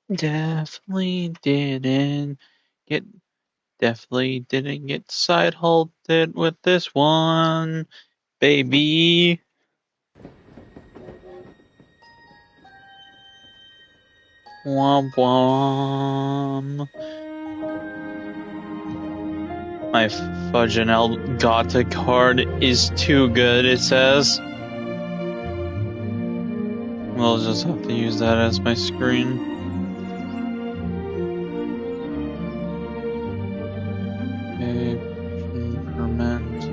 get definitely didn't get side halted with this one, baby. Womp womp. My Fudge and Elgato card is too good, it says. We'll just have to use that as my screen. Okay, permanent.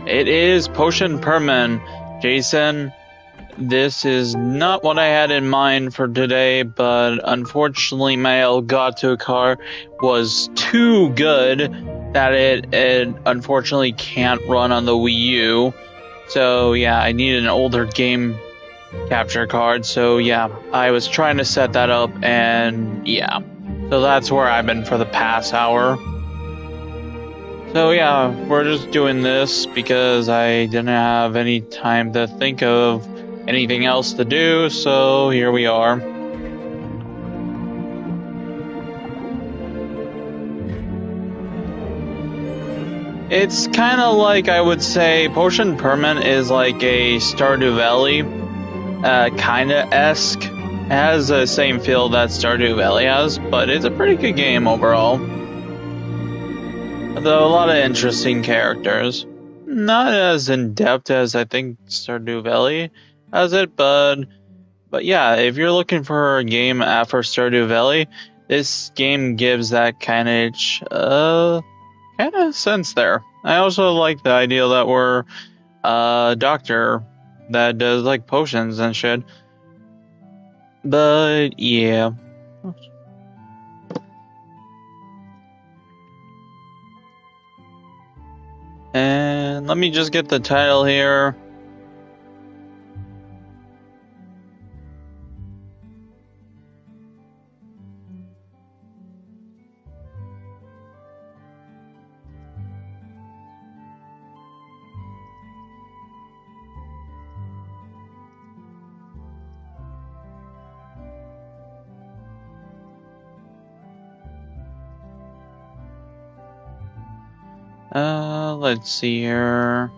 It is Potion Perman, Jason. This is not what I had in mind for today, but unfortunately my Elgato car was too good that it unfortunately can't run on the Wii U. So yeah, I need an older game capture card. So yeah, I was trying to set that up, and yeah. So that's where I've been for the past hour. So yeah, we're just doing this because I didn't have any time to think of anything else to do, so here we are. It's kind of like, I would say, Potion Permanent is like a Stardew Valley, kind of esque. It has the same feel that Stardew Valley has, but it's a pretty good game overall. Though a lot of interesting characters. Not as in-depth as I think Stardew Valley has it, but yeah, if you're looking for a game after Stardew Valley, this game gives that kind of sense there. I also like the idea that we're a doctor that does like potions and shit. But yeah. And let me just get the title here. Let's see here.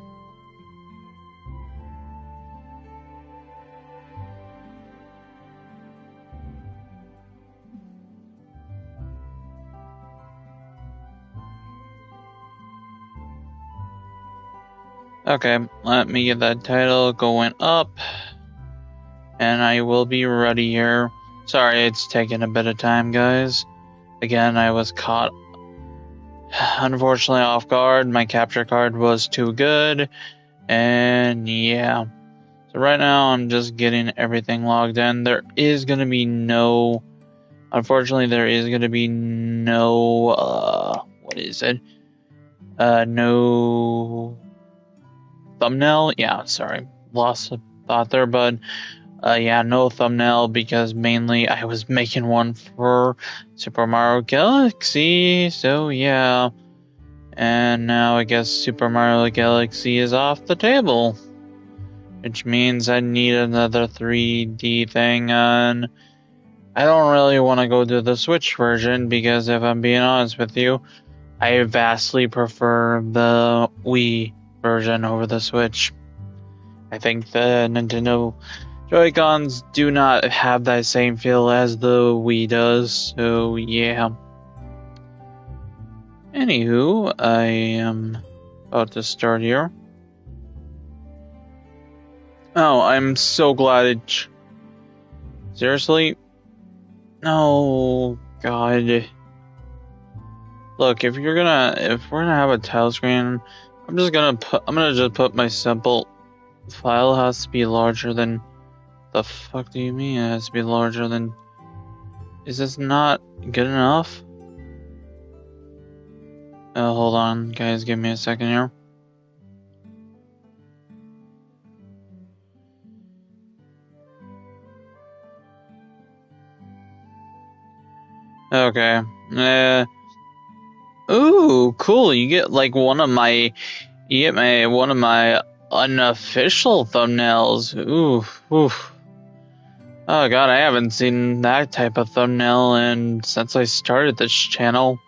Okay, let me get that title going up. And I will be ready here. Sorry, it's taking a bit of time, guys. Again, I was caught, unfortunately, off guard. My capture card was too good. And yeah. So right now, I'm just getting everything logged in. Unfortunately, there is going to be no, what is it? No thumbnail? Yeah, sorry. Lost a thought there, but yeah, no thumbnail because mainly I was making one for Super Mario Galaxy, so yeah. And now I guess Super Mario Galaxy is off the table, which means I need another 3D thing, and I don't really want to go to the Switch version because if I'm being honest with you, I vastly prefer the Wii version over the Switch. I think the Nintendo Joy-Cons do not have that same feel as the Wii does, so yeah. Anywho, I am about to start here. Oh, I'm so glad it... Seriously? No, God. Look, if we're gonna have a title screen, I'm gonna just put my simple file has to be larger than... The fuck do you mean it has to be larger than... Is this not good enough? Hold on, guys, give me a second here. Okay. Ooh, cool. You get like one of my unofficial thumbnails. Oof. Oh god, I haven't seen that type of thumbnail since I started this channel.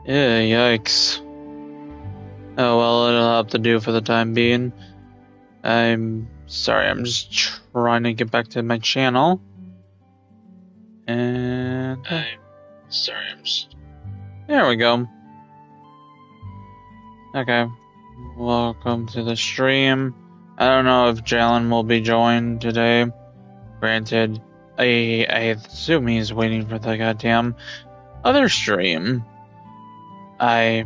Yeah, yikes. Oh well, it'll have to do for the time being. I'm sorry, I'm just trying to get back to my channel. And there we go. Okay. Welcome to the stream. I don't know if Jalen will be joined today. Granted, I assume he's waiting for the goddamn other stream. I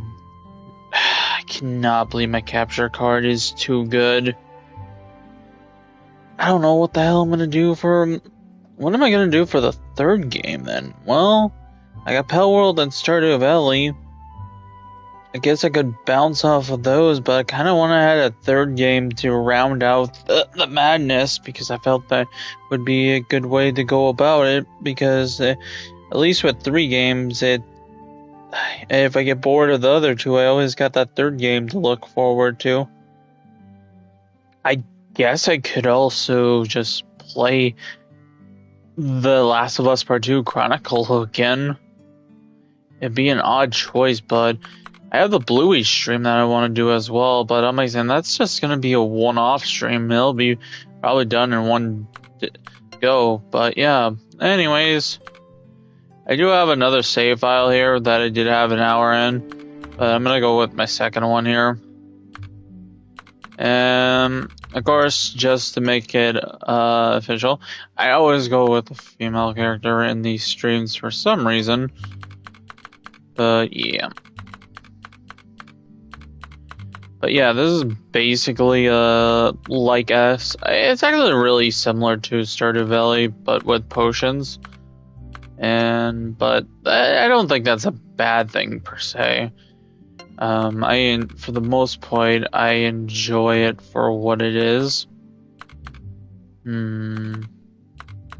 cannot believe my capture card is too good. I don't know what the hell I'm gonna do for... What am I gonna do for the third game then? Well, I got Pell World and Stardew Valley. I guess I could bounce off of those, but I kind of want to add a third game to round out the madness, because I felt that would be a good way to go about it, because at least with 3 games, if I get bored of the other 2, I always got that third game to look forward to. I guess I could also just play The Last of Us Part 2 Chronicle again. It'd be an odd choice, but I have the Bluey stream that I want to do as well, but I'm like saying that's just going to be a one-off stream. It'll be probably done in one go, but yeah. Anyways, I do have another save file here that I did have an hour in, but I'm going to go with my second one here. And of course, just to make it official, I always go with a female character in these streams for some reason, but yeah. But yeah, this is basically like us. It's actually really similar to Stardew Valley, but with potions. But I don't think that's a bad thing per se. For the most part, I enjoy it for what it is.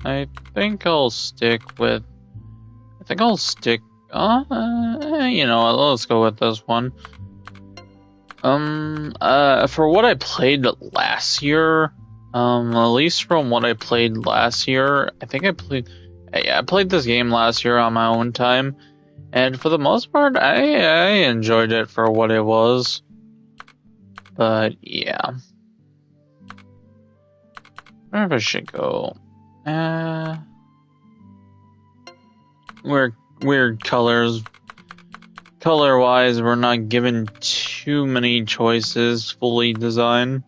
I think I'll stick. You know, let's go with this one. For what I played last year, at least from what I played last year, I played this game last year on my own time, and for the most part, I enjoyed it for what it was. But yeah, where I should go? Weird colors. Color-wise, we're not given too many choices fully designed.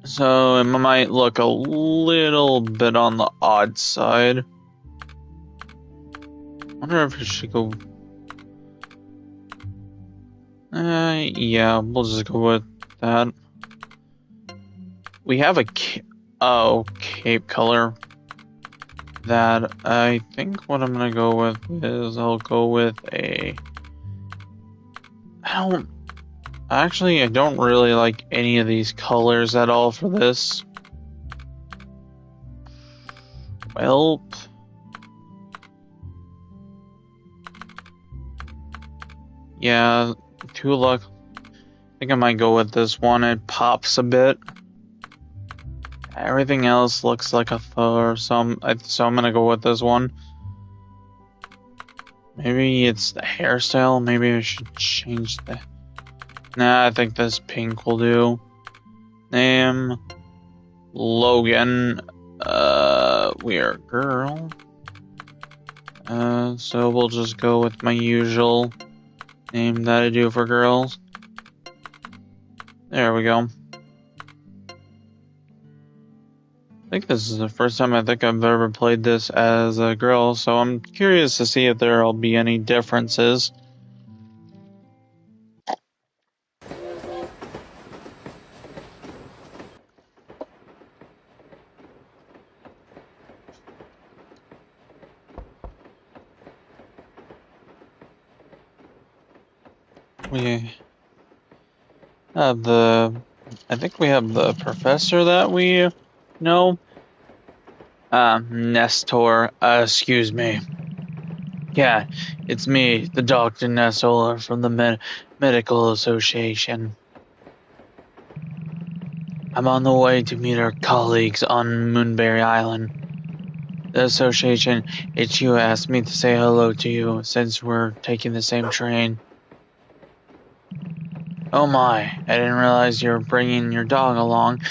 So it might look a little bit on the odd side. I wonder if I should go... yeah, we'll just go with that. We have a cape color. That I think what I'm gonna go with is I'll go with I don't really like any of these colors at all for this. Well, yeah, 2 luck. I think I might go with this one. It pops a bit. Everything else looks like a fur, so I'm gonna go with this one. Maybe it's the hairstyle. Maybe I should change the... Nah, I think this pink will do. Name... Logan. We are girl. So we'll just go with my usual name that I do for girls. There we go. I think this is the first time I've ever played this as a girl, so I'm curious to see if there'll be any differences. I think we have the professor that we know. Nestor, excuse me. Yeah, it's me, the Dr. Nestor from the Medical Association. I'm on the way to meet our colleagues on Moonbury Island. The association HU asked me to say hello to you since we're taking the same train. Oh my, I didn't realize you're bringing your dog along.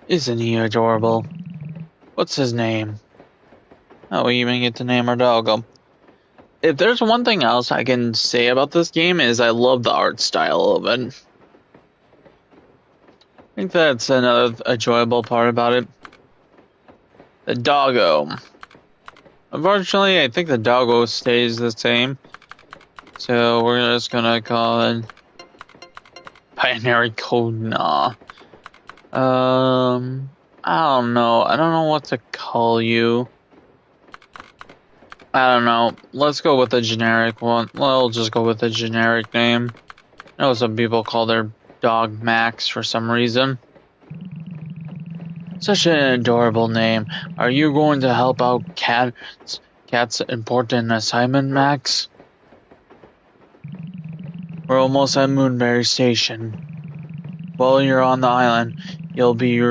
Isn't he adorable? What's his name? Oh, we even get to name our dog. If there's one thing else I can say about this game is I love the art style of it. I think that's another enjoyable part about it. The doggo. Unfortunately, I think the doggo stays the same. So we're just gonna call it Binary Code Nah. I don't know. I don't know what to call you. I don't know. Let's go with a generic one. We'll just go with a generic name. I know some people call their dog Max for some reason. Such an adorable name. Are you going to help out Cat's important assignment, Max? We're almost at Moonbury Station. While you're on the island, you'll be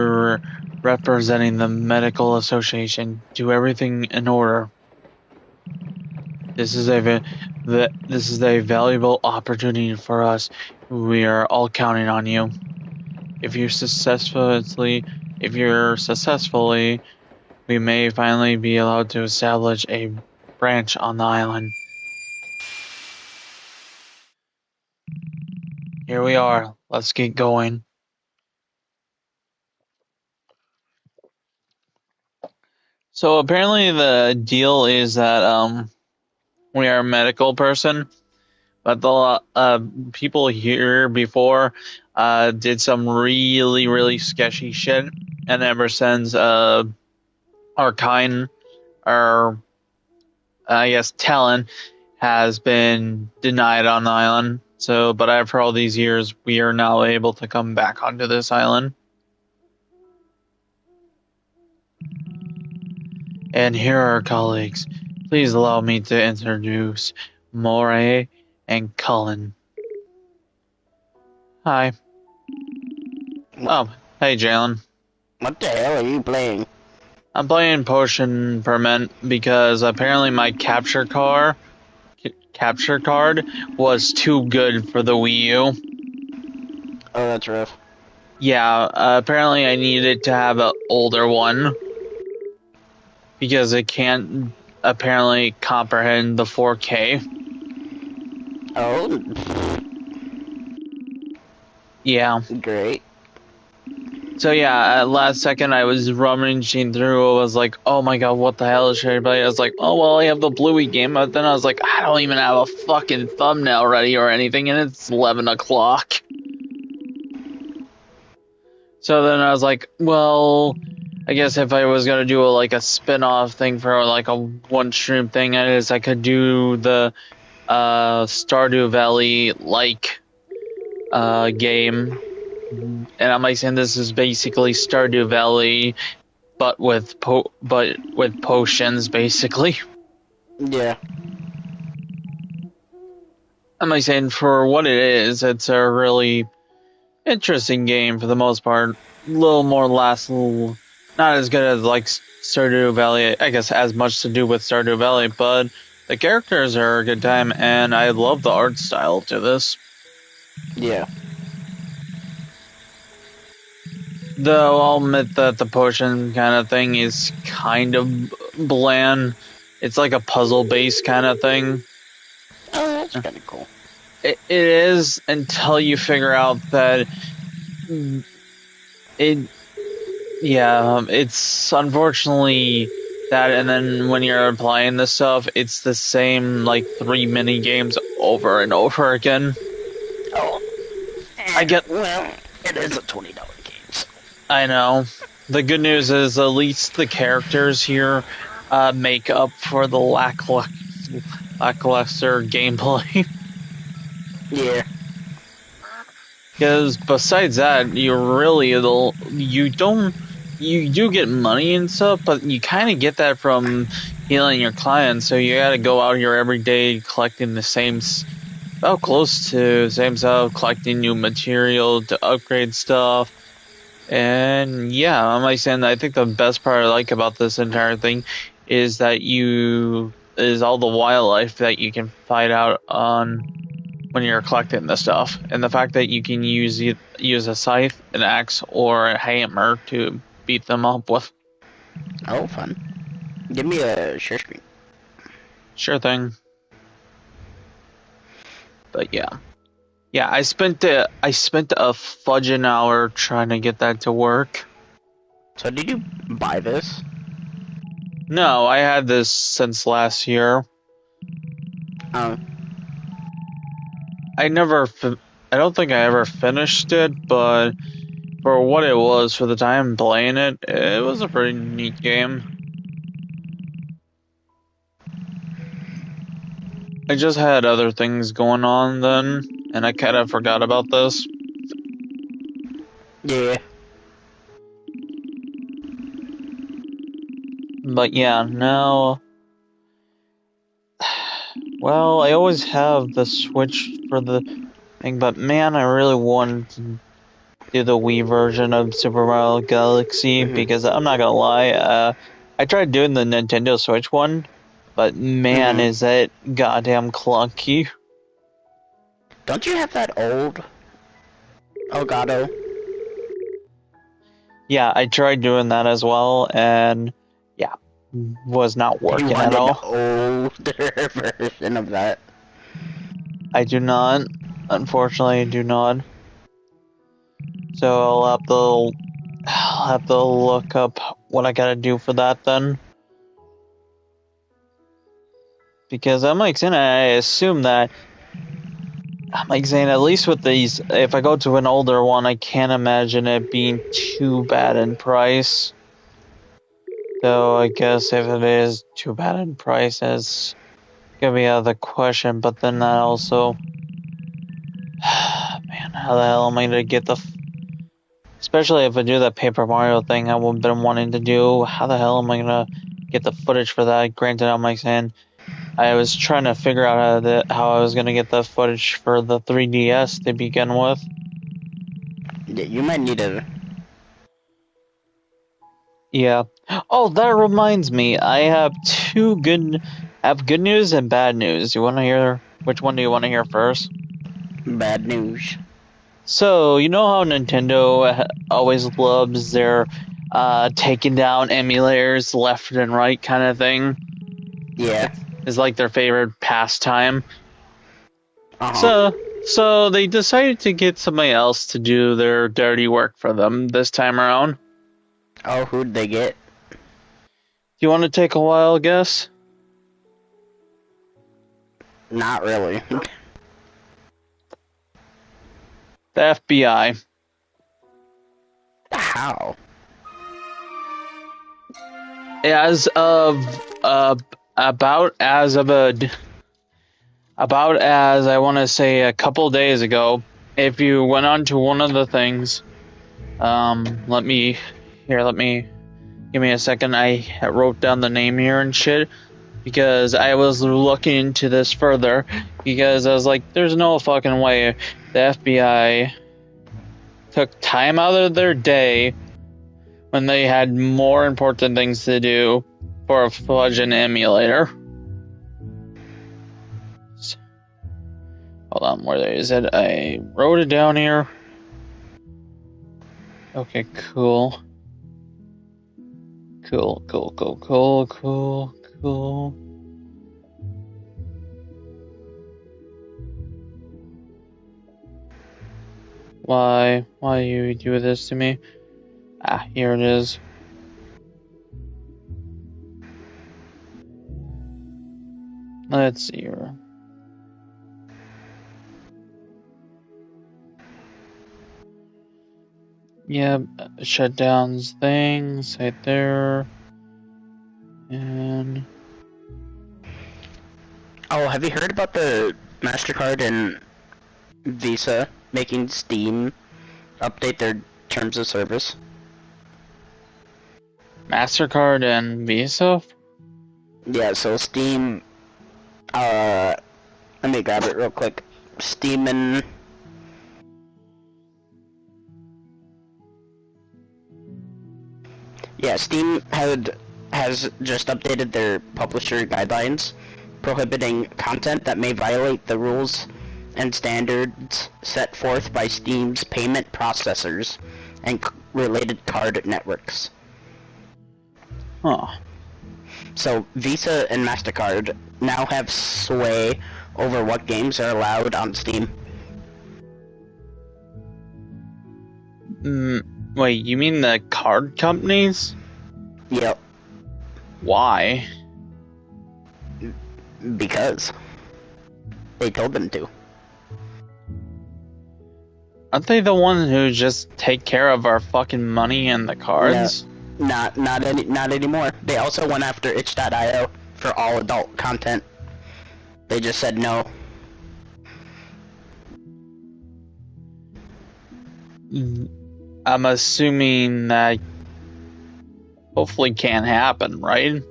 representing the medical association. Do everything in order. This is a valuable opportunity for us. We are all counting on you. If you're successfully, we may finally be allowed to establish a branch on the island. Here we are. Let's get going. So apparently the deal is that we are a medical person, but the people here before did some really, really sketchy shit, and ever since our I guess talent has been denied on the island. So, but after all these years, we are now able to come back onto this island. And here are our colleagues. Please allow me to introduce Moray and Cullen. Hi. Oh, hey Jalen. What the hell are you playing? I'm playing Potion Permit because apparently my capture card was too good for the Wii U. Oh, that's rough. Yeah, apparently I needed to have an older one because it can't apparently comprehend the 4K. Oh, Yeah. great. So yeah, at last second I was rummaging through. I was like, oh my god, what the hell should I play? I was like, oh well, I have the Bluey game. But then I was like, I don't even have a fucking thumbnail ready or anything, and it's 11 o'clock. So then I was like, well, I guess if I was gonna do a spin-off thing for like a one stream thing, I could do the Stardew Valley game. And I'm like saying this is basically Stardew Valley, but with potions, basically. Yeah. I'm like saying for what it is, it's a really interesting game for the most part. A little more not as good as like Stardew Valley. I guess as much to do with Stardew Valley, but the characters are a good time, and I love the art style to this. Yeah. Though I'll admit that the potion kind of thing is kind of bland. It's like a puzzle-based kind of thing. Oh, that's kind of cool. It is until you figure out that it's unfortunately that, and then when you're applying this stuff, it's the same like 3 mini games over and over again. Oh. Well, it is a $20 game. So. I know. The good news is at least the characters here make up for the lackluster gameplay. Yeah. Because besides that, you do get money and stuff, but you kind of get that from healing your clients. So you got to go out here every day collecting close to the same stuff, collecting new material to upgrade stuff. And yeah, I'm like saying, I think the best part I like about this entire thing is that is all the wildlife that you can find out on when you're collecting this stuff, and the fact that you can use a scythe, an axe, or a hammer to beat them up with. Oh, fun. Give me a share screen. Sure thing. But yeah. Yeah, I spent a fudging hour trying to get that to work. So did you buy this? No, I had this since last year. Oh. I don't think I ever finished it, but for what it was, for the time playing it, it was a pretty neat game. I just had other things going on then, and I kind of forgot about this. Yeah. But yeah, now... Well, I always have the Switch for the thing, but man, I really want to do the Wii version of Super Mario Galaxy, because I'm not gonna lie, I tried doing the Nintendo Switch one, but man, is that goddamn clunky. Don't you have that old Elgato? Yeah, I tried doing that as well, and yeah, was not working at all. Older version of that. I do not. Unfortunately, I do not. So I'll have to look up what I gotta do for that then. Because I'm like saying, I assume that I'm like saying, at least with these, if I go to an older one, I can't imagine it being too bad in price. So I guess if it is too bad in price, it's gonna be out of the question. But then that also, man, how the hell am I gonna get especially if I do that Paper Mario thing I've been wanting to do, how the hell am I gonna get the footage for that? Granted, I'm like saying, I was trying to figure out how I was gonna get the footage for the 3DS to begin with. Yeah, you might need a... Yeah. Oh, that reminds me. I have good news and bad news. You want to hear which one do you want to hear first? Bad news. So, you know how Nintendo always loves their taking down emulators left and right kind of thing? Yeah. It's like their favorite pastime. So they decided to get somebody else to do their dirty work for them this time around. Oh, who'd they get? Do you want to take a wild guess? Not really. The FBI. How? As of about as I want to say a couple days ago, if you went on to one of the things, give me a second. I wrote down the name here and shit because I was looking into this further because I was like, there's no fucking way the FBI took time out of their day when they had more important things to do for a fudging emulator. Hold on, where is it? I wrote it down here. Okay, cool. Cool. Why you do this to me? Ah, here it is. Let's see here. Yep, shutdowns things right there. And Oh, have you heard about the MasterCard and Visa making Steam update their terms of service? MasterCard and Visa? Yeah, so Steam, let me grab it real quick. Steam and... Yeah, Steam has just updated their publisher guidelines, prohibiting content that may violate the rules and standards set forth by Steam's payment processors and related card networks. Huh. So Visa and MasterCard now have sway over what games are allowed on Steam. Wait, you mean the card companies? Yep, Why? because they told them to. Aren't they the ones who just take care of our fucking money and the cards? Not anymore. They also went after itch.io for all adult content. They just said no. I'm assuming that hopefully can't happen, right?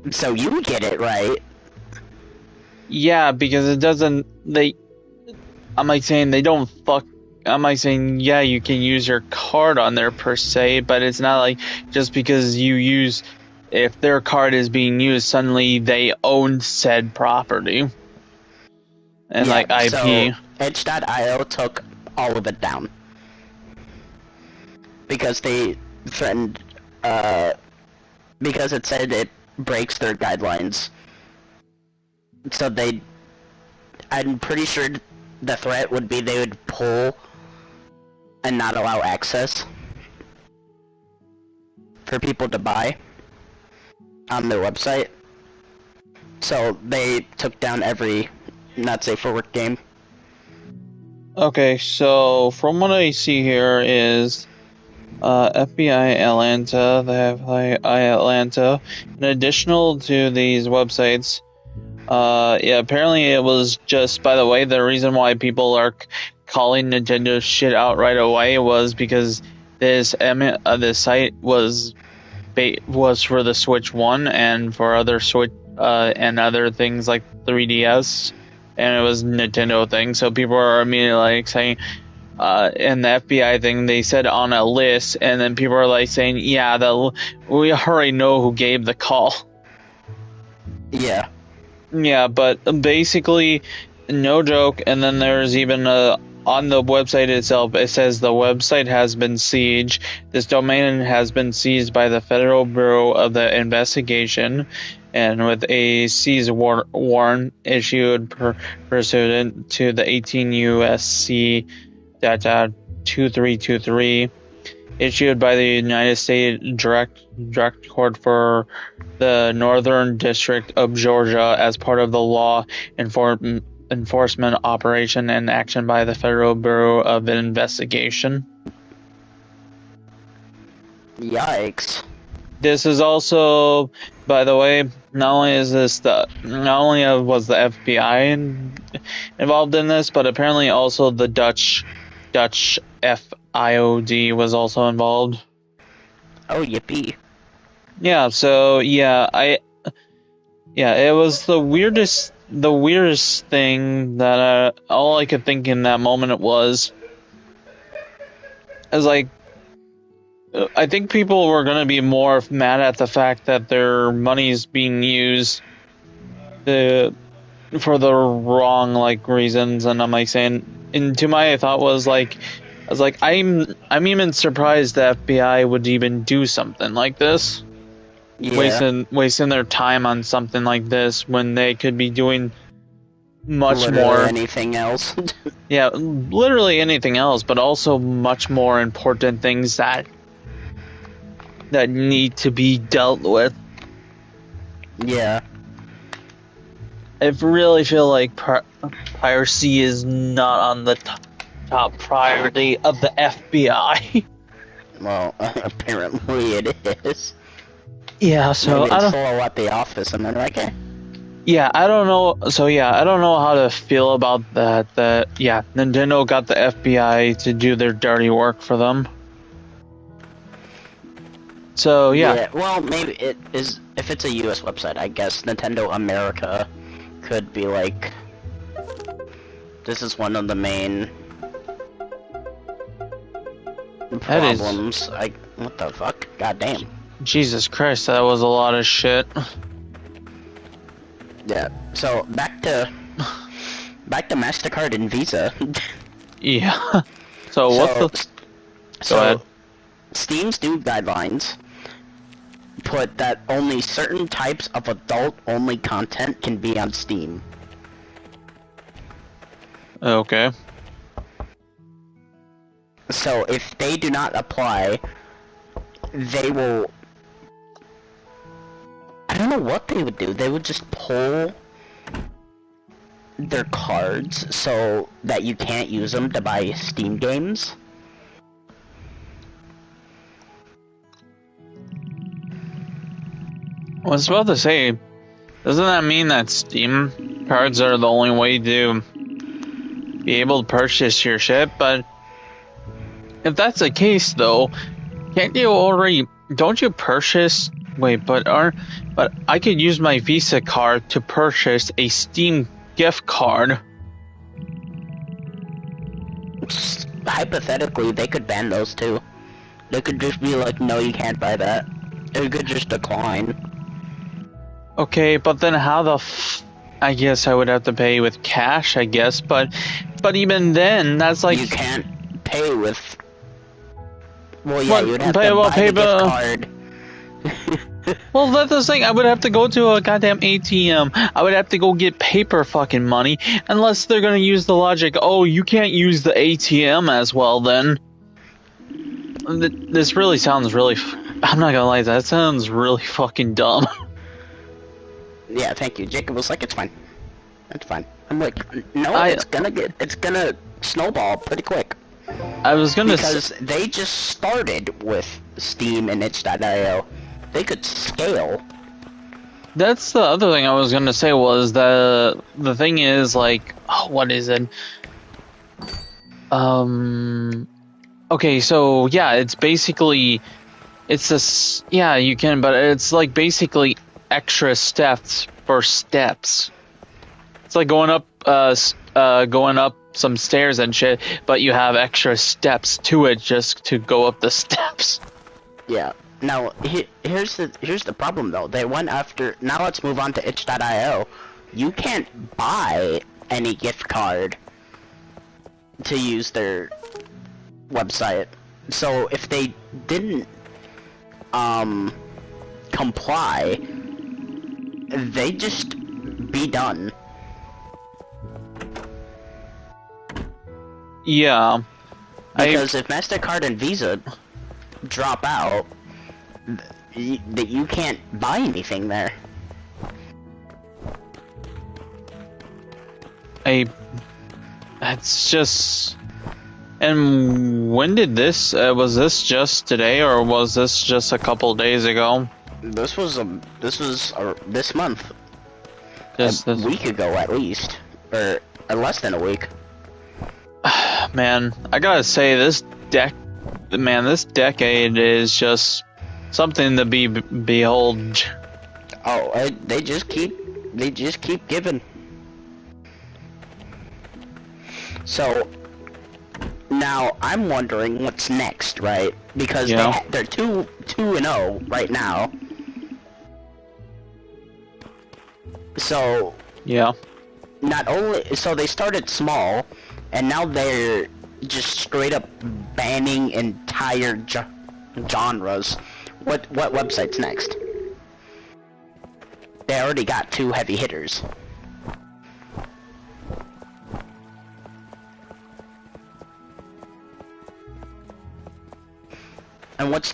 So you get it right. Yeah, because it doesn't. I'm like saying they don't fuck. I'm like saying, yeah, you can use your card on there per se, but it's not like just because you use, if their card is being used, suddenly they own said property. And Yeah, like IP. So itch.io took all of it down. Because they threatened, because it said it breaks their guidelines. So I'm pretty sure the threat would be they would pull and not allow access for people to buy on their website. So they took down every not safe for work game. Okay, so from what I see here is FBI Atlanta, the FBI Atlanta, in additional to these websites, yeah, apparently it was just, by the way, the reason why people are calling Nintendo shit out right away was because this site was for the Switch 1 and for other Switch and other things like 3DS, and it was Nintendo thing, so people are immediately like saying, and the FBI thing, they said on a list, and then people are like saying, yeah, we already know who gave the call. Yeah. Yeah, but basically, no joke, and then there's even on the website itself, it says the website has been sieged. This domain has been seized by the Federal Bureau of the Investigation, and with a seize warrant issued pursuant to the 18 U.S.C. 2323, issued by the United States Direct Court for the Northern District of Georgia as part of the law enforcement operation and action by the Federal Bureau of Investigation. Yikes. This is also, by the way, not only was the FBI involved in this, but apparently also the Dutch FIOD was also involved. Oh, yippee. Yeah, so it was the weirdest thing that all I could think in that moment it was like, I think people were gonna be more mad at the fact that their money's being used for the wrong like reasons, and I'm like saying, and to my thought was like, I was like, I'm even surprised the FBI would even do something like this. Yeah. Wasting their time on something like this when they could be doing much Literally more anything else. Yeah, literally anything else, but also much more important things that need to be dealt with. Yeah. I really feel like piracy is not on the top priority of the FBI. Well, apparently it is. Yeah, so Maybe I it's don't. solo at the office, and they're like, eh. Yeah, I don't know. So yeah, I don't know how to feel about that. Nintendo got the FBI to do their dirty work for them. So yeah. Well, maybe it is. If it's a U.S. website, I guess Nintendo America could be like, this is one of the main problems. What the fuck? God damn. Jesus Christ, that was a lot of shit. Yeah. So back to MasterCard and Visa. Yeah. So what the? Go ahead. Steam's new guidelines put that only certain types of adult-only content can be on Steam. Okay. So if they do not apply, they will... I don't know what they would do. They would just pull their cards so that you can't use them to buy Steam games. I was about to say, doesn't that mean that Steam cards are the only way to be able to purchase your shit? But if that's the case, though, can't you already? Don't you purchase? Wait, but I could use my Visa card to purchase a Steam gift card. Hypothetically, they could ban those too. They could just be like, no, you can't buy that. They could just decline. Okay, but then how the I guess I would have to pay with cash, I guess, but even then, that's like... You can't pay with... Well, yeah, you'd have to well, buy the gift card. Well, that's the thing, I would have to go to a goddamn ATM. I would have to go get paper fucking money, unless they're gonna use the logic, oh, you can't use the ATM as well, then. This really sounds really... I'm not gonna lie, that sounds really fucking dumb. Yeah, thank you. Jacob was like, it's fine. It's fine. I'm like, no, it's gonna snowball pretty quick. I was gonna because they just started with Steam and itch.io. They could scale. That's the other thing I was gonna say was the thing is like, oh, what is it? Okay, so yeah, it's basically, it's a, yeah, you can, but it's like basically extra steps for steps. It's like going up some stairs and shit, but you have extra steps to it just to go up the steps. Yeah. Now here's the problem though. They went after. Now let's move on to itch.io. You can't buy any gift card to use their website. So if they didn't comply, they just be done. Yeah. Because if MasterCard and Visa drop out, that you can't buy anything there. That's just... And when did this, was this just today, or was this just a couple days ago? This was this month. Just a week ago at least, or less than a week. Man, I gotta say, this decade is just something to behold. Oh, they just keep giving. So now I'm wondering what's next, right? Because they're 2-0 right now. So yeah. Not only so they started small, and now they're just straight up banning entire genres. What website's next? They already got 2 heavy hitters. And what's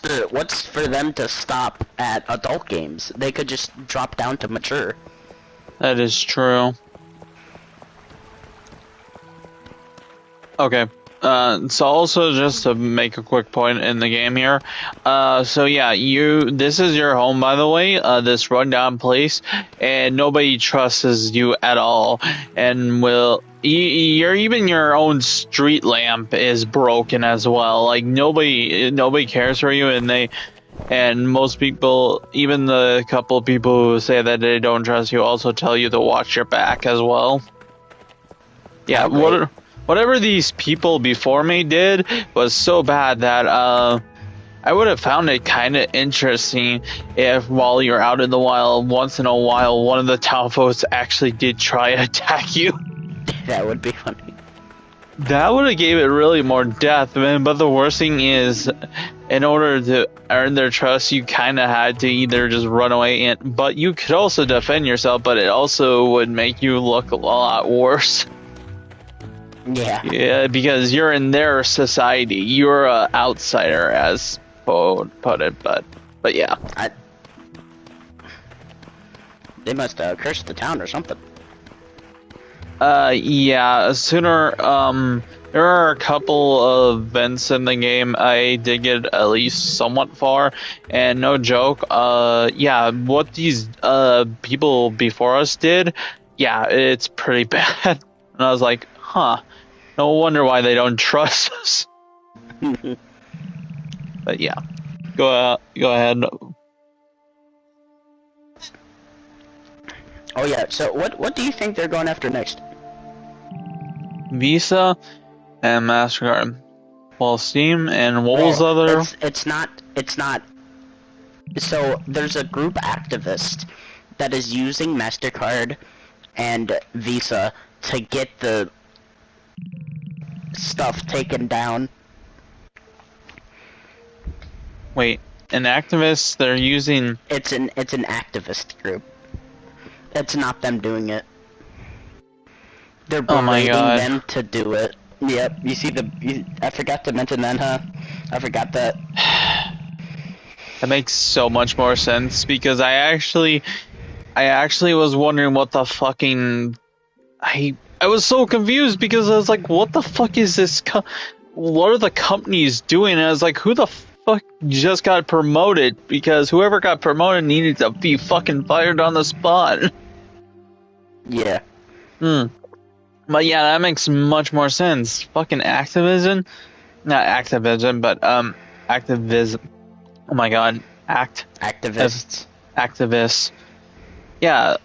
for them to stop at adult games? They could just drop down to mature. That is true. Okay. So also just to make a quick point in the game here, so yeah, this is your home, by the way, this rundown place, and nobody trusts you at all, and even your own street lamp is broken as well. Like nobody cares for you, and most people, even the couple of people who say that they don't trust you, also tell you to watch your back as well. Yeah, whatever these people before me did was so bad that I I would have found it kind of interesting if, while you're out in the wild, once in a while, one of the Talfos actually did try to attack you. That would be funny. That would have gave it really more depth, man. But the worst thing is, in order to earn their trust, you kind of had to either just run away, but you could also defend yourself, but it also would make you look a lot worse. Yeah. Yeah, because you're in their society. You're an outsider, as put it, but yeah. They must curse the town or something. Yeah, sooner, there are a couple of events in the game I did get at least somewhat far, and no joke, yeah, what these, people before us did, yeah, it's pretty bad. And I was like, huh, no wonder why they don't trust us. But yeah, go ahead. Oh yeah, so what do you think they're going after next? Visa and MasterCard. Well, Steam and what was the other? It's not. So there's a group activist that is using MasterCard and Visa to get the stuff taken down. Wait, an activist? They're using. It's an activist group. It's not them doing it. They're berating them to do it. Yep, you see I forgot to mention that, huh? I forgot that. That makes so much more sense, because I actually was wondering what the fucking... I was so confused, because I was like, what the fuck is this what are the companies doing? And I was like, who the fuck just got promoted? Because whoever got promoted needed to be fucking fired on the spot. Yeah. But yeah, that makes much more sense. Fucking activism? Not activism, but activism. Oh my god, Activists. Activists. Yeah,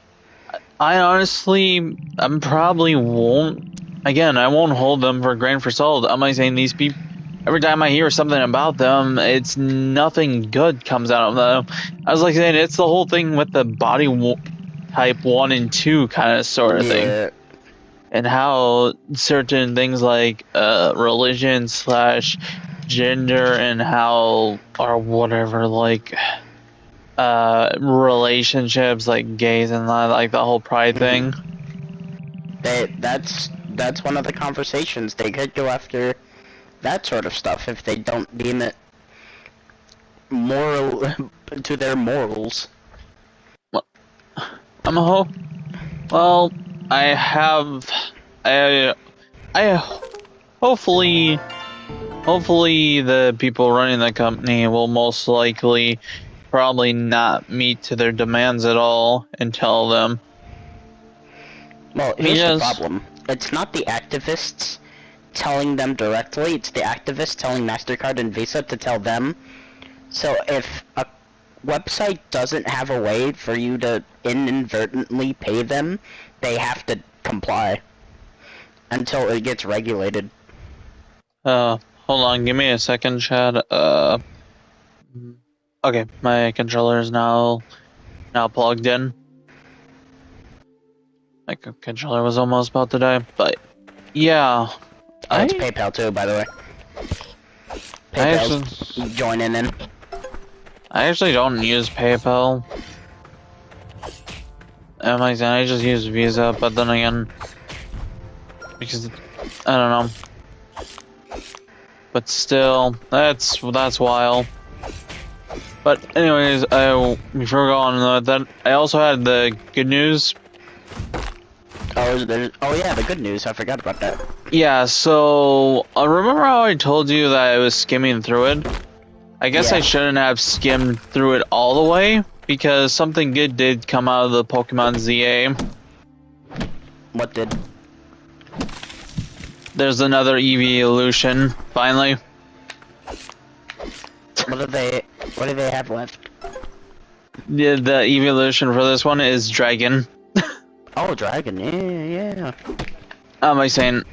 I'm probably won't. Again, I won't hold them for grain for salt. I'm like saying these people. Every time I hear something about them, it's nothing good comes out of them. I was like saying it's the whole thing with the body type 1 and 2 kind of sort of thing. And how certain things like religion / gender and how or whatever, like relationships like gays and like the whole pride thing. That's one of the conversations. They could go after that sort of stuff if they don't deem it moral to their morals. Well, I hopefully the people running the company will most likely probably not meet to their demands at all and tell them. Well, here's the problem. It's not the activists telling them directly, it's the activists telling MasterCard and Visa to tell them. So if a website doesn't have a way for you to inadvertently pay them, they have to comply until it gets regulated. Hold on, give me a second, Chad. Okay, my controller is now plugged in. My controller was almost about to die, but yeah. It's PayPal too, by the way. PayPal's joining in. I actually don't use PayPal. I just use Visa, but then again, because I don't know. But still, that's wild. But anyways, before we go on with that, I also had the good news. Oh yeah, the good news. I forgot about that. Yeah, so remember how I told you that I was skimming through it? I guess I shouldn't have skimmed through it all the way, because something good did come out of the Pokemon ZA. What did? There's another evolution, finally. What do they have left? The evolution for this one is Dragon. Oh, Dragon, yeah. I saying,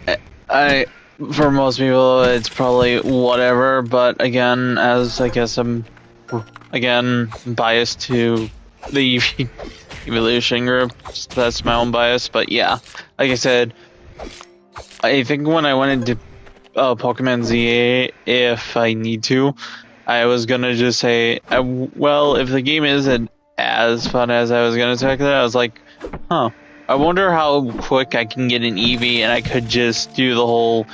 for most people, it's probably whatever. But again, as I guess I'm biased to the evolution group. That's my own bias. But yeah, like I said, I think when I went into Pokemon ZA, if I need to, I was gonna just say, well, if the game isn't as fun as I was gonna say that, I was like, huh. I wonder how quick I can get an Eevee, and I could just do the whole,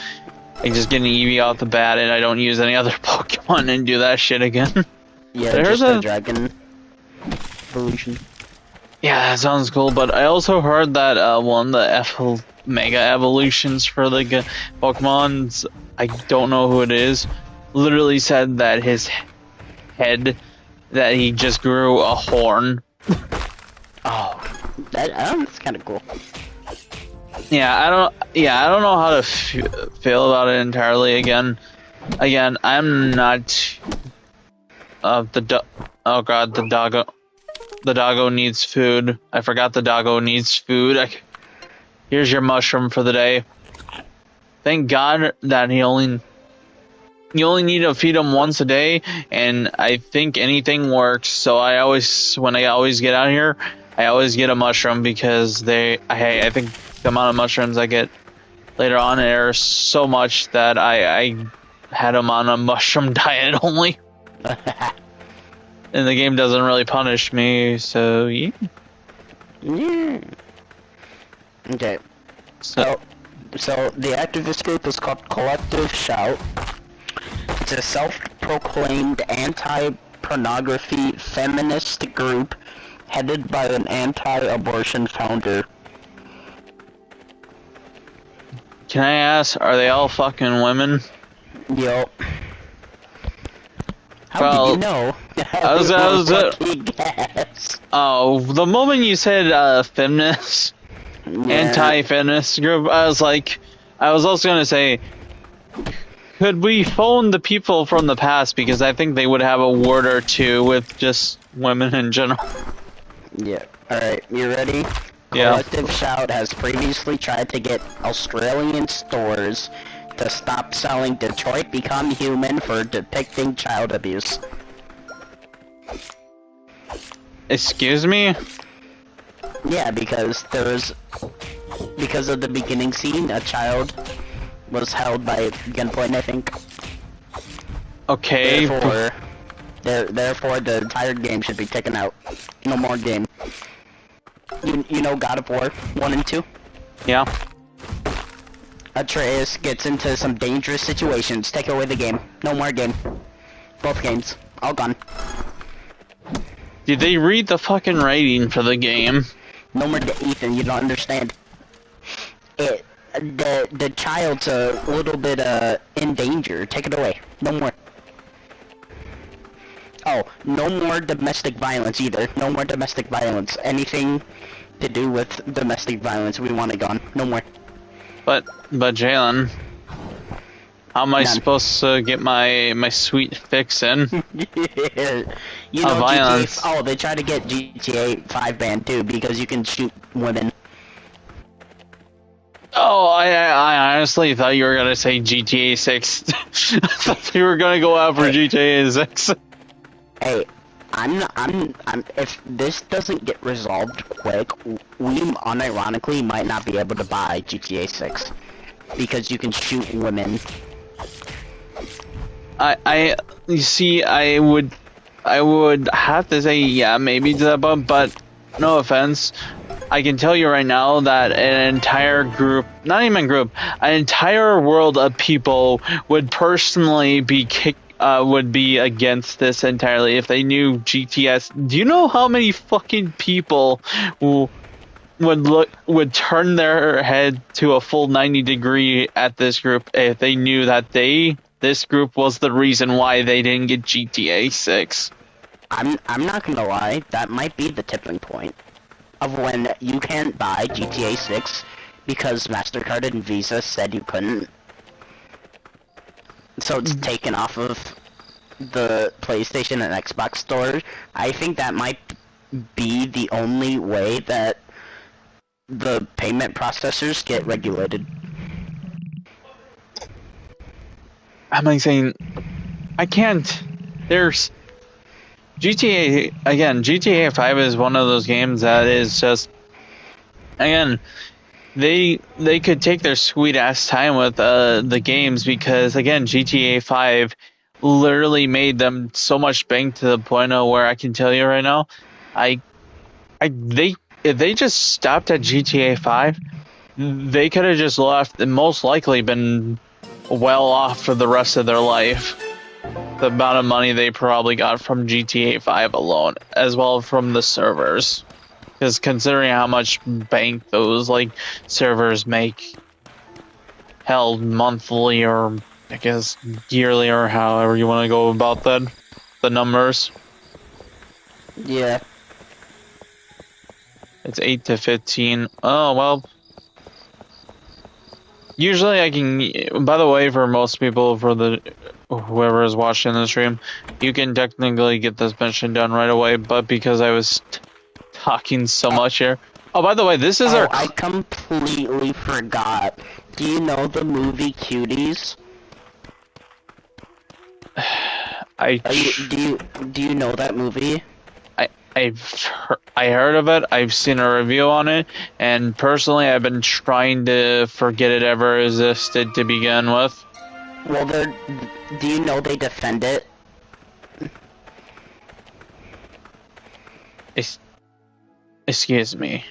like, just get an Eevee off the bat, and I don't use any other Pokemon and do that shit again. Yeah, there's a dragon evolution. Yeah, that sounds cool, but I also heard that the Mega Evolutions for the Pokemons, I don't know who it is, literally said that his head, that he just grew a horn. Oh, that's kind of cool. Yeah, I don't know how to feel about it entirely. Again, I'm not. The doggo needs food. I forgot the doggo needs food. Here's your mushroom for the day. Thank God that you only need to feed him once a day, and I think anything works. So when I get out here, I always get a mushroom because I think the amount of mushrooms I get later on are so much that I had him on a mushroom diet only. And the game doesn't really punish me, so yeah. Yeah. Okay. So the activist group is called Collective Shout. It's a self-proclaimed anti-pornography feminist group headed by an anti-abortion founder. Can I ask, are they all fucking women? Yup. How did you know? Oh, the moment you said feminist, anti-feminist group, I was also gonna say, could we phone the people from the past, because I think they would have a word or two with just women in general. Yeah. Alright, you ready? Yeah. Collective Shout has previously tried to get Australian stores to stop selling Detroit Become Human for depicting child abuse. Excuse me? Yeah, because because of the beginning scene, a child was held by gunpoint, I think. Okay. Therefore, the entire game should be taken out. No more game. You know God of War 1 and 2? Yeah. Atreus gets into some dangerous situations. Take away the game. No more game. Both games. All gone. Did they read the fucking rating for the game? No more Ethan, you don't understand. The child's a little bit in danger. Take it away. No more. Oh, no more domestic violence either. No more domestic violence. Anything to do with domestic violence, we want it gone. No more. But Jalen, how am I supposed to get my sweet fix in? You know, violence. GTA, they try to get GTA 5 banned too because you can shoot women. Oh, I honestly thought you were gonna say GTA 6. I thought you were gonna go out for GTA 6. Hey, if this doesn't get resolved quick, we unironically might not be able to buy GTA 6 because you can shoot women. You see, I would have to say, yeah, maybe to that, but no offense, I can tell you right now that an entire group, not even group, an entire world of people would personally be would be against this entirely if they knew GTS. Do you know how many fucking people would turn their head to a full 90-degree at this group if they knew that this group was the reason why they didn't get GTA 6? I'm not gonna lie, that might be the tipping point of when you can't buy GTA 6 because MasterCard and Visa said you couldn't. So it's taken off of the PlayStation and Xbox stores. I think that might be the only way that the payment processors get regulated. I'm like saying, I can't. There's GTA again. GTA 5 is one of those games that is just again. They could take their sweet ass time with the games because again GTA 5 literally made them so much bank to the point of where I can tell you right now, I they if they just stopped at GTA 5, they could have just left and most likely been well off for the rest of their life. The amount of money they probably got from GTA 5 alone, as well from the servers. Because considering how much bank those like servers make, held monthly or I guess yearly or however you want to go about that, the numbers. Yeah. It's 8 to 15. Oh well. Usually I can. By the way, for most people, for the whoever is watching the stream, you can technically get this mission done right away. But because I was talking so much here. Oh, by the way, this is our. I completely forgot. Do you know the movie Cuties? Do you know that movie? I heard of it. I've seen a review on it, and personally, I've been trying to forget it ever existed to begin with. Well, do you know they defend it? Excuse me.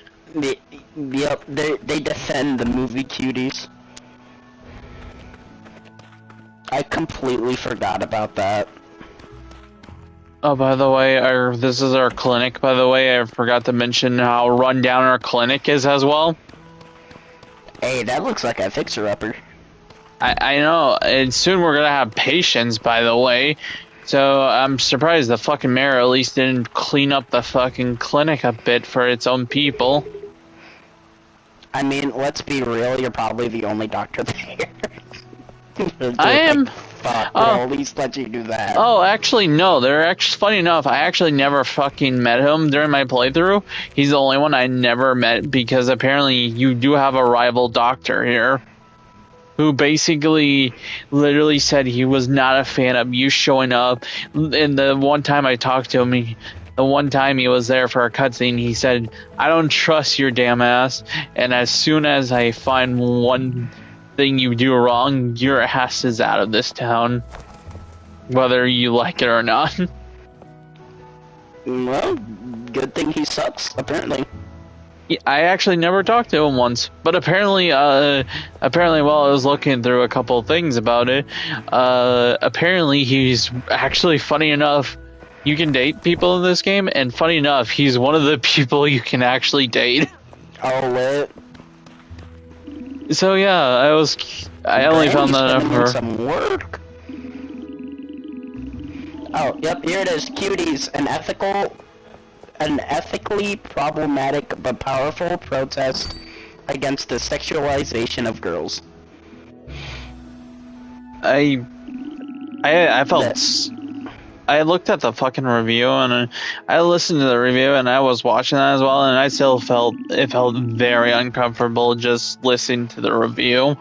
Yep, they defend the movie Cuties. I completely forgot about that. Oh, by the way, this is our clinic, by the way. I forgot to mention how run down our clinic is as well. Hey, that looks like a fixer-upper. I know, and soon we're gonna have patients, by the way. So I'm surprised the fucking mayor at least didn't clean up the fucking clinic a bit for its own people. I mean, let's be real, you're probably the only doctor there. I am. Fuck, they'll at least let you do that. Oh, actually, no. Funny enough, I actually never fucking met him during my playthrough. He's the only one I never met because apparently you do have a rival doctor here who basically literally said he was not a fan of you showing up. And the one time I talked to him, the one time he was there for a cutscene, he said, "I don't trust your damn ass. And as soon as I find one thing you do wrong, your ass is out of this town, whether you like it or not." Well, good thing he sucks, apparently. Yeah, I actually never talked to him once, but apparently while I was looking through a couple of things about it, apparently he's actually, funny enough, you can date people in this game, and funny enough, he's one of the people you can actually date. Oh, lit. So yeah, I only found that out for some work. Oh, yep, here it is. Cuties, an ethically problematic but powerful protest against the sexualization of girls. I felt. I looked at the fucking review and I listened to the review and I was watching that as well, and I still felt very uncomfortable just listening to the review.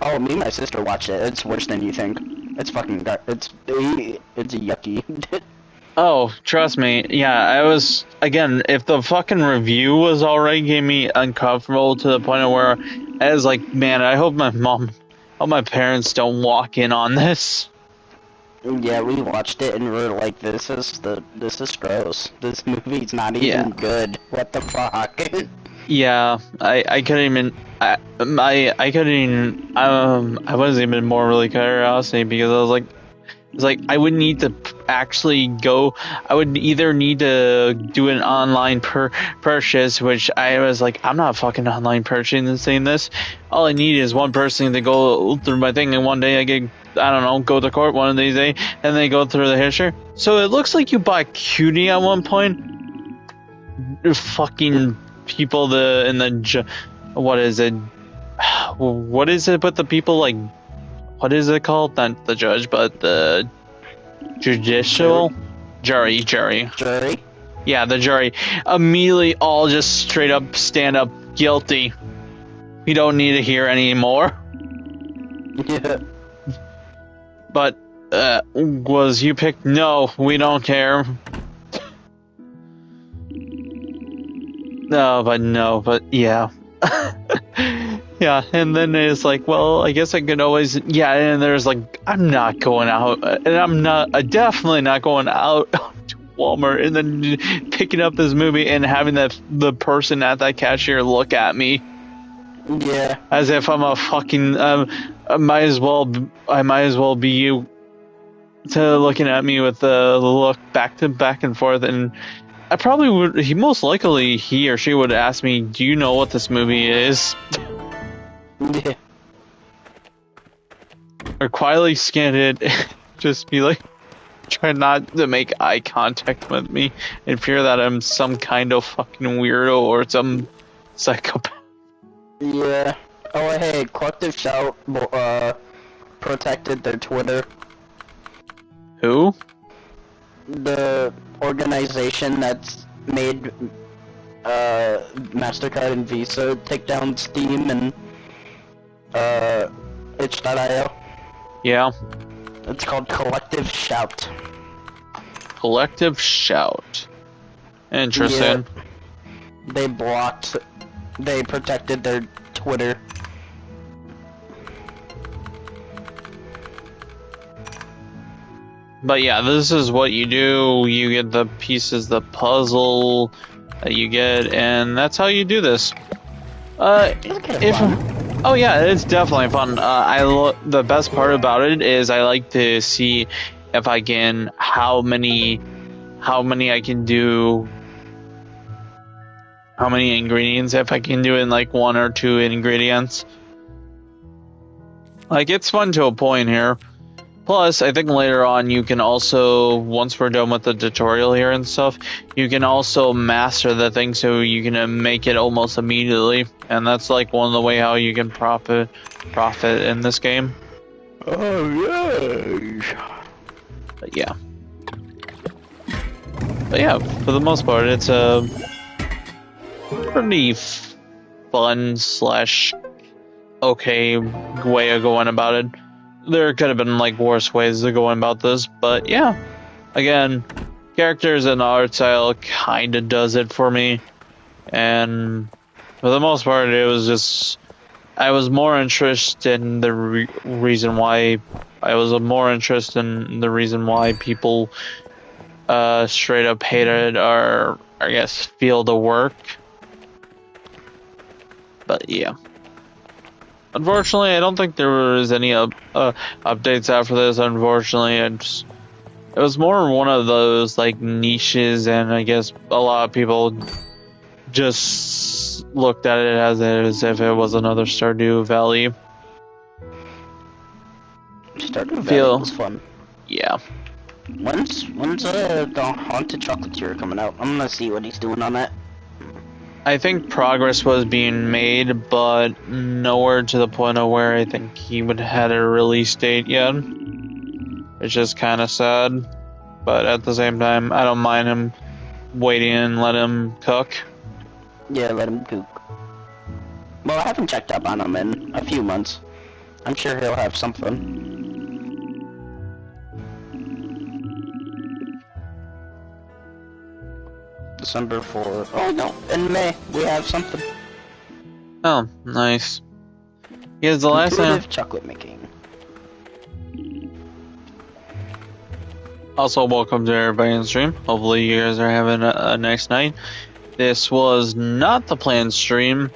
Oh, me and my sister watched it. It's worse than you think. It's fucking it's yucky. Oh, trust me. Yeah, I was, again, if the fucking review was already getting me uncomfortable to the point of where I was like, man, I hope my parents don't walk in on this. Yeah, we watched it and we were like, this is gross. This movie's not even good. What the fuck? Yeah, I couldn't even, I couldn't even, I wasn't even more really curiosity because I was like, I would need to actually go. I would either need to do an online purchase, which I was like, I'm not fucking online purchasing this. All I need is one person to go through my thing, and one day I get, I don't know, go to court one of these days, and they go through the history. So it looks like you bought Cutie at one point. Fucking people, what is it? What is it with the people like? What is it called? Not the judge, but the judicial jury. Yeah, the jury. Immediately all just straight up stand up guilty. We don't need to hear anymore. Yeah. But, was you picked? No, we don't care. No, but yeah. Yeah, and then it's like, well, I guess I could always, yeah, and there's like, I'm not going out, and I'm definitely not going out to Walmart and then picking up this movie and having the person at that cashier look at me. Yeah. As if I'm a fucking, I might as well be you, to looking at me with the look back and forth, and I probably would, he or she would ask me, do you know what this movie is? Yeah. Or quietly scan it, just be like, try not to make eye contact with me, and fear that I'm some kind of fucking weirdo or some psychopath. Yeah. Oh, hey, Collective Shout, protected their Twitter. Who? The organization that's made, MasterCard and Visa take down Steam and, itch.io. Yeah. It's called Collective Shout. Collective Shout. Interesting. Yeah. They protected their Twitter. But yeah, this is what you do. You get the pieces, the puzzle that you get, and that's how you do this. Oh yeah, it's definitely fun. The best part about it is I like to see if I can how many I can do, how many ingredients, if I can do in like 1 or 2 ingredients. Like, it's fun to a point here. Plus, I think later on you can also, once we're done with the tutorial here and stuff, you can also master the thing so you can make it almost immediately. And that's like one of the way how you can profit in this game. Oh, yes. But yeah. But yeah, for the most part, it's a pretty fun / okay way of going about it. There could have been like worse ways of going about this, but yeah. Again, characters and art style kind of does it for me, and for the most part, it was just I was more interested in the reason why people straight up hated or I guess feel the work. But yeah. Unfortunately, I don't think there was any updates after this. Unfortunately, it was more one of those like niches, and I guess a lot of people just looked at it as if it was another Stardew Valley. Stardew Valley was fun. Yeah. When's the Haunted Chocolatier coming out? I'm gonna see what he's doing on that. I think progress was being made, but nowhere to the point of where I think he would had a release date yet. It's just kind of sad, but at the same time, I don't mind him waiting and let him cook. Yeah, let him cook. Well, I haven't checked up on him in a few months. I'm sure he'll have something. December 4. Oh no, in May we have something. Oh, nice. Here's the last time. Chocolate making. Also, welcome to everybody in the stream. Hopefully, you guys are having a nice night. This was not the planned stream.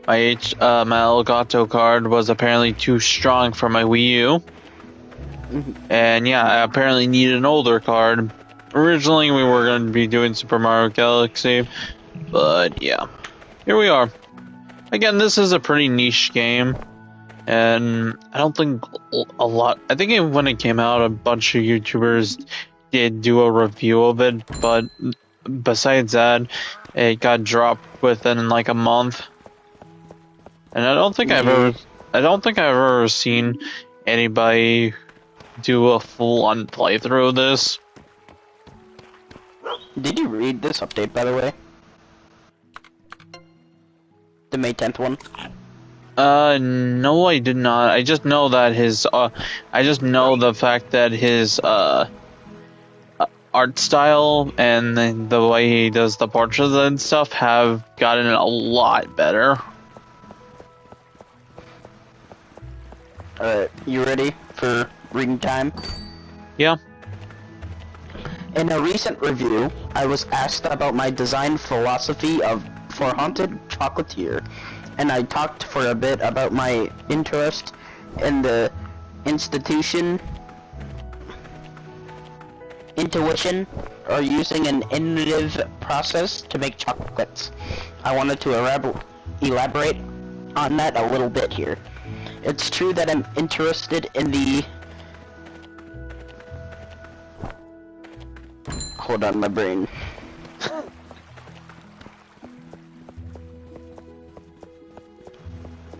My Elgato card was apparently too strong for my Wii U. And yeah, I apparently needed an older card. Originally, we were going to be doing Super Mario Galaxy, but yeah, here we are. Again, this is a pretty niche game, and I don't think I think when it came out, a bunch of YouTubers did do a review of it, but besides that, it got dropped within like a month. And I don't think I've ever seen anybody do a full-on playthrough of this. Did you read this update, by the way? The May 10th one? No, I did not. I just know that I just know the fact that his, art style and the way he does the portraits and stuff have gotten a lot better. You ready for reading time? Yeah. In a recent review, I was asked about my design philosophy for Haunted Chocolatier, and I talked for a bit about my interest in the intuition, or using an innovative process to make chocolates. I wanted to elaborate on that a little bit here. It's true that I'm interested in the... Hold on, my brain.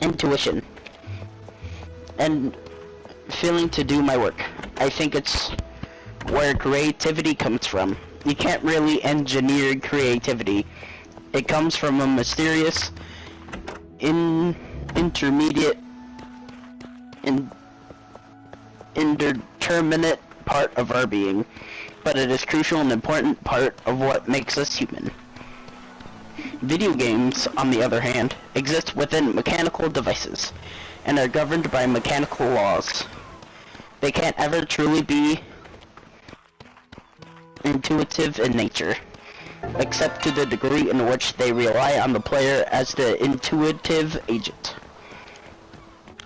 Intuition. And feeling to do my work. I think it's where creativity comes from. You can't really engineer creativity. It comes from a mysterious, intermediate, indeterminate part of our being, but it is crucial and important part of what makes us human. Video games, on the other hand, exist within mechanical devices, and are governed by mechanical laws. They can't ever truly be intuitive in nature, except to the degree in which they rely on the player as the intuitive agent.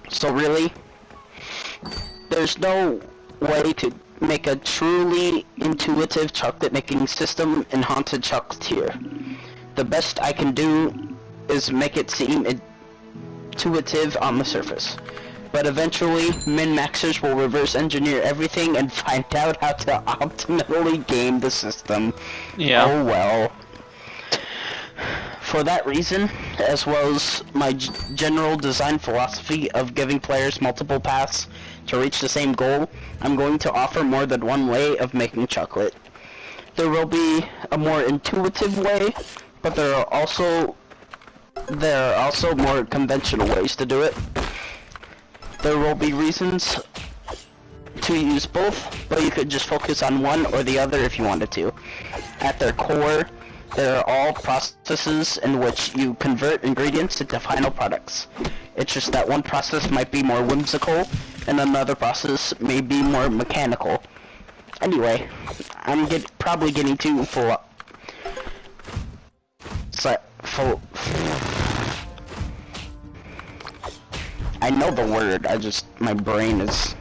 So really, there's no way to make a truly intuitive chocolate making system in Haunted Chocolatier. The best I can do is make it seem intuitive on the surface. But eventually, min-maxers will reverse engineer everything and find out how to optimally game the system. Yeah. Oh well. For that reason, as well as my general design philosophy of giving players multiple paths to reach the same goal, I'm going to offer more than one way of making chocolate. There will be a more intuitive way, but there are also more conventional ways to do it. There will be reasons to use both, but you could just focus on one or the other if you wanted to. At their core, they are all processes in which you convert ingredients into final products. It's just that one process might be more whimsical, and another process may be more mechanical. Anyway, I'm probably getting too full. I know the word, my brain is...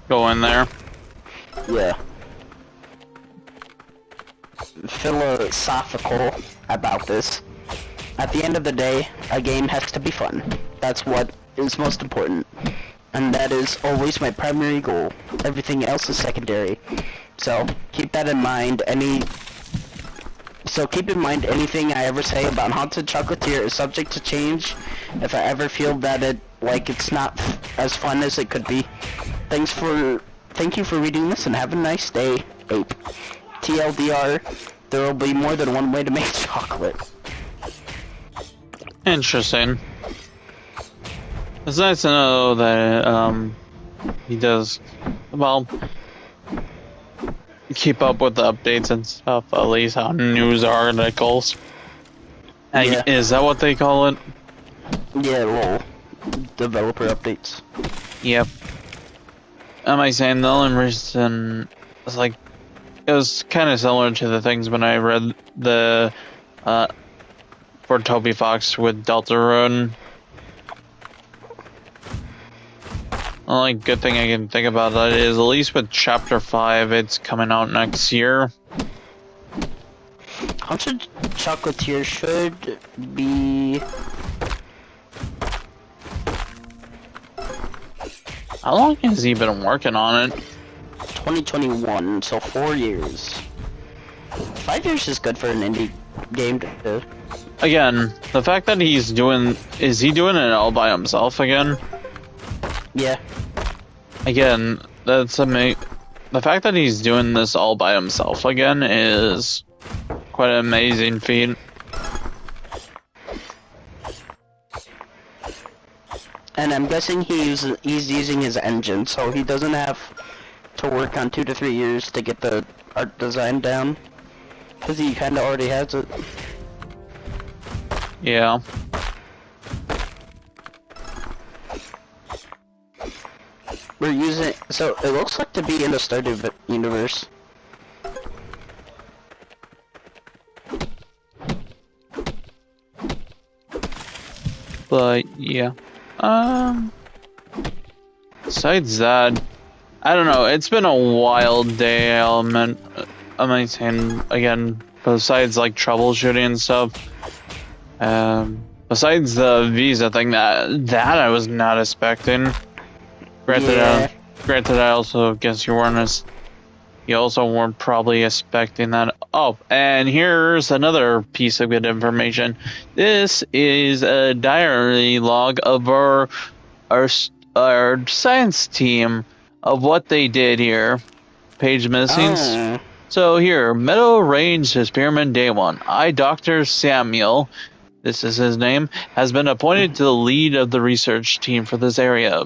Go in there. Yeah. Philosophical about this. At the end of the day, a game has to be fun. That's what is most important. And that is always my primary goal. Everything else is secondary. So, keep that in mind. Keep in mind anything I ever say about Haunted Chocolatier is subject to change if I ever feel that it's not as fun as it could be. Thank you for reading this and have a nice day, Ape. TLDR, there will be more than one way to make chocolate. Interesting. It's nice to know that, he does, well, keep up with the updates and stuff, at least on news articles. Yeah. Is that what they call it? Yeah, lol. Developer updates. Yep. Am I saying the only reason it's like it was kind of similar to the things when I read the for Toby Fox with Deltarune. The only good thing I can think about that is at least with Chapter 5, it's coming out next year. Haunted Chocolatier should be... How long has he been working on it? 2021, so 4 years. 5 years is good for an indie game to do. Again, the fact that is he doing it all by himself again? Yeah. Again, that's the fact that he's doing this all by himself again is quite an amazing feat. And I'm guessing he's using his engine, so he doesn't have to work on 2 to 3 years to get the art design down. Because he kind of already has it. Yeah. We're using, so it looks like to be in the Stardew universe. But yeah. Besides that, I don't know. It's been a wild day. I'm saying again. Besides like troubleshooting and stuff. Besides the visa thing, that I was not expecting. Granted, I also guess you also weren't probably expecting that. Oh, and here's another piece of good information. This is a diary log of our science team of what they did here. Page missing. Oh. So here, Meadow Range Experiment Day 1. I, Dr. Samuel, this is his name, has been appointed to the lead of the research team for this area.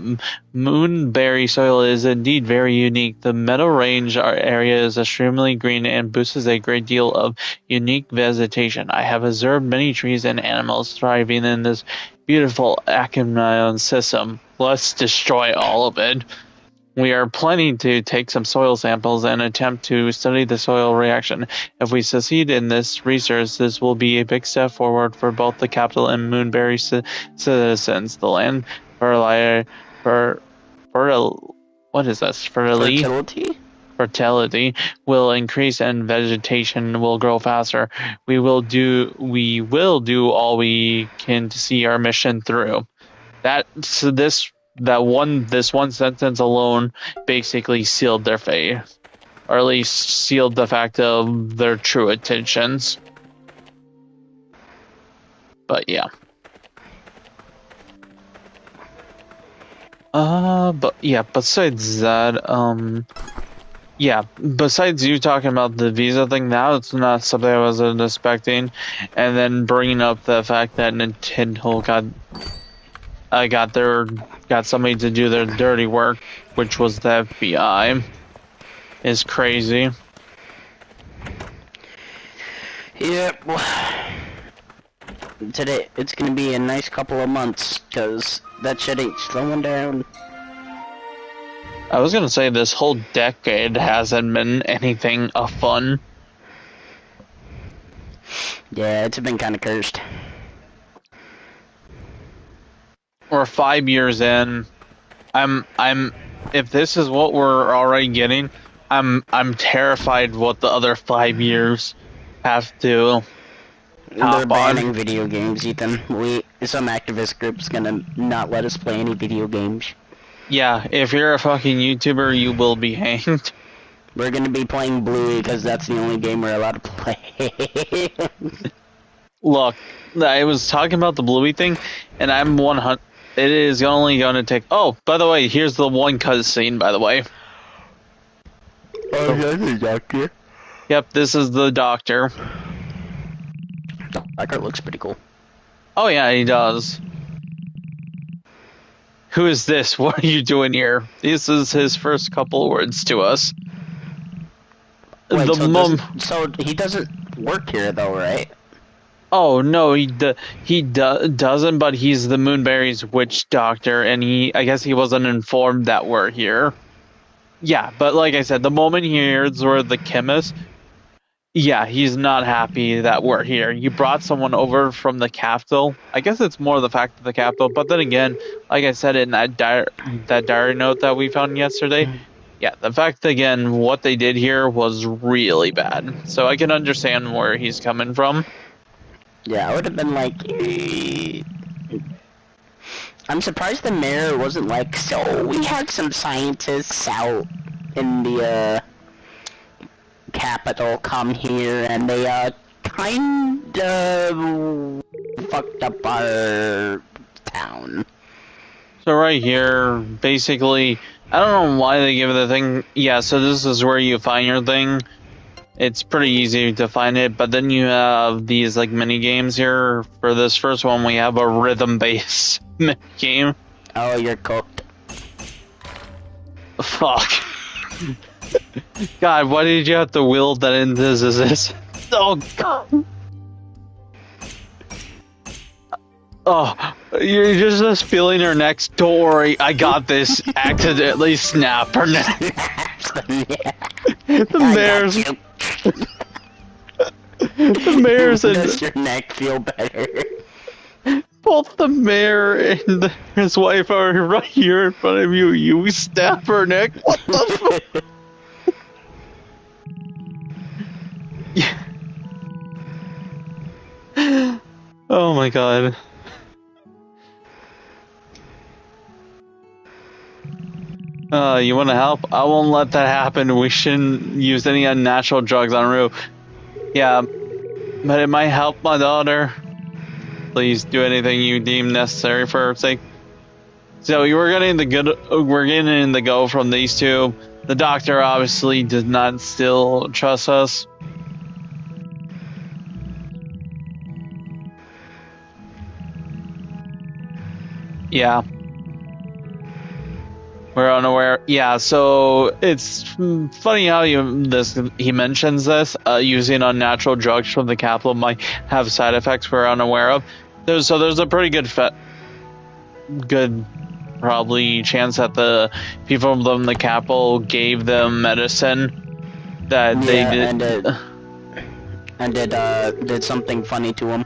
Moonbury soil is indeed very unique. The Meadow Range area is extremely green and boasts a great deal of unique vegetation. I have observed many trees and animals thriving in this beautiful Aconian system. Let's destroy all of it. We are planning to take some soil samples and attempt to study the soil reaction. If we succeed in this research, this will be a big step forward for both the capital and Moonbury citizens. The land fertility will increase and vegetation will grow faster. We will do all we can to see our mission through. This one sentence alone basically sealed their fate, or at least sealed the fact of their true intentions. But yeah. Besides that, besides you talking about the visa thing, that's not something I wasn't expecting, and then bringing up the fact that Nintendo got somebody to do their dirty work, which was the FBI, is crazy. Yep. Today, it's gonna be a nice couple of months, cause that shit ain't slowing down. I was gonna say this whole decade hasn't been anything of fun. Yeah, it's been kind of cursed. We're 5 years in. If this is what we're already getting, I'm terrified what the other 5 years have to. They're banning video games, Ethan. Some activist group's gonna not let us play any video games. Yeah, if you're a fucking YouTuber, you will be hanged. We're gonna be playing Bluey because that's the only game we're allowed to play. Look, I was talking about the Bluey thing, and I'm 100. It is only going to take. Oh, by the way, here's the one cutscene. By the way. Oh, that's the doctor. Yep, this is the doctor. That guy looks pretty cool. Oh yeah, he does. Who is this? What are you doing here? This is his first couple of words to us. Wait, so he doesn't work here though, right? Oh no, he doesn't. But he's the Moonbury's witch doctor, and I guess he wasn't informed that we're here. Yeah, but like I said, the moment he hears we're the chemist, yeah, he's not happy that we're here. You brought someone over from the capital. I guess it's more the fact of the capital, but then again, like I said in that diary note that we found yesterday, yeah, the fact again what they did here was really bad. So I can understand where he's coming from. Yeah, I would have been like, I'm surprised the mayor wasn't like, so we had some scientists out in the capital come here and they kind of fucked up our town. So right here, basically, I don't know why they give it the thing. Yeah, so this is where you find your thing. It's pretty easy to find it, but then you have these like mini games here. For this first one, we have a rhythm-based game. Oh, you're cooked. Fuck. God, why did you have to will that into this? Oh, God. Oh, you're just feeling her next. Don't worry, I got this. Accidentally snap her neck. The mayor's. The mayor's and. Does your neck feel better? Both the mayor and his wife are right here in front of you. You stab her neck. What the fuck? Yeah. Oh my god. You want to help? I won't let that happen. We shouldn't use any unnatural drugs on Rue. Yeah, but it might help my daughter. Please do anything you deem necessary for her sake. So we're getting the go from these two. The doctor obviously does not still trust us. Yeah. We're unaware. Yeah, so it's funny how he mentions this. Using unnatural drugs from the capital might have side effects we're unaware of. There's a pretty good probably chance that the people from the capital gave them medicine that they did. And did something funny to them.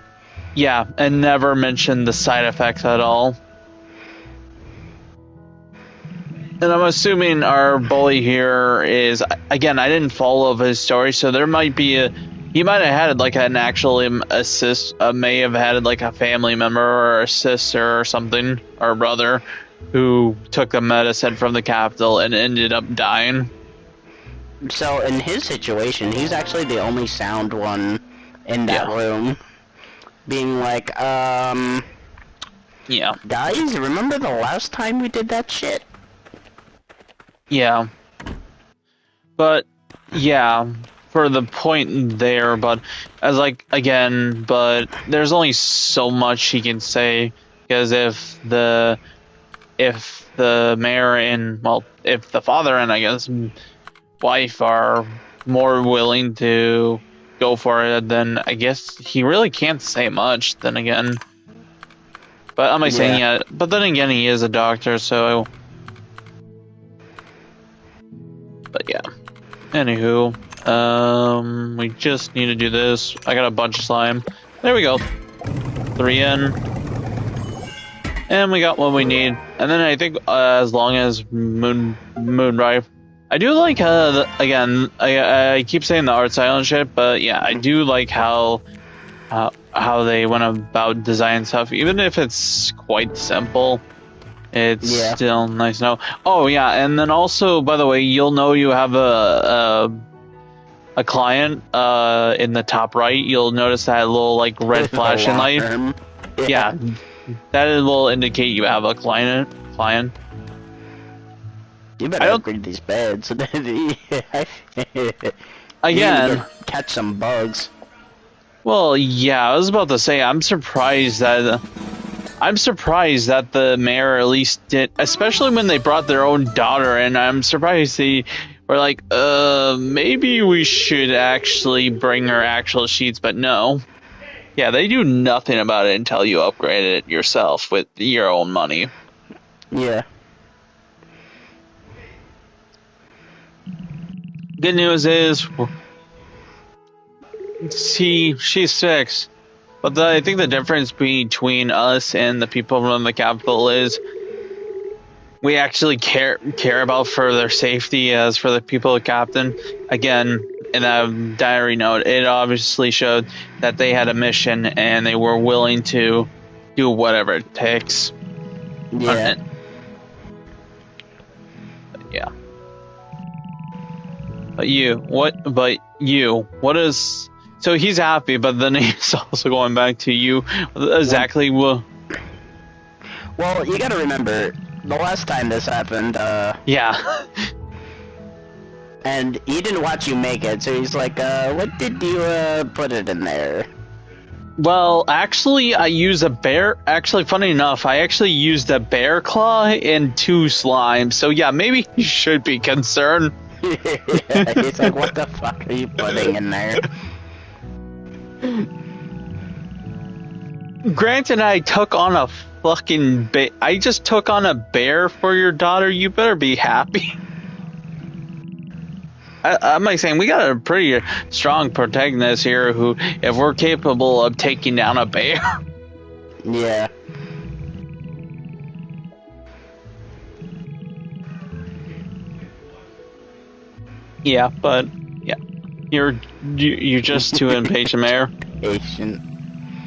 Yeah, and never mentioned the side effects at all. And I'm assuming our bully here is, again, I didn't follow his story, so there might be he might have had like an actual may have had like a family member or a sister or something, or a brother, who took the medicine from the capital and ended up dying. So in his situation, he's actually the only sound one in that room. Being like, yeah. Guys, remember the last time we did that shit? Yeah. But, yeah, for the point there, but as like, again, but there's only so much he can say, because if the mayor and, well, if the father and I guess wife are more willing to go for it, then I guess he really can't say much, then again. But am I saying yeah? But then again, he is a doctor, so... But yeah. Anywho, we just need to do this. I got a bunch of slime. There we go. 3 in. And we got what we need. And then I think as long as Moonbury. I do like, again, I keep saying the art style and shit, but yeah, I do like how they went about designing stuff, even if it's quite simple. It's still nice to know. Oh yeah, and then also, by the way, you'll know you have a client in the top right. You'll notice that little like red flashing light. Yeah, that will indicate you have a client. You better upgrade these beds. Again, catch some bugs. Well, yeah, I was about to say I'm surprised that the mayor at least did, especially when they brought their own daughter in. I'm surprised they were like, maybe we should actually bring her actual sheets, but no. Yeah, they do nothing about it until you upgrade it yourself with your own money. Yeah. Good news is, she's 6. But I think the difference between us and the people from the capital is we actually care about for their safety as for the people of Captain. Again, in that diary note, it obviously showed that they had a mission and they were willing to do whatever it takes. Yeah. Yeah. What is... So he's happy, but then he's also going back to you. Exactly. Well, you gotta remember, the last time this happened, yeah. And he didn't watch you make it, so he's like, what did you, put it in there? Well, actually, I use a bear. Actually, funny enough, I actually used a bear claw and 2 slimes. So yeah, maybe you should be concerned. It's like, what the fuck are you putting in there? Granted, I took on a fucking I just took on a bear for your daughter. You better be happy. I'm like saying we got a pretty strong protagonist here who, if we're capable of taking down a bear. Yeah. Yeah, but yeah, you're just too impatient, Mayor. Patient.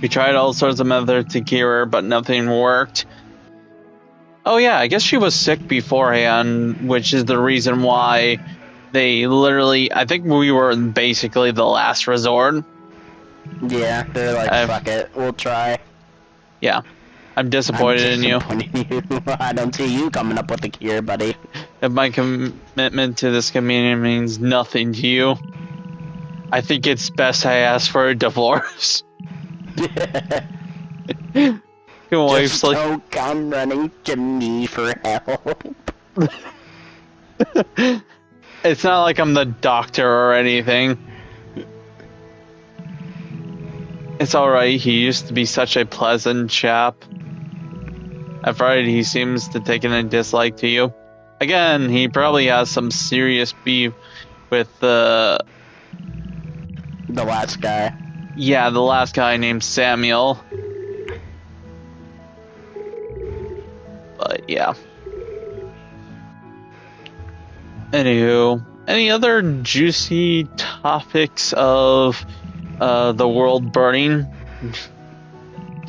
We tried all sorts of methods to cure her, but nothing worked. Oh yeah, I guess she was sick beforehand, which is the reason why they literally, I think we were basically the last resort. Yeah, they're like, fuck it, we'll try. Yeah, I'm disappointed in you. I don't see you coming up with a cure, buddy. If my commitment to this community means nothing to you, I think it's best I ask for a divorce. Just don't come running to me for help. It's not like I'm the doctor or anything. It's alright, he used to be such a pleasant chap. At Friday, he seems to take a dislike to you. Again, he probably has some serious beef with the last guy. Yeah, the last guy named Samuel. But yeah. Anywho, any other juicy topics of the world burning?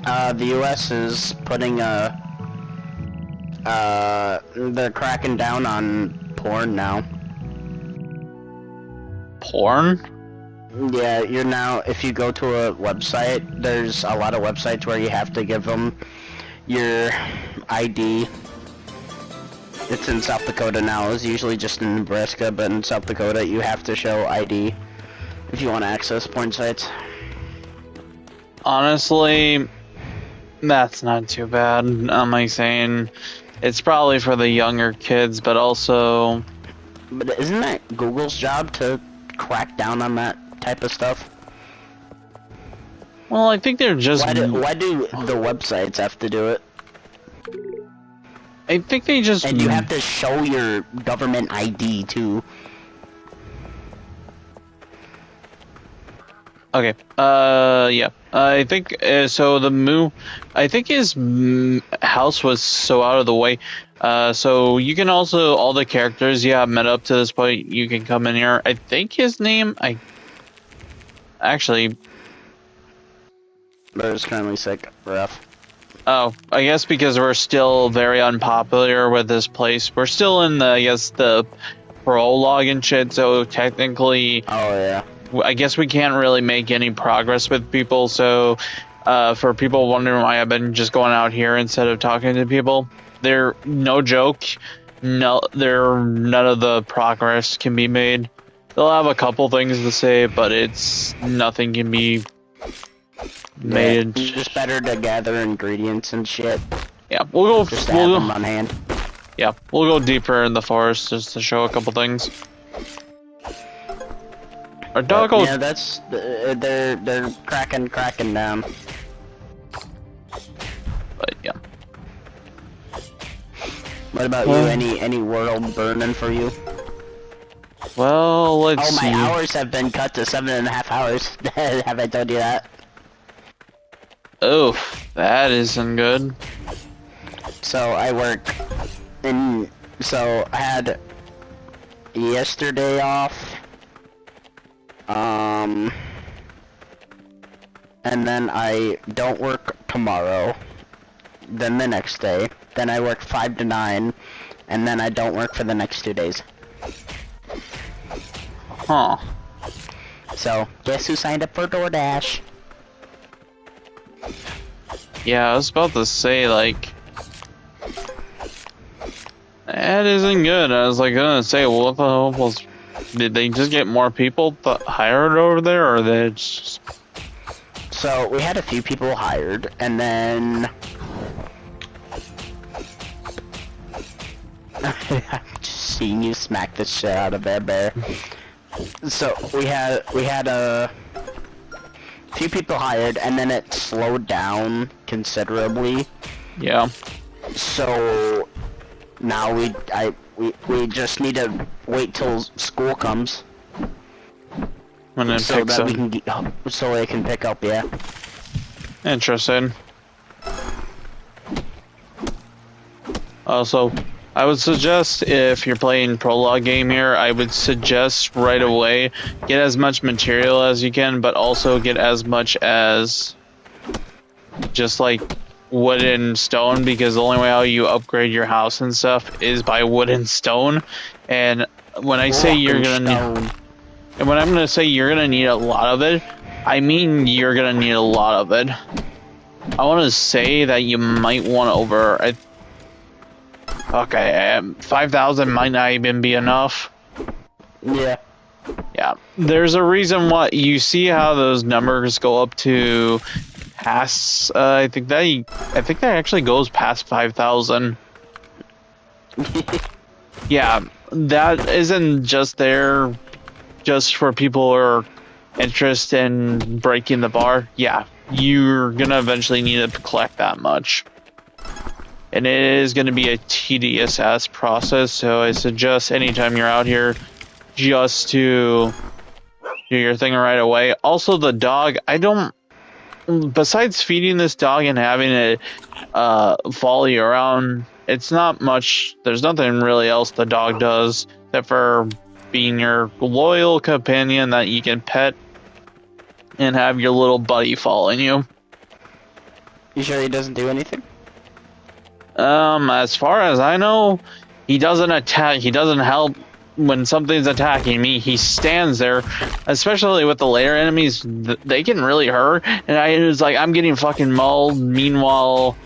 The U.S. is putting they're cracking down on porn now. Porn? Yeah, you're now, if you go to a website, there's a lot of websites where you have to give them your ID. It's in South Dakota now. It's usually just in Nebraska, but in South Dakota you have to show ID if you want to access porn sites. Honestly, that's not too bad. I'm like saying it's probably for the younger kids, but also... But isn't that Google's job to crack down on that type of stuff? Well, I think they're just... Why do the websites have to do it? I think they just... And you have to show your government ID, too. Okay, yeah. I think, so the move... I think his house was so out of the way. So you can also, all the characters you have met up to this point, you can come in here. I think his name, actually... But it's currently sick, rough. Oh, I guess because we're still very unpopular with this place. We're still in the, I guess, the prologue and shit, so technically... Oh, yeah. I guess we can't really make any progress with people, so for people wondering why I've been just going out here instead of talking to people, they're no joke, none of the progress can be made. They'll have a couple things to say, but nothing can be made. Yeah, it's just better to gather ingredients and shit. Yeah, we'll go. Just to have them on hand. Yeah, we'll go deeper in the forest just to show a couple things. Our dog. Yeah, that's they're cracking down. But yeah. What about you? Any world burning for you? Well, let's see. Oh, my hours have been cut to 7.5 hours. Have I told you that? Oh, that isn't good. So I work so I had yesterday off. And then I don't work tomorrow. Then the next day. Then I work 5 to 9. And then I don't work for the next 2 days. Huh. So, guess who signed up for DoorDash? Yeah, I was about to say, like... That isn't good. I was like gonna say, well, what the hell was... Did they just get more people hired over there, or they just... So we had a few people hired, and then I'm just seeing you smack the shit out of Bear. So we had a few people hired, and then it slowed down considerably. Yeah. So now we just need to wait till school comes. When it So picks that up. we can get, so they can pick up, yeah. Interesting. Also, I would suggest if you're playing prologue game here, I would suggest right away get as much material as you can, but also get as much as just like wood and stone, because the only way how you upgrade your house and stuff is by wood and stone. And when I say you're gonna need, and when I'm gonna say you're gonna need a lot of it, I mean you're gonna need a lot of it. I want to say that you might want to over. Okay, 5,000 might not even be enough. Yeah. Yeah, there's a reason why you see how those numbers go up to past. I think that actually goes past 5,000. Yeah, that isn't just there just for people who are interested in breaking the bar. Yeah, you're gonna eventually need to collect that much. And it is going to be a tedious ass process, so I suggest anytime you're out here just to do your thing right away. Also, the dog, besides feeding this dog and having it follow you around, it's not much, there's nothing really else the dog does except for being your loyal companion that you can pet and have your little buddy following you. You sure he doesn't do anything? As far as I know, he doesn't attack, he doesn't help when something's attacking me. He stands there, especially with the later enemies, they can really hurt, and I was like, I'm getting fucking mauled. Meanwhile,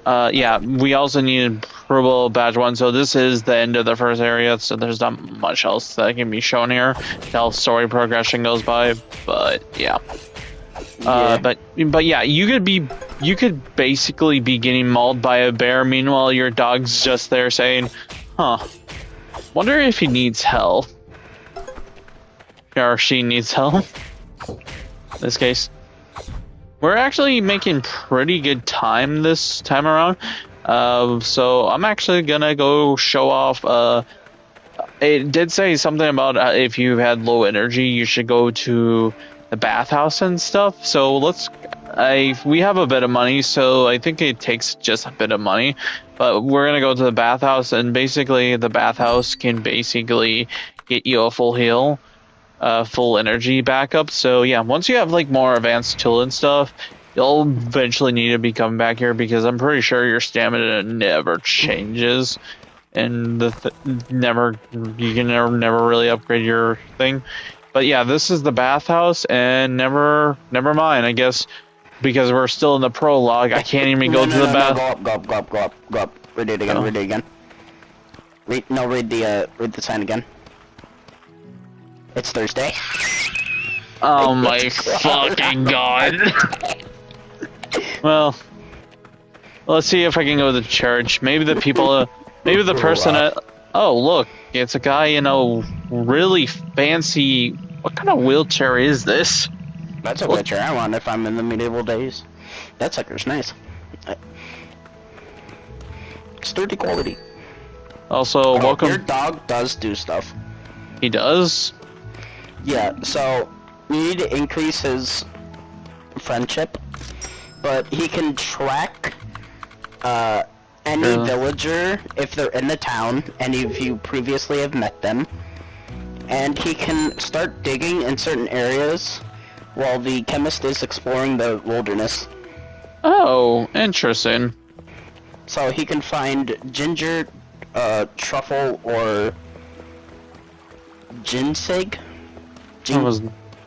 yeah, we also needed approval badge 1, so this is the end of the first area, so there's not much else that can be shown here until story progression goes by, but yeah. But yeah, you could basically be getting mauled by a bear. Meanwhile, your dog's just there saying, "Huh, wonder if he needs help, or she needs help." In this case, we're actually making pretty good time this time around. So I'm actually gonna go show off. It did say something about if you had low energy, you should go to the bathhouse and stuff. So we have a bit of money, so I think it takes just a bit of money, but we're gonna go to the bathhouse, and basically the bathhouse can basically get you a full heal, full energy backup. So yeah, once you have like more advanced tool and stuff, you'll eventually need to be coming back here, because I'm pretty sure your stamina never changes, and you can never really upgrade your thing. But yeah, this is the bathhouse, and never mind, I guess, because we're still in the prologue, I can't even go to the bath. Go up. Read it again. Read the sign again. It's Thursday. Oh my fucking god. Well, let's see if I can go to the church. Maybe the people, maybe the person oh look, it's a guy in a really fancy, what kind of wheelchair is this? That's a wheelchair I want if I'm in the medieval days. That sucker's nice. Sturdy quality. Also, welcome. Your dog does do stuff. He does? Yeah, so you need to increase his friendship, but he can track any villager if they're in the town and if you previously have met them, and he can start digging in certain areas while the chemist is exploring the wilderness. Oh, interesting. So he can find ginger, truffle, or ginseng.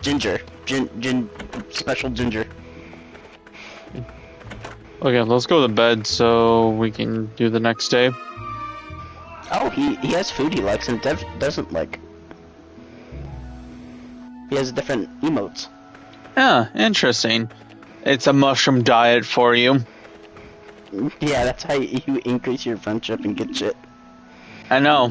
Ginger. Special ginger. Okay, let's go to bed so we can do the next day. Oh, he has food he likes and doesn't like. He has different emotes. Yeah, interesting. It's a mushroom diet for you. Yeah, that's how you increase your friendship and get shit. I know.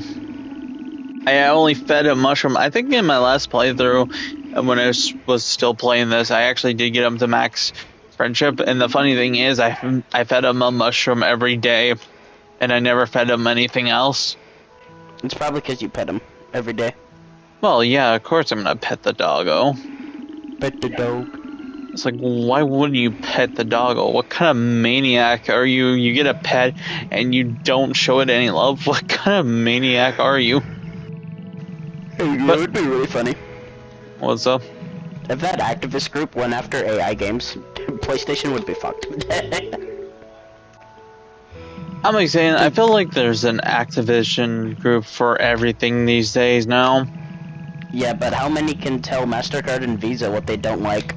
I only fed a mushroom. I think in my last playthrough, when I was still playing this, I actually did get him to max friendship. And the funny thing is, I fed him a mushroom every day, and I never fed him anything else. It's probably because you pet him every day. Well, yeah, of course I'm gonna pet the doggo. Pet the dog. It's like, why wouldn't you pet the doggo? What kind of maniac are you? You get a pet and you don't show it any love? What kind of maniac are you? It would be really funny. What's up? If that activist group went after AI games, PlayStation would be fucked. I'm like saying, I feel like there's an Activision group for everything these days now. Yeah, but how many can tell MasterCard and Visa what they don't like?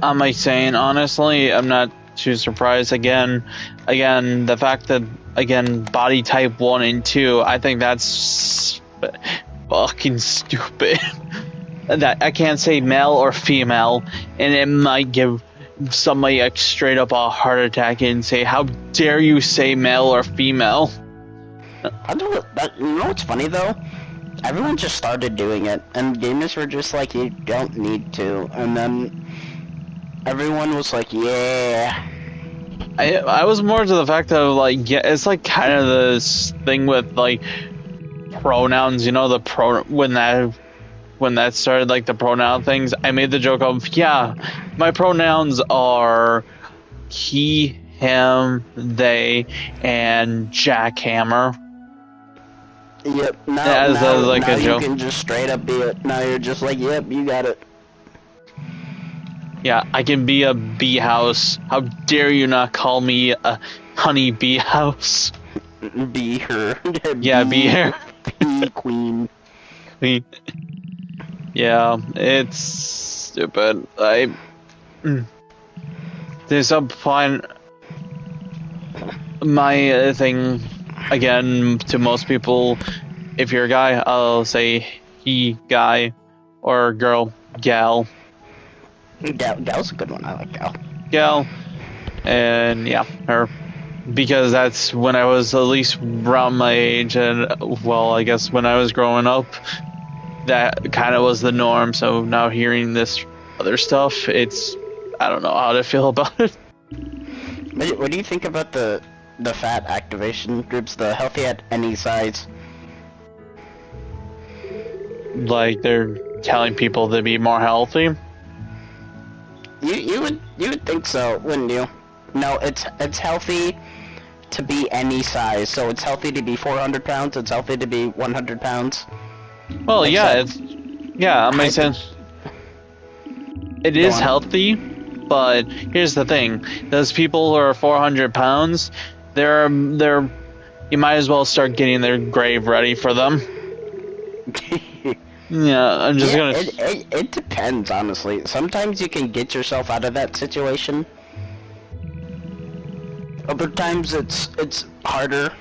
I'm like saying, honestly, I'm not too surprised. Again, the fact that, body type 1 and 2, I think that's fucking stupid. That I can't say male or female, and it might give somebody straight up a heart attack and say, how dare you say male or female? You know what's funny though? Everyone just started doing it, and gamers were just like, you don't need to, and then everyone was like, yeah. I was more to the fact of like, yeah, it's like kind of this thing with like pronouns, you know, when that started, like the pronoun things. I made the joke of, yeah, my pronouns are he, him, they, and jackhammer. Yep. Now, As like now a you joke. can just straight up be it. Now you're just like, yep, you got it. Yeah, I can be a bee house. How dare you not call me a honey bee house? Be her. Yeah, be her. Bee queen. Yeah, it's stupid. There's a point. My thing, again, to most people, if you're a guy, I'll say he, guy, or girl, gal. Gal's a good one. I like Gal. Gal, and yeah, her. Because that's when I was at least around my age, and well, I guess when I was growing up, that kind of was the norm. So now hearing this other stuff, I don't know how to feel about it. What do you think about the fat activation groups, the healthy at any size? Like they're telling people to be more healthy. You would think so, wouldn't you? No, it's healthy to be any size. So it's healthy to be 400 pounds. It's healthy to be 100 pounds. Well, yeah, it makes sense. It is healthy, but here's the thing: those people who are 400 pounds, they're you might as well start getting their grave ready for them. Yeah, I'm just gonna. It depends, honestly. Sometimes you can get yourself out of that situation. Other times it's harder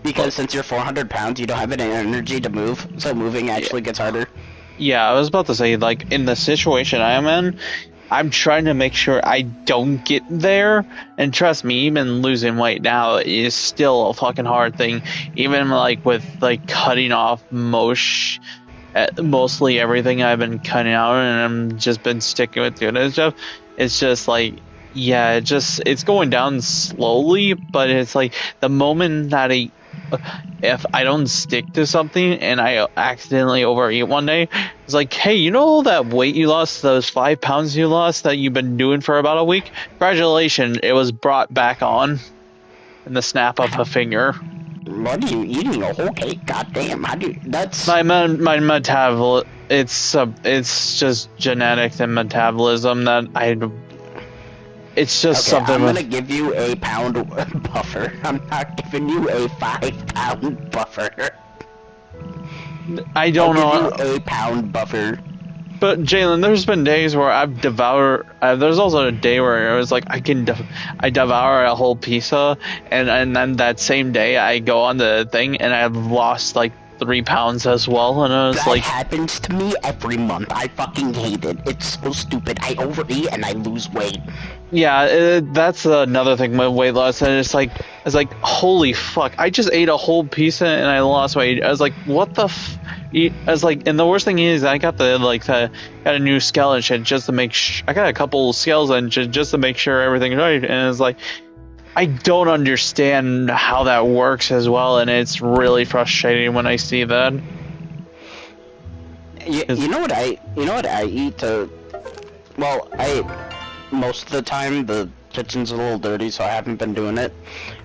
because since you're 400 pounds, you don't have any energy to move, so moving actually gets harder. Yeah, I was about to say, like, in the situation I am in, I'm trying to make sure I don't get there. And trust me, even losing weight now is still a fucking hard thing. Even like with like cutting off mostly everything I've been cutting out, and I'm just been sticking with doing it stuff. It's just like, yeah, it's going down slowly, but it's like the moment that if I don't stick to something and I accidentally overeat one day, it's like, hey, you know that weight you lost, those 5 pounds you lost that you've been doing for about a week? Congratulations, it was brought back on in the snap of a finger. What are you eating? A whole cake? Goddamn! How do you, that's my metabolism? It's just genetics and metabolism that It's just okay, something. I'm gonna give you a pound buffer. I'm not giving you a 5-pound buffer. I don't know. I'll give you a pound buffer. But Jalen, there's been days where I've devoured. There's also a day where I was like, I devour a whole pizza, and then that same day I go on the thing and I've lost like 3 pounds as well, and I was That like, happens to me every month. I fucking hate it. It's so stupid. I overeat and I lose weight. yeah, that's another thing with weight loss, and it's like, holy fuck, I just ate a whole pizza and I lost weight. I was like, what the I was like, and the worst thing is, I got got a new scale and shit just to make I got a couple scales and just to make sure everything's right, and it's like, I don't understand how that works as well, and it's really frustrating when I see that. You know what I eat well, most of the time the kitchen's a little dirty, so I haven't been doing it.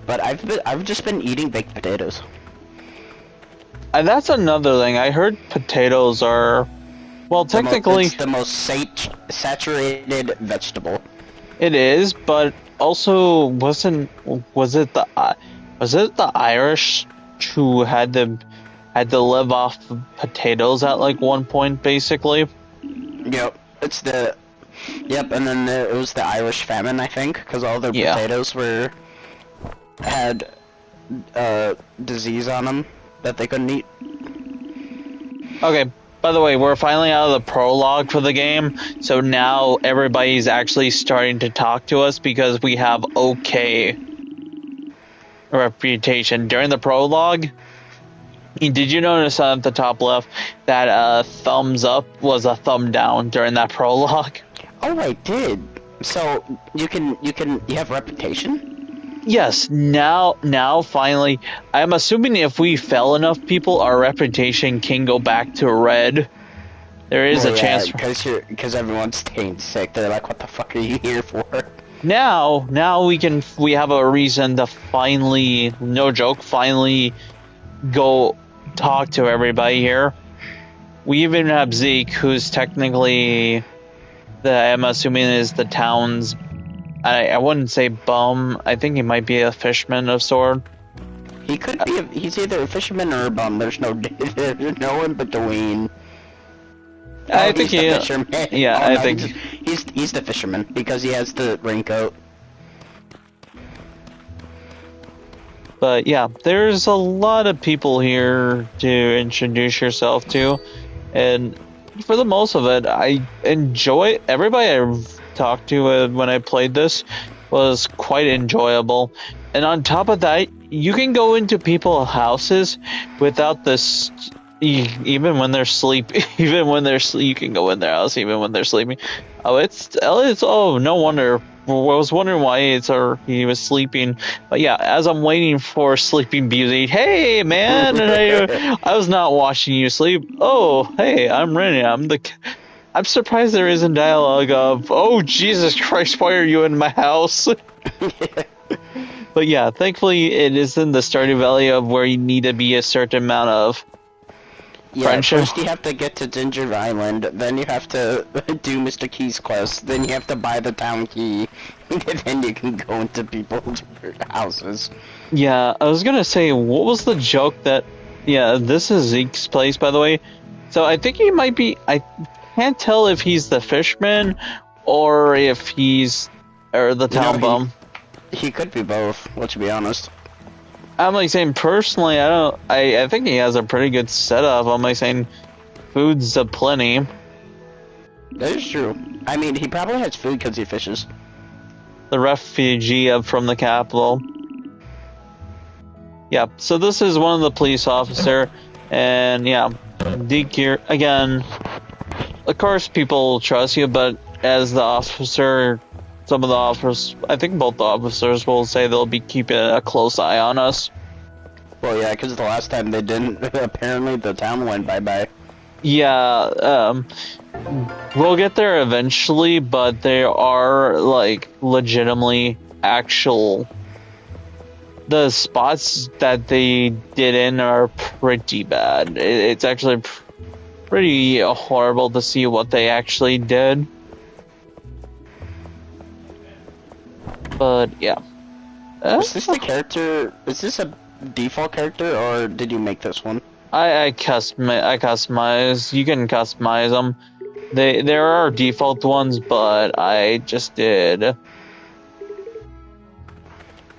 But I've just been eating baked potatoes. And that's another thing. I heard potatoes are, well, technically It's the most saturated vegetable. it is, but also was it the Irish who had to live off potatoes at like one point, basically? Yep, and then it was the Irish famine, I think, because all their potatoes had disease on them that they couldn't eat. Okay, by the way, we're finally out of the prologue for the game, so now everybody's actually starting to talk to us because we have okay reputation. During the prologue, did you notice at the top left that thumbs up was a thumb down during that prologue? Oh, I did. So you have reputation? Yes, now finally, I'm assuming if we fell enough people, our reputation can go back to red. There is a chance. Because everyone's staying sick. They're like, what the fuck are you here for? Now we have a reason to finally, no joke, finally go talk to everybody here. We even have Zeke, who's technically I'm assuming is the town's, I wouldn't say bum. I think he might be a fisherman of sort. He could be. He's either a fisherman or a bum. There's no in between. I think he's the fisherman. Yeah, I think he's the fisherman because he has the raincoat. But yeah, there's a lot of people here to introduce yourself to, and for the most of it, I enjoy. Everybody I've talked to when I played this was quite enjoyable. And on top of that, you can go into people's houses without this. Even when they're sleeping, you can go in their house even when they're sleeping. Oh, no wonder. I was wondering why he was sleeping. But yeah, as I'm waiting for Sleeping Beauty, hey man, and I was not watching you sleep. Oh, hey, I'm Rennie. I'm surprised there isn't dialogue of, oh Jesus Christ, why are you in my house? But yeah, thankfully it is in the Stardew Valley of where you need to be a certain amount of friendship. First you have to get to Ginger Island, then you have to do Mr. Key's quest, then you have to buy the town key, and then you can go into people's houses. Yeah, I was gonna say, what was the joke that... Yeah, this is Zeke's place, by the way. So I think he might be... I can't tell if he's the fisherman or if he's... or the town bum. He could be both, let's be honest. I'm like saying, personally, I think he has a pretty good setup. I'm like saying, food's aplenty. That is true. I mean, he probably has food because he fishes. The refugee from the capital. Yeah, so this is one of the police officer, and yeah, Deke here, again, of course people trust you, but as the officer... Some of the officers, I think both the officers will say they'll be keeping a close eye on us. Well, yeah, because the last time they didn't, apparently the town went bye-bye. Yeah, we'll get there eventually, but there are, like, legitimately actual... The spots that they did in are pretty bad. It's actually pretty horrible to see what they actually did. But yeah. Is this the character? Is this a default character, or did you make this one? I customize. You can customize them. There are default ones, but I just did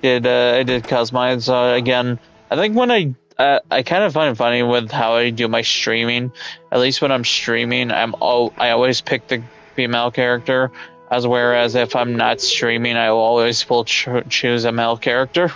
customize. Again, I think when I kind of find it funny with how I do my streaming. At least when I'm streaming, I always pick the female character, as whereas if I'm not streaming, I will always will choose a male character.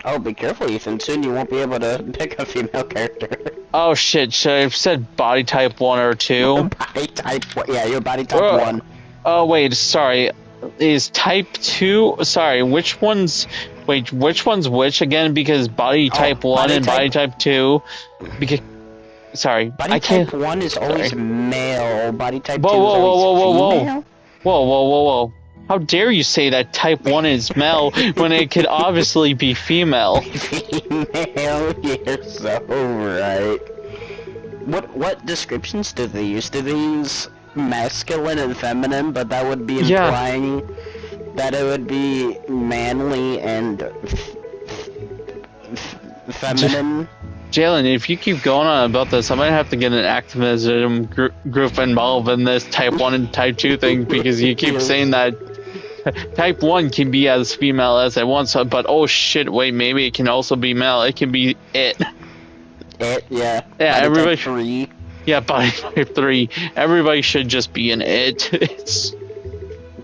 Oh, be careful, Ethan. Soon you won't be able to pick a female character. Oh shit! Should I have said body type 1 or 2? Body type. Yeah, your body type 1. Oh wait, sorry. Is type 2? Sorry, which one's? Wait, which one's which again? Because body type 1 and body type 2. Because sorry, body type 1 is always male. Body type 2 is always female. Whoa. How dare you say that type 1 is male when it could obviously be female? Female, you're so right. What descriptions do they use? Do they use masculine and feminine? But that would be implying that it would be manly and feminine. Jalen, if you keep going on about this, I might have to get an activism group involved in this type 1 and type 2 thing, because you keep saying that type 1 can be as female as it wants, but oh shit, wait, maybe it can also be male. It can be it. Yeah. Yeah, body everybody. Type 3. Yeah, body type 3. Everybody should just be an it.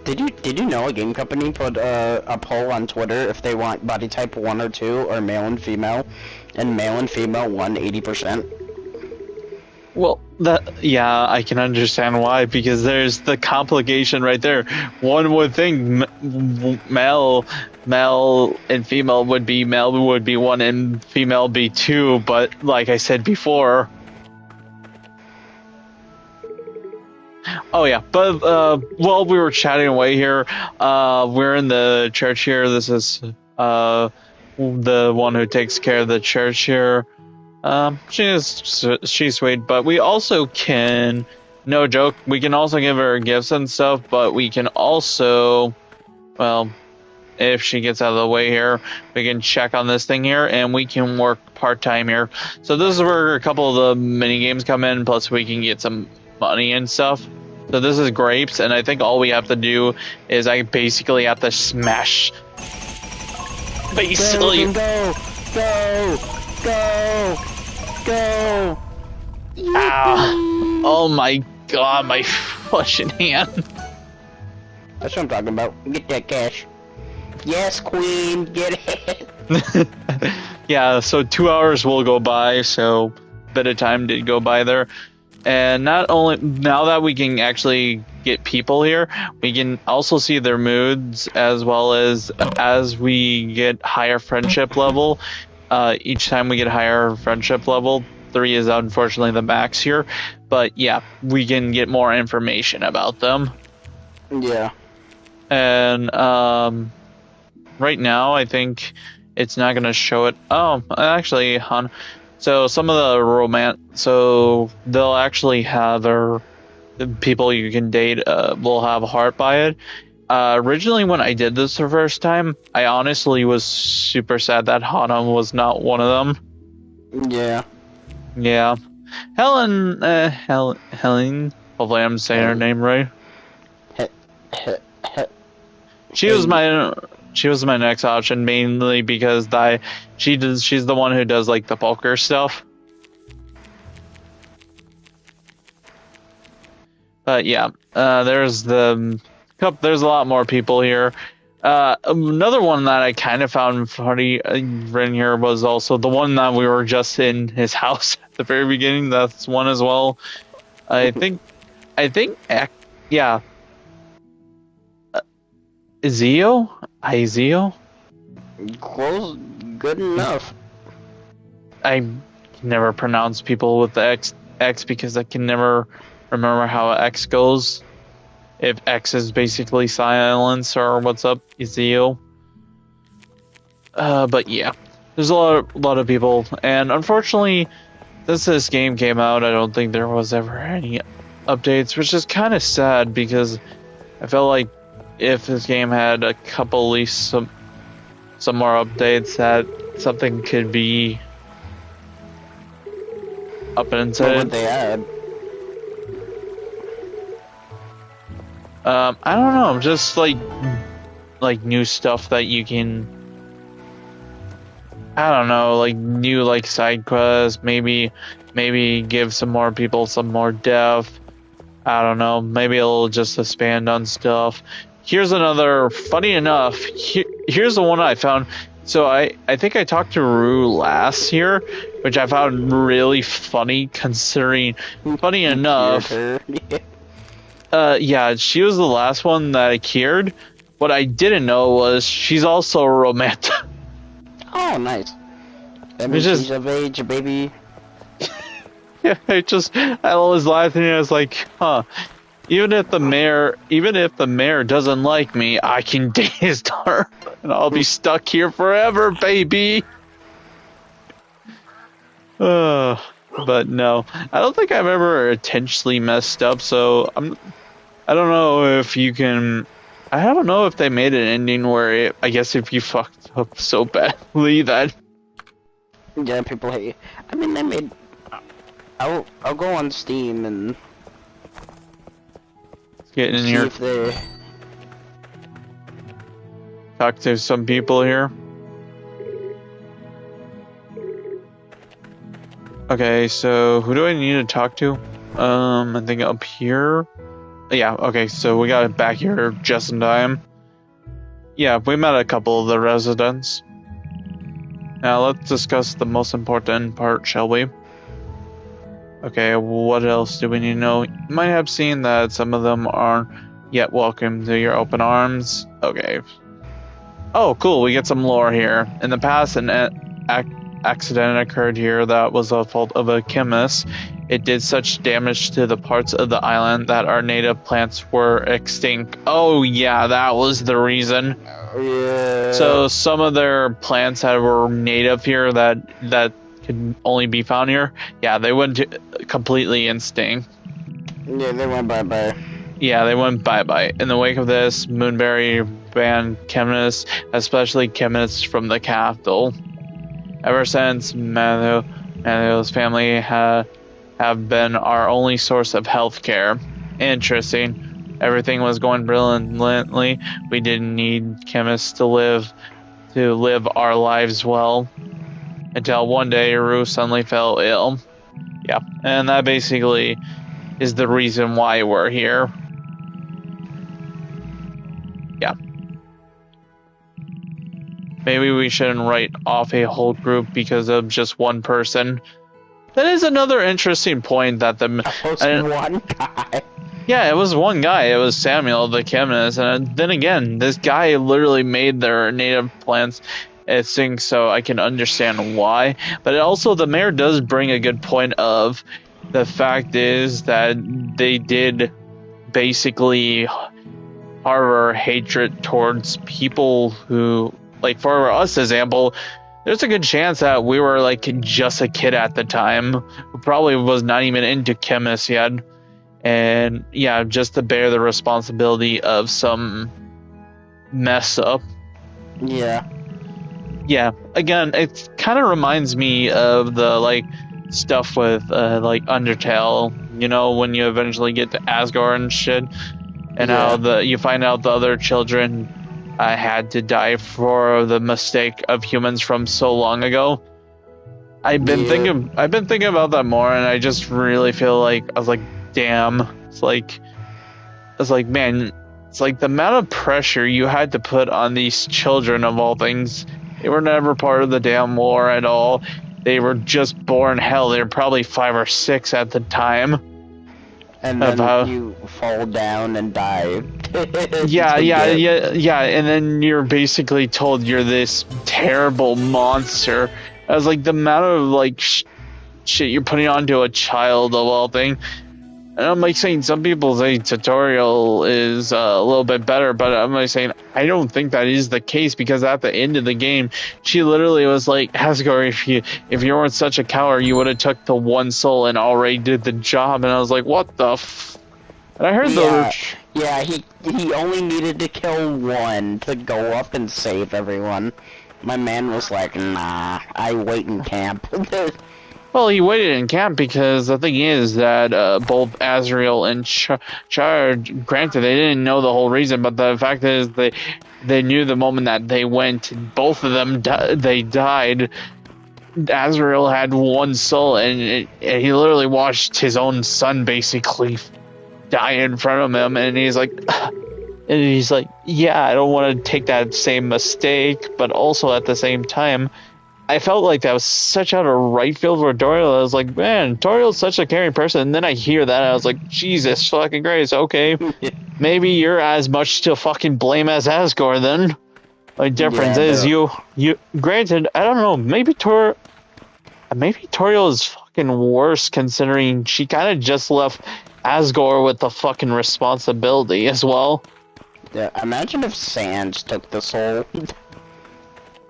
Did you know a game company put a poll on Twitter if they want body type 1 or 2 or male and female, and male and female won 80%? Well, yeah, I can understand why, because there's the complication right there. One would think male and female would be 1 and female be 2, but like I said before. Oh yeah, but while we were chatting away here, we're in the church here. This is the one who takes care of the church here. She's sweet, but we also can, no joke, we can also give her gifts and stuff, but we can also, well, if she gets out of the way here, we can check on this thing here, and we can work part-time here. So this is where a couple of the mini games come in, plus we can get some money and stuff. So this is grapes, and I think all we have to do is I basically have to smash. Basically, go. Oh my god, my flushing hand. That's what I'm talking about. Get that cash. Yes, queen, get it. Yeah, so 2 hours will go by, so a bit of time did go by there. And not only, now that we can actually get people here, we can also see their moods, as well as we get higher friendship level. Each time we get higher friendship level, 3 is unfortunately the max here, but yeah, we can get more information about them. Yeah. And right now, I think it's not going to show it. Oh, actually, hon. So some of the so they'll actually have the people you can date will have a heart by it. Originally, when I did this the first time, I honestly was super sad that Hana was not one of them. Yeah. Yeah. Helen, hopefully I'm saying her name right. She was my next option, mainly because she's the one who does like the poker stuff. But yeah, there's a lot more people here. Another one that I kind of found funny in here was also the one that we were just in his house at the very beginning. That's one as well. I think, yeah. Izio? Close, good enough. I can never pronounce people with the X because I can never remember how X goes. If X is basically silence or what's up, Izio. But yeah, there's a lot of people, and unfortunately, since this game came out, I don't think there was ever any updates, which is kind of sad because I felt like if this game had a couple, at least some more updates, that something could be up and What would they add? I don't know, just like new stuff that you can I don't know, like new like side quests, maybe give some more people some more depth. I don't know, maybe it'll just expand on stuff. Here's another, funny enough, here's the one I found. So I think I talked to Rue last year, which I found really funny considering, funny enough, yeah, she was the last one that I cured. What I didn't know was she's also romantic. Oh, nice. That means she's of age, a baby. Yeah, I was laughing and I was like, huh. Even if the mayor doesn't like me, I can date his daughter, and I'll be stuck here forever, baby. But no, I don't think I've ever intentionally messed up. So I don't know if you can. I don't know if they made an ending where I guess if you fucked up so badly that. Yeah, people hate you. I mean, they made. I'll go on Steam and. Get in here. Talk to some people here. Okay, so who do I need to talk to? I think up here. Yeah, okay, so we got it back here, just in time. Yeah, we met a couple of the residents. Now let's discuss the most important part, shall we? Okay, what else do we need to know? You might have seen that some of them aren't yet welcome to your open arms. Okay. Oh, cool, we get some lore here. In the past, an accident occurred here that was the fault of a chemist. It did such damage to the parts of the island that our native plants were extinct. Oh yeah, that was the reason. Yeah. So some of their plants that were native here that could only be found here, yeah, they went completely extinct. Yeah, they went bye-bye. Yeah, they went bye-bye. In the wake of this, Moonbury banned chemists, especially chemists from the capital. Ever since, Matthew's family have been our only source of health care. Interesting. Everything was going brilliantly. We didn't need chemists to live our lives well. Until one day, Rue suddenly fell ill. Yeah, and that basically is the reason why we're here. Yeah. Maybe we shouldn't write off a whole group because of just one person. That is another interesting point that one guy. Yeah, it was one guy. It was Samuel, the chemist. And then again, this guy literally made their native plants extinct, so I can understand why. But also, the mayor does bring a good point of the fact is that they did basically harbor hatred towards people who, like for us example, there's a good chance that we were like just a kid at the time who probably was not even into chemists yet. And yeah, just to bear the responsibility of some mess up. Yeah. Yeah, again, it kind of reminds me of the like stuff with like Undertale, you know, when you eventually get to Asgard and shit, and how you find out the other children had to die for the mistake of humans from so long ago. I've been thinking about that more, and I just really feel like I was like, damn, it's like man, it's like the amount of pressure you had to put on these children of all things. They were never part of the damn war at all. They were just born. Hell, they were probably 5 or 6 at the time. And then you fall down and die. Yeah. And then you're basically told you're this terrible monster. I was like, the amount of like shit you're putting onto a child of all things. And I'm like saying some people say tutorial is a little bit better, but I'm like saying I don't think that is the case, because at the end of the game, she literally was like, Asgore, if you weren't such a coward, you would have took the one soul and already did the job. And I was like, what the f? And I heard he only needed to kill one to go up and save everyone. My man was like, nah, I wait in camp. Well, he waited in camp because the thing is that both Azrael and Charge, granted, they didn't know the whole reason, but the fact is they knew the moment that they went, both of them they died. Azrael had one soul, and he literally watched his own son basically die in front of him, and he's like, yeah, I don't want to take that same mistake, but also at the same time, I felt like that was such out of right field for Toriel. I was like, man, Toriel's such a caring person. And then I hear that, and I was like, Jesus fucking Christ, okay. Maybe you're as much to fucking blame as Asgore then. The difference is you granted, I don't know, maybe Toriel is fucking worse considering she kind of just left Asgore with the fucking responsibility as well. Yeah, imagine if Sans took the soul.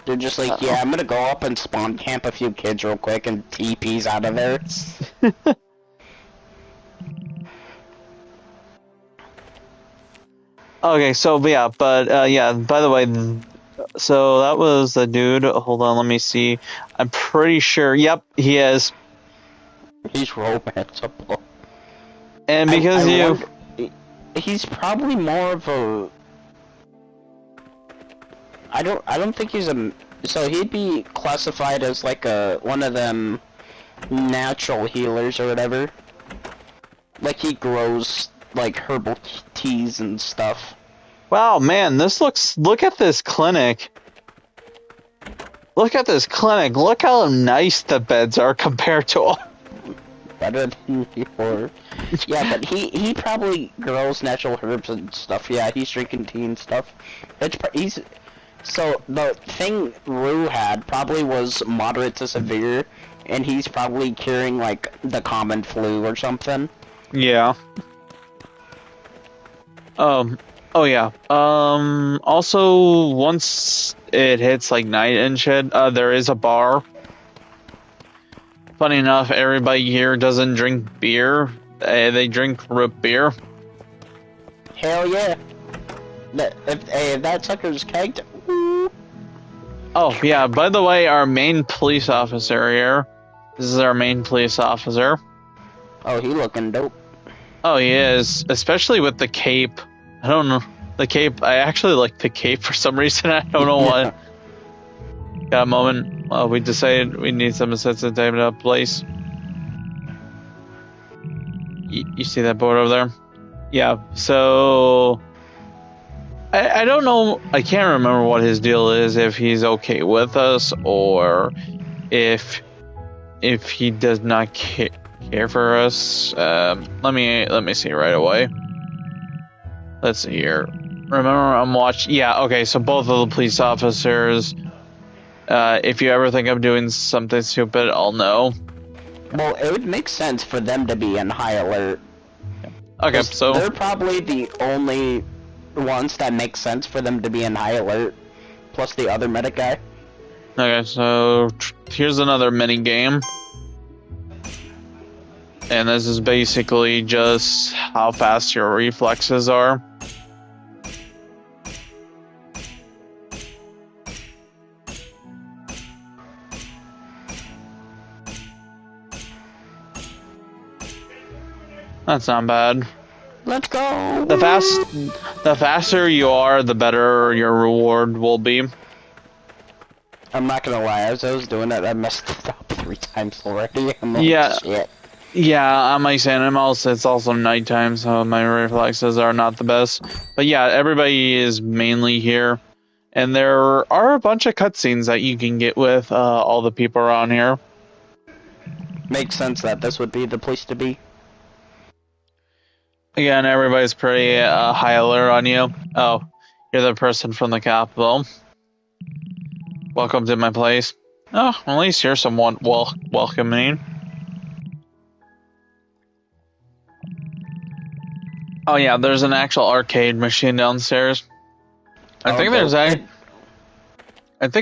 They're just like, yeah, I'm gonna go up and spawn camp a few kids real quick and TP's out of there. Okay, so yeah, but yeah, by the way, so that was the dude. Hold on, let me see. I'm pretty sure, yep, he is. He's romanceable. And because he's probably more of a... I don't think he's a... So he'd be classified as like one of them natural healers or whatever. Like he grows like herbal teas and stuff. Wow, man, look at this clinic. Look at this clinic. Look how nice the beds are compared to all. Better than before. Yeah, but he probably grows natural herbs and stuff. Yeah, he's drinking tea and stuff. So the thing Rue had probably was moderate to severe, and he's probably curing like the common flu or something. Yeah. Oh yeah. Also, once it hits like night and shit, there is a bar. Funny enough, everybody here doesn't drink beer. They drink root beer. Hell yeah. If that sucker's kegged. Oh, yeah, by the way, our main police officer here. This is our main police officer. Oh, he looking dope. Oh, he is. Especially with the cape. I don't know. The cape, I actually like the cape for some reason. I don't know why. Got a moment. Well, we decided we need some assistant to a place. You see that board over there? Yeah, so... I don't know, I can't remember what his deal is, if he's okay with us, or if he does not care for us. Let me see right away. Let's see here. Remember, I'm watching. Yeah, okay, so both of the police officers, if you ever think I'm doing something stupid, I'll know. Well, it would make sense for them to be in high alert. Okay, so... They're probably the only ones that make sense for them to be in high alert, plus the other medic guy. Okay, so here's another mini game. And this is basically just how fast your reflexes are. That's not bad. Let's go! The faster you are, the better your reward will be. I'm not gonna lie, as I was doing it, I messed it up 3 times already. I'm like, Yeah. shit. Yeah, I'm like saying, it's also nighttime, so my reflexes are not the best. But yeah, everybody is mainly here. And there are a bunch of cutscenes that you can get with all the people around here. Makes sense that this would be the place to be. Again, everybody's pretty high alert on you. Oh, you're the person from the capital. Welcome to my place. Oh, at least you're somewhat welcoming. Oh yeah, there's an actual arcade machine downstairs. I think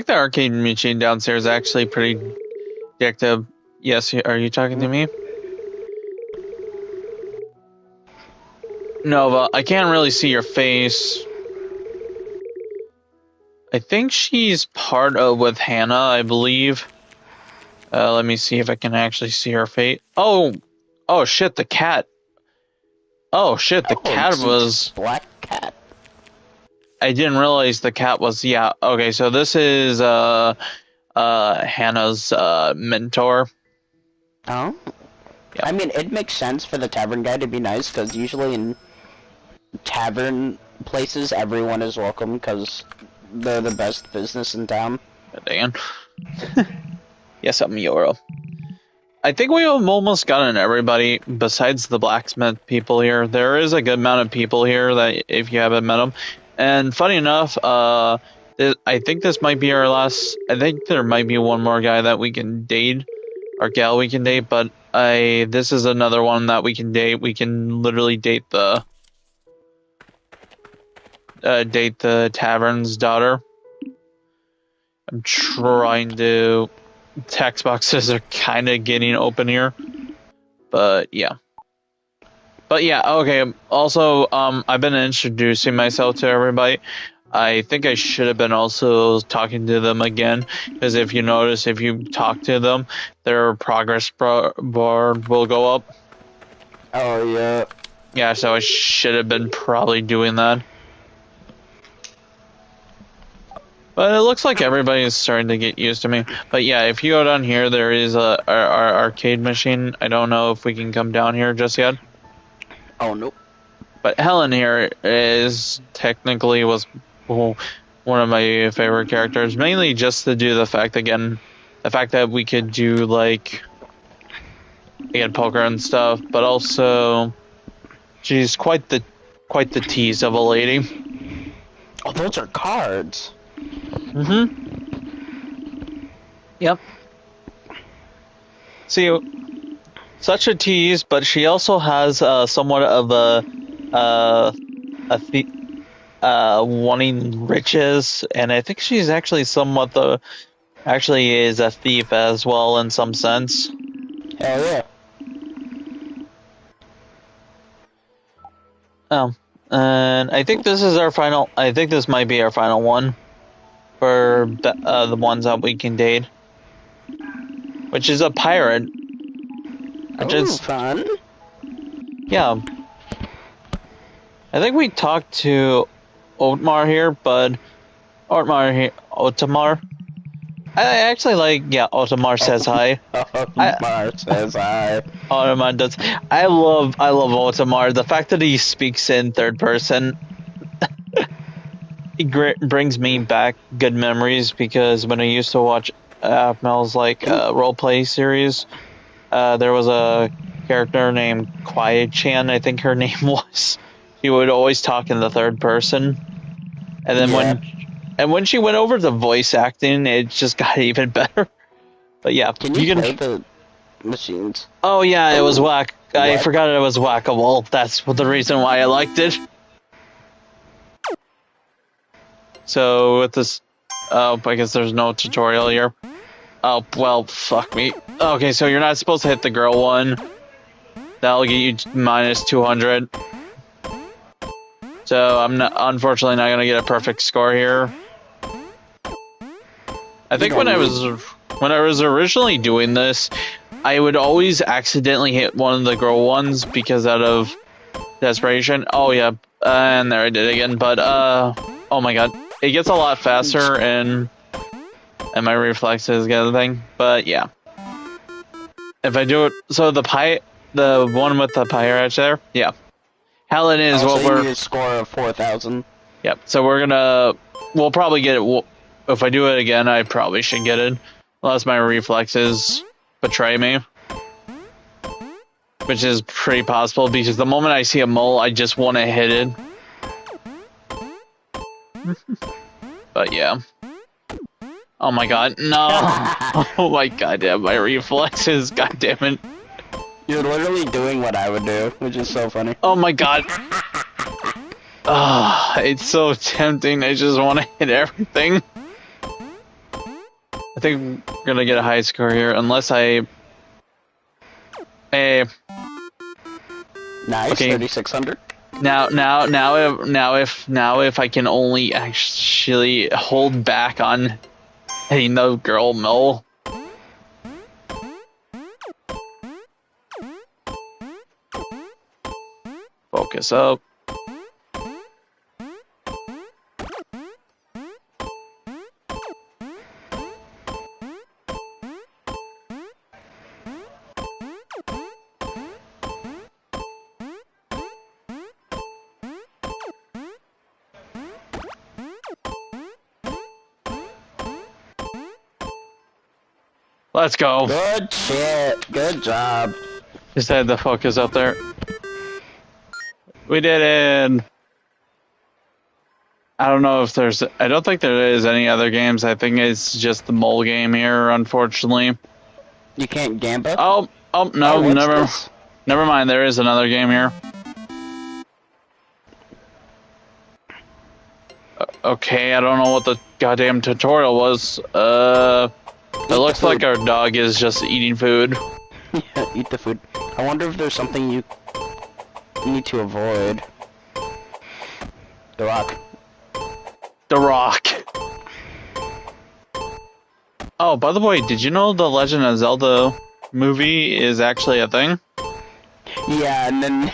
the arcade machine downstairs is actually pretty addictive. Yes, are you talking to me? Nova, I can't really see your face. I think she's part of with Hannah, I believe. Let me see if I can actually see her fate. Oh shit, the cat. Oh shit, the cat was... Black cat. I didn't realize the cat was... Yeah, okay, so this is Hannah's mentor. Oh? Yep. I mean, it makes sense for the tavern guy to be nice, because usually in tavern places, everyone is welcome, because they're the best business in town. Dan. Yes, I'm Yoro. I think we have almost gotten everybody besides the blacksmith people here. There is a good amount of people here that if you haven't met them. And funny enough, I think this might be our last... I think there might be one more guy that we can date, or gal we can date, but this is another one that we can date. We can literally date the tavern's daughter. I'm trying to... Text boxes are kind of getting open here, but yeah. Okay. Also, I've been introducing myself to everybody. I think I should have been also talking to them again, because if you notice, if you talk to them, their progress bar will go up. Oh, yeah. Yeah, so I should have been probably doing that. But it looks like everybody is starting to get used to me. But yeah, if you go down here, there is our arcade machine. I don't know if we can come down here just yet. Oh, nope. But Helen here was one of my favorite characters, mainly just to do the fact that we could do like again poker and stuff, but also she's quite the tease of a lady. Oh, those are cards. Yep. See, such a tease, but she also has somewhat of wanting riches, and I think she's actually actually is a thief as well in some sense. Hell yeah. And I think this is our final. I think this might be our final one for the ones that we can date, which is a pirate. Which is fun. Yeah. I think we talked to Otmar here, but Otmar. I actually like, Otmar says hi. Otmar says hi. Otmar does. I love Otmar. The fact that he speaks in third person, it brings me back good memories, because when I used to watch Mel's roleplay series, there was a character named Quiet Chan, I think her name was. She would always talk in the third person, and then when she went over to voice acting, it just got even better. But yeah, can you play the machines? Oh yeah, it was whack. I forgot it was whackable. That's the reason why I liked it. So with this, I guess there's no tutorial here. Oh well, fuck me. Okay, so you're not supposed to hit the girl one. That'll get you minus 200. So I'm unfortunately not gonna get a perfect score here. I think when I was originally doing this, I would always accidentally hit one of the girl ones because out of desperation. Oh yeah, and there I did again. But oh my god, it gets a lot faster and my reflexes get the thing. But yeah, if I do it, so the one with the pirate there, yeah. Helen is what we're... a score of 4,000. Yep, so we'll probably get it. If I do it again, I probably should get it. Unless my reflexes betray me. Which is pretty possible, because the moment I see a mole, I just want to hit it. But yeah. Oh my god, no! Oh my god, yeah, my reflexes, god damn it. You're literally doing what I would do, which is so funny. Oh my god. It's so tempting. I just want to hit everything. I think we're gonna get a high score here, unless I... Hey. Nice, okay. 3,600. Now if I can only actually hold back on hitting the girl mole. Focus up. Let's go. Good shit. Good job. Just had the focus up there. We did it. I don't know if there's... I don't think there is any other games. I think it's just the mole game here, unfortunately. You can't gamba? Oh, no, never mind. There is another game here. Okay, I don't know what the goddamn tutorial was. It looks like our dog is just eating food. Yeah, eat the food. I wonder if there's something you need to avoid. The rock. The rock. Oh, by the way, did you know the Legend of Zelda movie is actually a thing? Yeah, and then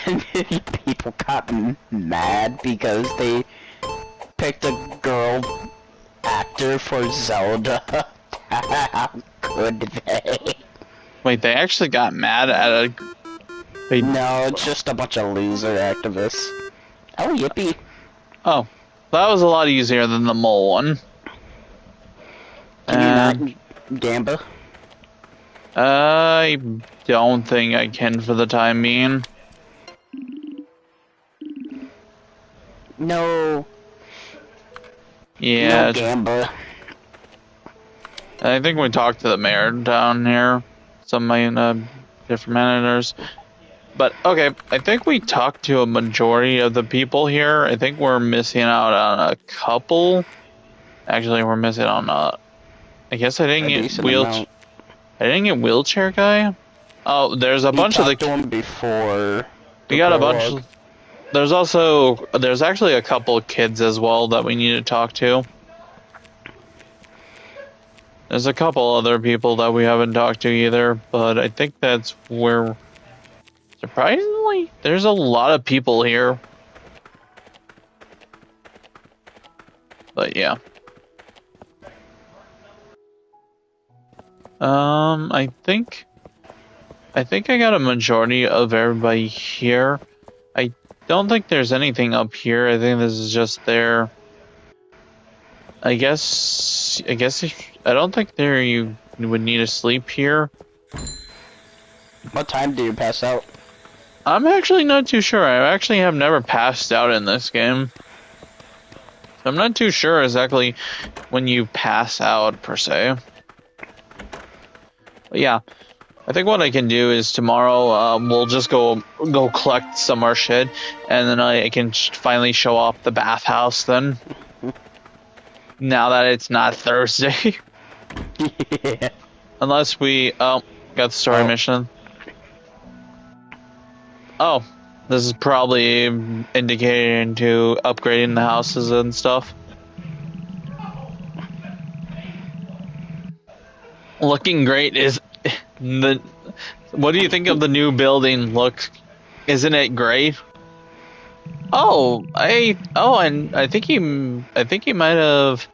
people got mad because they picked a girl actor for Zelda. How could they? Wait, they actually got mad at a... Wait. No, it's just a bunch of loser activists. Oh, yippee. Oh, that was a lot easier than the mole one. Can you not gamba? I don't think I can for the time being. No. Yeah. No gamba. I think we talked to the mayor down here. Some different managers. But, okay, I think we talked to a majority of the people here. I think we're missing out on a couple. Actually, we're missing on I guess I didn't get wheelchair guy. Oh, there's a bunch of the... to him before. We got a bunch... There's actually a couple of kids as well that we need to talk to. There's a couple other people that we haven't talked to either, but I think that's where... Surprisingly, there's a lot of people here. But yeah. I think I got a majority of everybody here. I don't think there's anything up here. I think this is just there. I guess I don't think you would need to sleep here. What time do you pass out? I'm actually not too sure. I actually have never passed out in this game. I'm not too sure exactly when you pass out, per se. But yeah, I think what I can do is tomorrow we'll just go collect some more shit, and then I can finally show off the bathhouse then. Now that it's not Thursday. Yeah. Unless we... got the story mission. Oh, this is probably indicated into upgrading the houses and stuff. Looking great is the... What do you think of the new building look? Isn't it great? And I think he might have...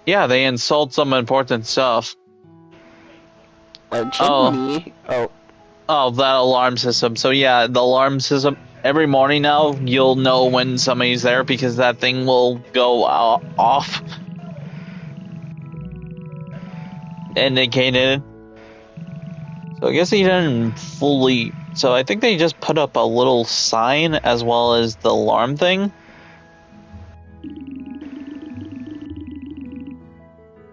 Yeah, they installed some important stuff. Oh, that alarm system. So yeah, the alarm system. Every morning now, you'll know when somebody's there because that thing will go off. Indicated. So I guess he didn't fully... So I think they just put up a little sign as well as the alarm thing.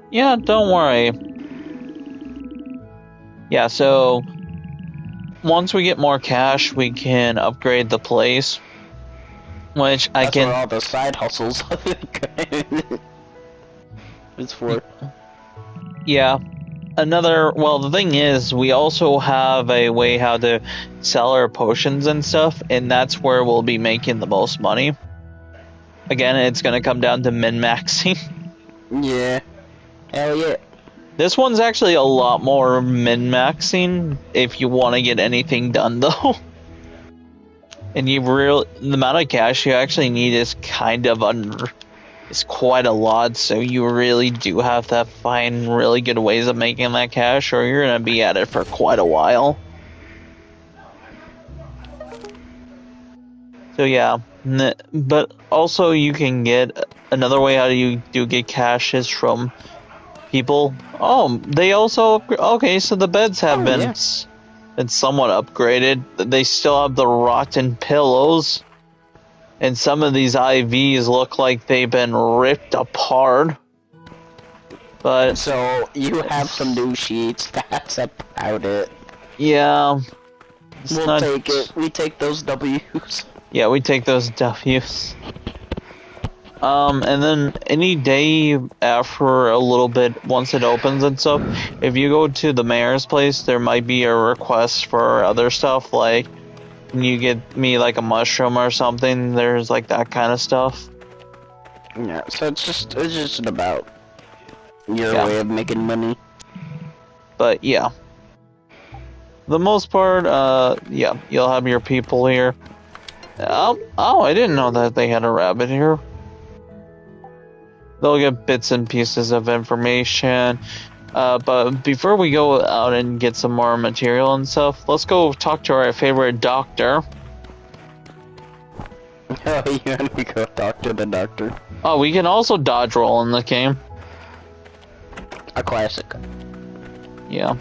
Yeah, don't worry. Yeah, so... Once we get more cash, we can upgrade the place. Which I can... That's where all the side hustles it's for. Yeah. Well, the thing is, we also have a way how to sell our potions and stuff, and that's where we'll be making the most money. Again, it's going to come down to min-maxing. Yeah. Hell yeah. This one's actually a lot more min-maxing if you want to get anything done, though. And the amount of cash you actually need is is quite a lot, so you really do have to find really good ways of making that cash, or you're gonna be at it for quite a while. So yeah, but also you can get another way how you do get cash is from people. Oh, they also okay. So the beds have been somewhat upgraded. They still have the rotten pillows, and some of these IVs look like they've been ripped apart. But so you have some new sheets. That's about it. Yeah, we'll take it. We take those W's. Yeah, we take those W's. And then any day after a little bit, once it opens and stuff, if you go to the mayor's place, there might be a request for other stuff, like, can you get me like a mushroom or something? There's like that kind of stuff. Yeah, so it's just about your way of making money. But yeah. The most part, yeah, you'll have your people here. Oh, I didn't know that they had a rabbit here. They'll get bits and pieces of information. But before we go out and get some more material and stuff, let's go talk to our favorite doctor. Oh, you want to go talk to the doctor? Oh, we can also dodge roll in the game. A classic. Yeah.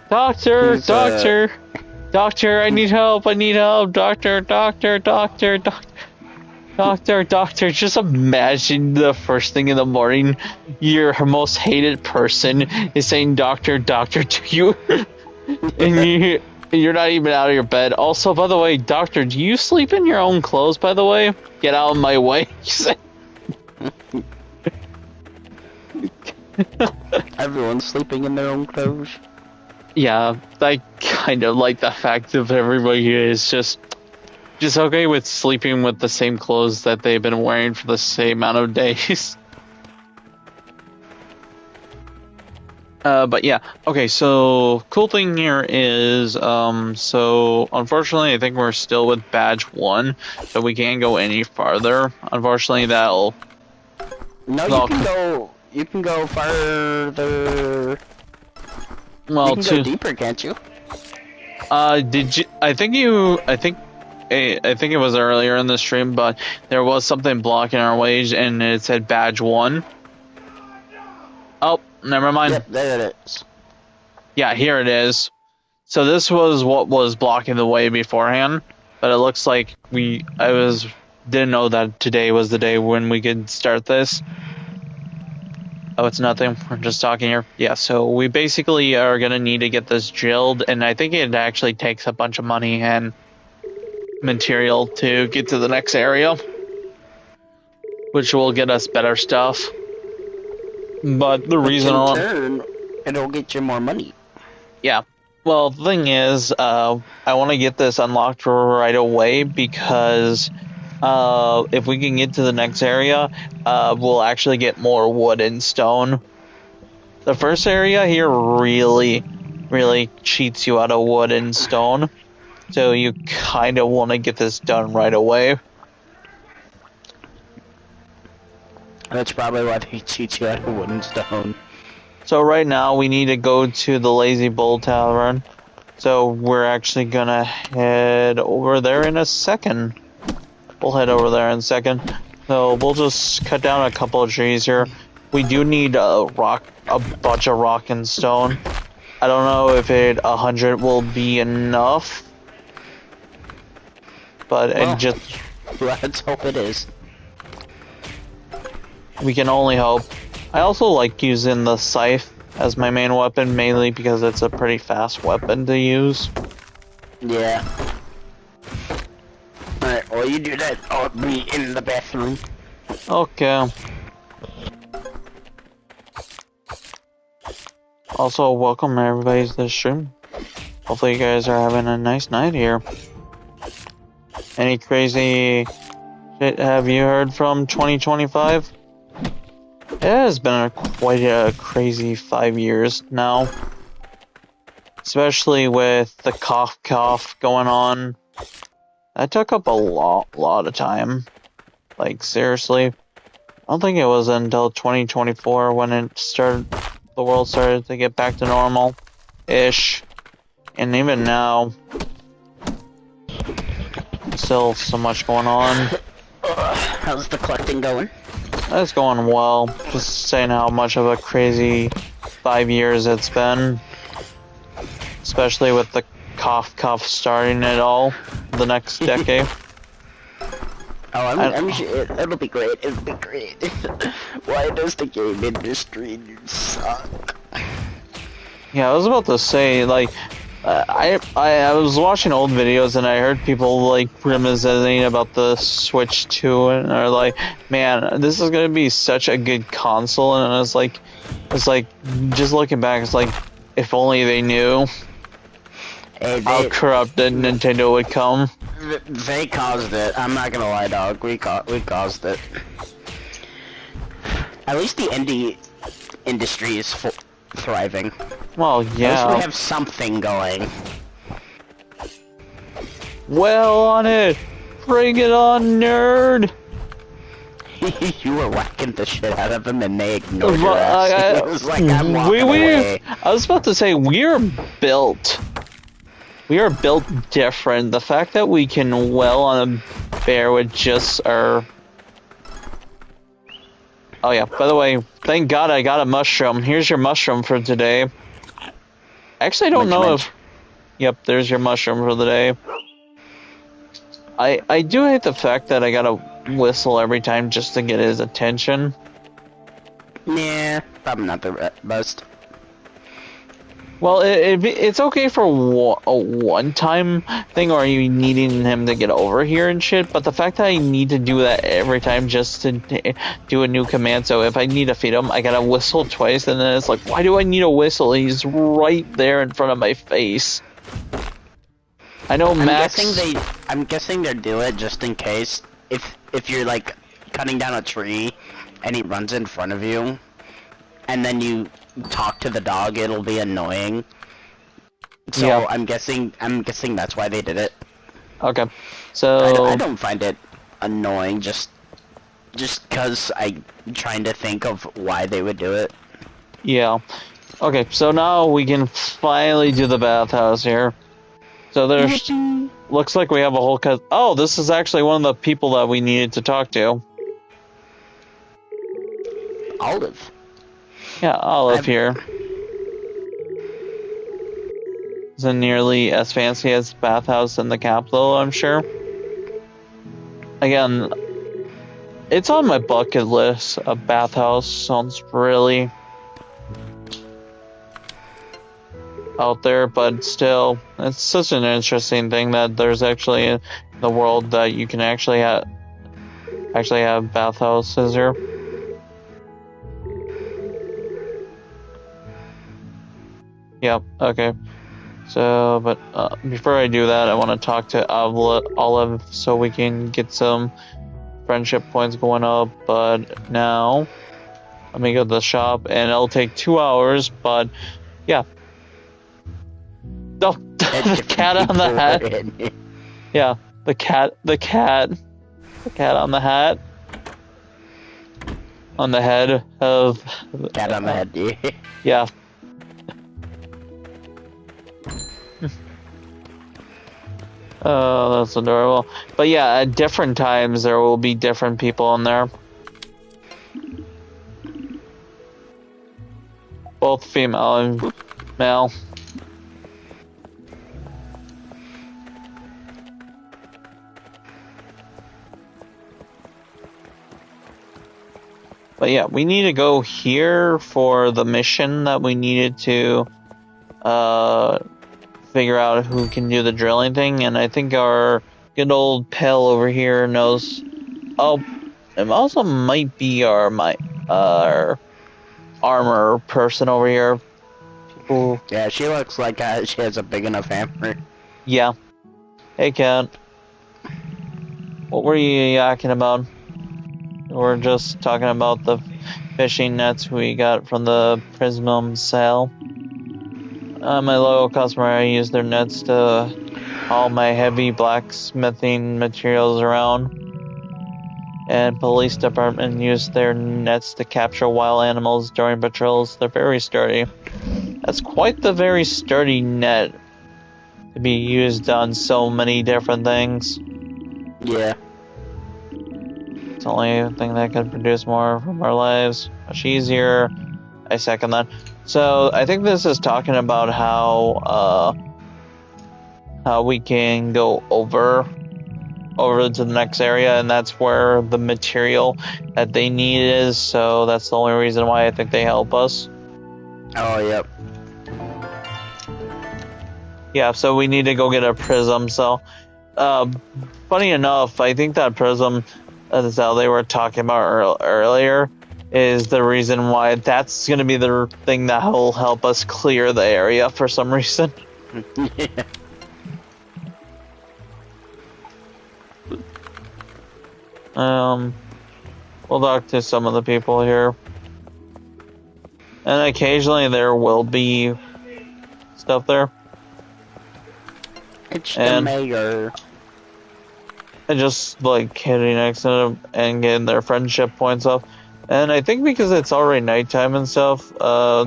Doctor, doctor, I need help, doctor. Doctor, just imagine the first thing in the morning, your most hated person is saying doctor to you, and you're not even out of your bed. Also, by the way, doctor, do you sleep in your own clothes, by the way? Get out of my way. Everyone's sleeping in their own clothes. Yeah, I kind of like the fact that everybody is just okay with sleeping with the same clothes that they've been wearing for the same amount of days. But yeah, okay, so cool thing here is, so unfortunately I think we're still with badge 1, so we can't go any farther. Unfortunately that'll... No, you can go farther. Well, you can go deeper, can't you? Did you, I think it was earlier in the stream, but there was something blocking our way, and it said badge 1. Oh, never mind. Yep, there it is. Yeah, here it is. So this was what was blocking the way beforehand, but it looks like didn't know that today was the day when we could start this. Oh, it's nothing. We're just talking here. Yeah, so we basically are gonna need to get this drilled, and I think it actually takes a bunch of money and material to get to the next area, which will get us better stuff. But the reason in turn, it'll get you more money. Yeah. Well, the thing is, I want to get this unlocked right away because if we can get to the next area, we'll actually get more wood and stone. The first area here really cheats you out of wood and stone. So you kind of want to get this done right away. That's probably why they cheat you out of wood and stone. So right now we need to go to the Lazy Bull Tavern. So we're actually gonna head over there in a second. We'll head over there in a second. So we'll just cut down a couple of trees here. We do need a bunch of rock and stone. I don't know if 100 will be enough. But let's hope it is. We can only hope. I also like using the scythe as my main weapon, mainly because it's a pretty fast weapon to use. Yeah. Alright, while you do that, I'll be in the bathroom. Okay. Also, welcome everybody to the stream. Hopefully you guys are having a nice night here. Any crazy shit have you heard from 2025? It has been quite a crazy 5 years now. especially with the cough going on. That took up a lot of time. Like, seriously. I don't think it was until 2024 when the world started to get back to normal-ish. And even now, still so much going on. How's the collecting going? It's going well. Just saying how much of a crazy 5 years it's been. Especially with the cough starting it all the next decade. Oh, I'm sure it'll be great. It'll be great. Why does the game industry suck? Yeah, I was about to say, like, I was watching old videos and I heard people like reminiscing about the Switch 2 and are like, man, this is gonna be such a good console. And it's like just looking back, it's like, if only they knew how corrupted Nintendo would come. They caused it. I'm not gonna lie, dog. We caused it. At least the indie industry is thriving. Well, yeah. At least we have something going. Well on it. Bring it on, nerd. You were whacking the shit out of them and they ignored your ass. It was like, I'm walking away. I was about to say, we are built different. The fact that we can well on a bear with just our... Oh yeah, by the way, thank God I got a mushroom. Here's your mushroom for today. Actually, I don't know if... Yep, there's your mushroom for the day. I do hate the fact that I gotta whistle every time just to get his attention. Yeah, probably not the best. Well, it's okay for a one-time thing, or you needing him to get over here and shit, but the fact that I need to do that every time just to do a new command, so if I need to feed him, I gotta whistle twice, and then it's like, why do I need a whistle? He's right there in front of my face. I know Max... I'm guessing they do it just in case, if you're, like, cutting down a tree, and he runs in front of you, and then you talk to the dog, it'll be annoying. So yeah. I'm guessing that's why they did it. Okay, so I don't find it annoying, just cause I'm trying to think of why they would do it. Yeah. Okay, so now we can finally do the bathhouse here. So there's looks like we have a whole oh, this is actually one of the people that we needed to talk to. Olive. Yeah, Olive here. Isn't nearly as fancy as bathhouse in the capital, I'm sure. Again, it's on my bucket list. A bathhouse sounds really out there, but still, it's such an interesting thing that there's actually in the world that you can actually have bathhouses here. Yep, okay. So, but before I do that, I want to talk to Olive so we can get some friendship points going up. But now, let me go to the shop, and it'll take 2 hours, but yeah. Oh, the cat on the hat. Yeah, the cat on the hat. On the head of... Cat on the head, yeah. Yeah. Oh, that's adorable. But yeah, at different times there will be different people in there. Both female and male. But yeah, we need to go here for the mission that we needed to figure out who can do the drilling thing, and I think our good old pal over here knows. Oh, it also might be our armor person over here. People... Yeah, she looks like she has a big enough hammer. Yeah. Hey, Cat. What were you yakking about? We're just talking about the fishing nets we got from the Prism sale. My loyal customer, I use their nets to haul my heavy blacksmithing materials around. And police department use their nets to capture wild animals during patrols. They're very sturdy. That's quite the very sturdy net to be used on so many different things. Yeah. It's the only thing that could produce more from our lives. Much easier. I second that. So I think this is talking about how we can go over to the next area, and that's where the material that they need is. So that's the only reason why I think they help us. Oh, yep. Yeah, so we need to go get a prism. So, funny enough, I think that prism that they were talking about earlier is the reason why that's going to be the thing that will help us clear the area for some reason. Yeah. We'll talk to some of the people here. And occasionally there will be stuff there. It's the mayor. And just like hitting next to them and getting their friendship points up. And I think because it's already nighttime and stuff,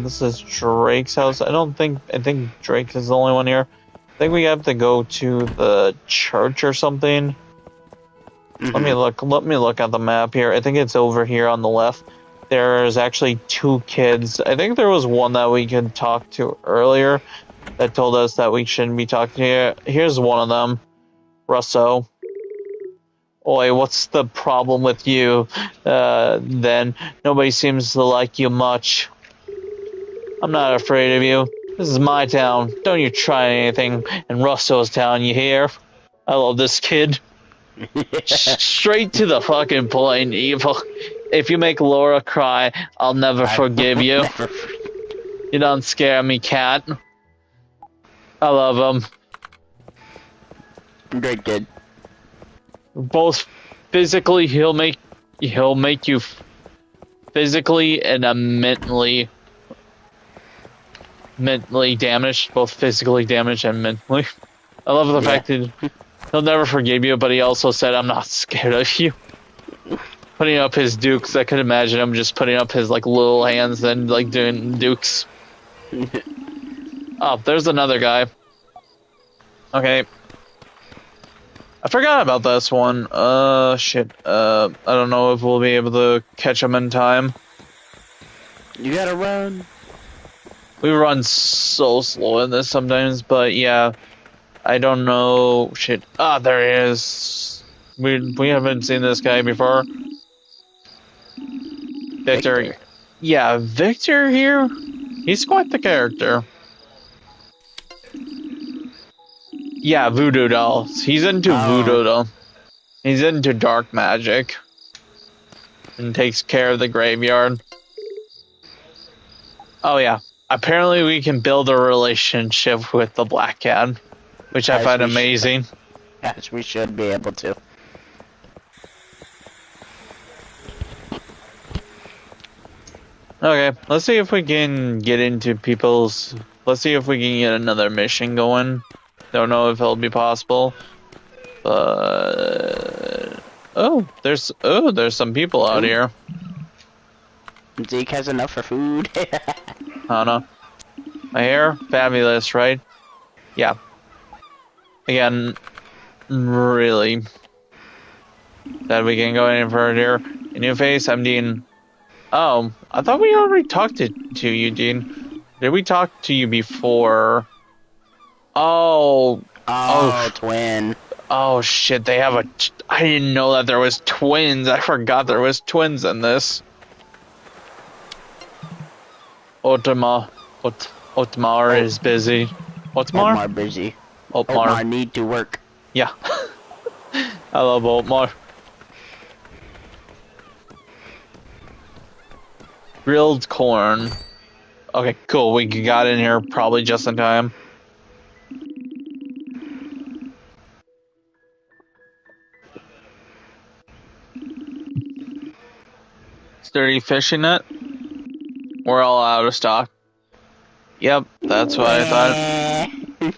this is Drake's house. I think Drake is the only one here. I think we have to go to the church or something. Mm-hmm. Let me look at the map here. I think it's over here on the left. There's actually 2 kids. I think there was one that we could talk to earlier that told us that we shouldn't be talking to. Here's one of them. Russo. Oi, what's the problem with you? Then nobody seems to like you much. I'm not afraid of you. This is my town. Don't you try anything in Russo's town, you hear? I love this kid. Straight to the fucking point, evil. If you make Laura cry, I'll never forgive you. You don't scare me, cat. I love him. Great kid. Both physically, he'll make you physically and mentally damaged, both physically damaged and mentally. I love the fact that he'll never forgive you, but he also said, I'm not scared of you. Putting up his dukes, I could imagine him just putting up his like little hands and like doing dukes. Oh, there's another guy. Okay. I forgot about this one. Shit. I don't know if we'll be able to catch him in time. You gotta run. We run so slow in this sometimes, but yeah. I don't know. Shit. Ah, there he is. We haven't seen this guy before. Victor. Yeah, Victor here. He's quite the character. Yeah, voodoo dolls. He's into voodoo doll. He's into dark magic. And takes care of the graveyard. Oh yeah. Apparently we can build a relationship with the black cat. Which I find amazing. Yes, we should be able to. Okay, let's see if we can get into people's... Let's see if we can get another mission going. Don't know if it'll be possible. But... there's some people out here. Zeke has enough for food. I don't know. My hair? Fabulous, right? Yeah. Again, really. That we can go any further. A new face, I'm Dean. Oh, I thought we already talked to you, Dean. Did we talk to you before? Oh, twin. Oh shit, they have a... I didn't know that there was twins. I forgot there was twins in this. Otmar is busy. Otmar busy. Otmar need to work. Yeah. I love Otmar. Grilled corn. Okay, cool. We got in here probably just in time. Sturdy fishing net. We're all out of stock. Yep. That's what I thought.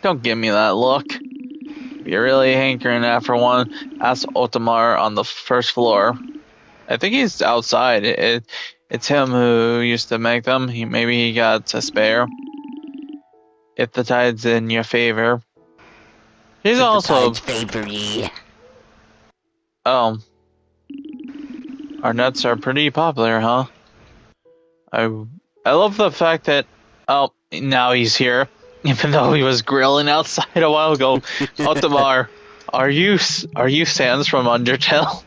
Don't give me that look. If you're really hankering after one, ask Otamar on the first floor. I think he's outside. It's him who used to make them. Maybe he got a spare. If the tide's in your favor. He's If also... the tides favor ye. Oh. Our nuts are pretty popular, huh? I love the fact that... Oh, now he's here. Even though he was grilling outside a while ago. Otamar, are you Sans from Undertale?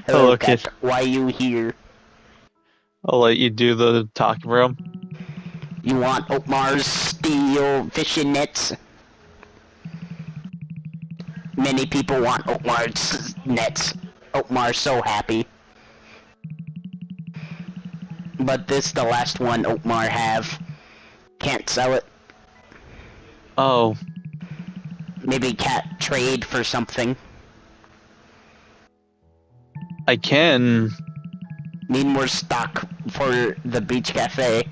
Hello, kid. Cat. Why you here? I'll let you do the talking room. You want Oatmar's steel fishing nets? Many people want Oatmar's nets. Oatmar's so happy. But this the last one Oatmar have. Can't sell it. Oh. Maybe Cat trade for something. I can. Need more stock for the beach cafe.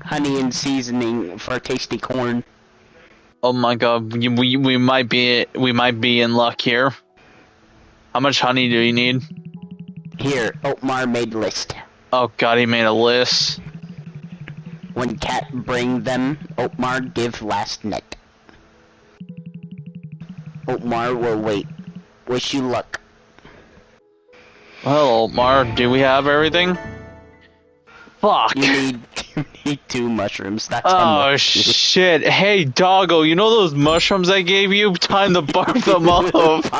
Honey and seasoning for tasty corn. Oh my god, we might be in luck here. How much honey do you need? Here, Oatmar made list. Oh god, he made a list. When Cat bring them, Oatmar give last net. Oatmar will wait. Wish you luck. Well, Oatmar, do we have everything? Fuck. You need 2 mushrooms. That's oh shit! Hey, doggo, you know those mushrooms I gave you? Time to barf them off.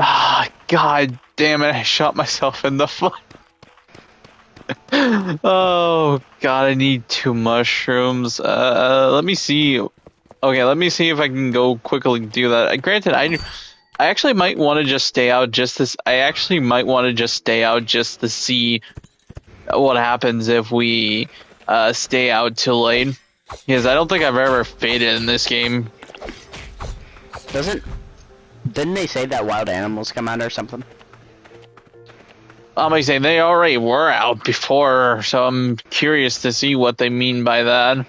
Ah, god damn it! I shot myself in the foot. Oh god, I need 2 mushrooms. Let me see. Okay, let me see if I can go quickly do that. Granted, I actually might want to just stay out just this. I actually might want to just stay out just to see what happens if we stay out too late. Because I don't think I've ever faded in this game. Didn't they say that wild animals come out or something? I'm saying they already were out before, so I'm curious to see what they mean by that.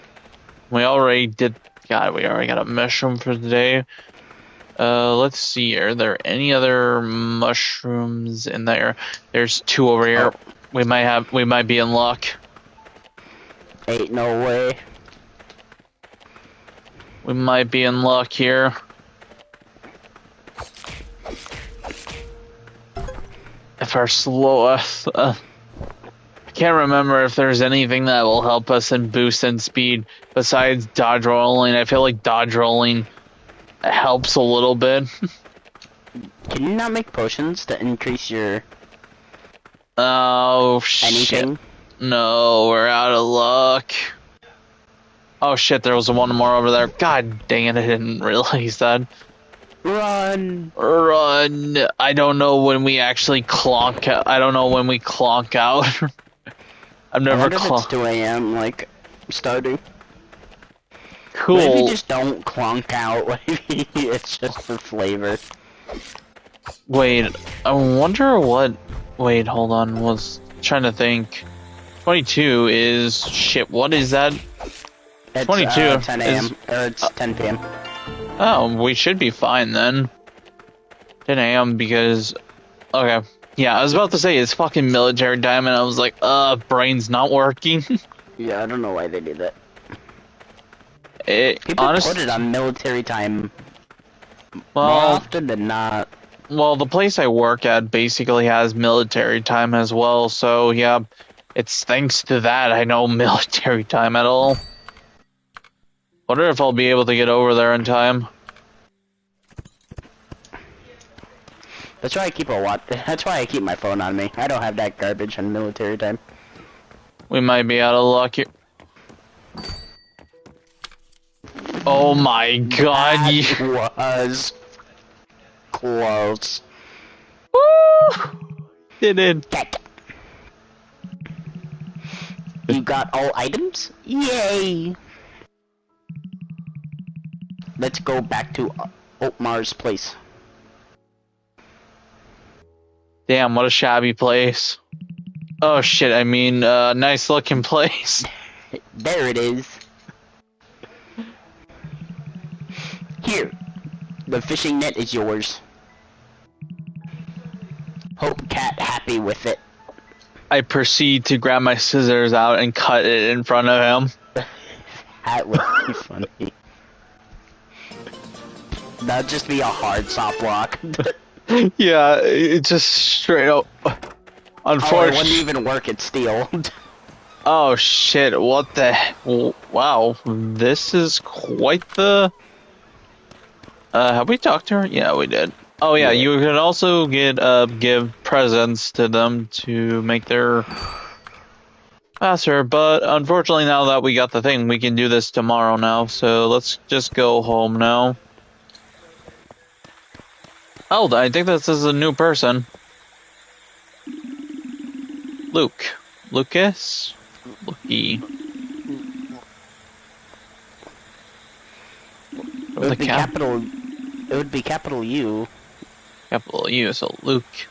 We already did. God, we already got a mushroom for the day. Let's see. Are there any other mushrooms in there? There's 2 over here. Oh. We might be in luck. Ain't no way. We might be in luck here. If our I can't remember if there's anything that will help us and boost in speed besides dodge rolling. I feel like dodge rolling helps a little bit. Can you not make potions to increase your Oh shit. anything? No, we're out of luck. Oh shit, there was one more over there. God dang it, I didn't realize that. Run! Run! I don't know when we actually clonk out. I don't know when we clonk out. I've never I wonder if it's 2 AM, like, Stardew. Cool. Maybe just don't clonk out, maybe it's just for flavor. Wait, I wonder what... Wait, hold on, was trying to think. 22 is... Shit, what is that? It's 22 10 AM, or it's 10 PM. Oh, we should be fine then. 10 AM because... Okay. Yeah, I was about to say it's fucking military time and I was like, brain's not working. Yeah, I don't know why they do that. People Honestly, put it on military time more well, often than not. well, the place I work at basically has military time as well, so yeah, it's thanks to that I know military time at all. Wonder if I'll be able to get over there in time. That's why I keep that's why I keep my phone on me. I don't have that garbage on military time. We might be out of luck here. Oh my god, That was close. Woo! Did it. You got all items? Yay! Let's go back to Oatmar's place. Damn, what a shabby place. Oh shit, I mean, nice looking place. There it is. Here, the fishing net is yours. Hope Cat happy with it. I proceed to grab my scissors out and cut it in front of him. That would be funny. That'd just be a hard soft lock. Yeah, it just straight up. Oh, it Unfortunately. wouldn't even work, it's steel. Oh shit, what the. Wow, this is quite the. Have we talked to her? Yeah, we did. Oh yeah, Yeah. you can also give presents to them to make their faster, but unfortunately now that we got the thing, we can do this tomorrow now, so let's just go home now. Oh, I think this is a new person. Luke. Lucas? Lukey. It would be capital. It would be capital U. Capital U, so Luke.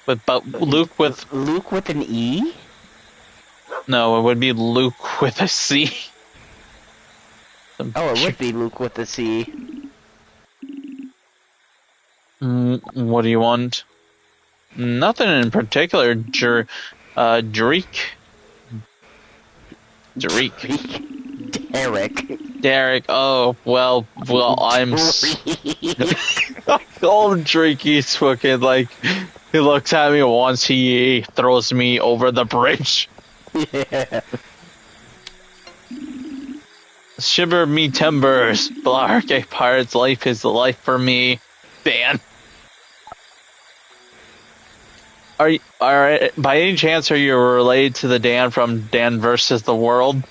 But Luke with... Luke with an E? No, it would be Luke with a C. Oh, it would be Luke with a C. What do you want? Nothing in particular. Dreek. Derek. Oh, well, I'm... Old Dreeky's fucking, like, he looks at me once, he throws me over the bridge. Yeah. Shiver me timbers. Blark, a pirate's life is the life for me. Dan. Are by any chance are you related to the Dan from Dan versus the World?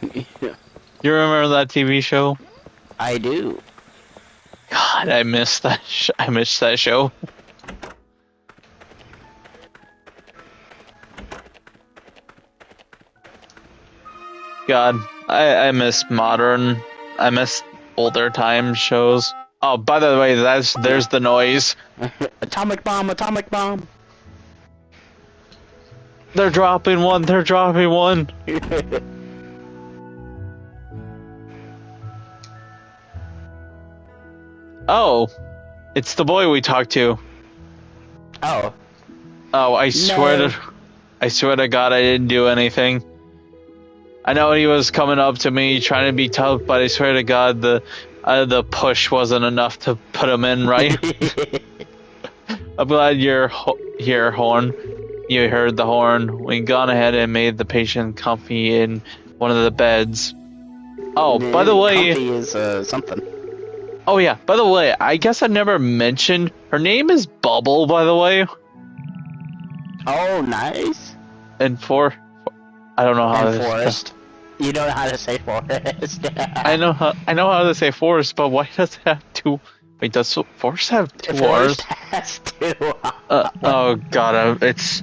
Yeah. You remember that TV show? I do. God, I missed that. I missed that show. God, I miss modern. I miss older time shows. Oh, by the way, there's the noise. Atomic bomb, atomic bomb. They're dropping one. They're dropping one. Oh, it's the boy we talked to. Oh. Oh, I swear to God, I didn't do anything. I know he was coming up to me trying to be tough, but I swear to God, the push wasn't enough to put him in right. I'm glad you're here, Horn. You heard the horn. We gone ahead and made the patient comfy in one of the beds. Oh, by the way, comfy is something. Oh yeah, by the way, I guess I never mentioned her name is Bubble, by the way. Oh, nice. And I don't know how and forest. You know how to say forest. I know how to say forest, but why does it have two? Wait, does forest have two forest R's? has two R's. Oh God, it's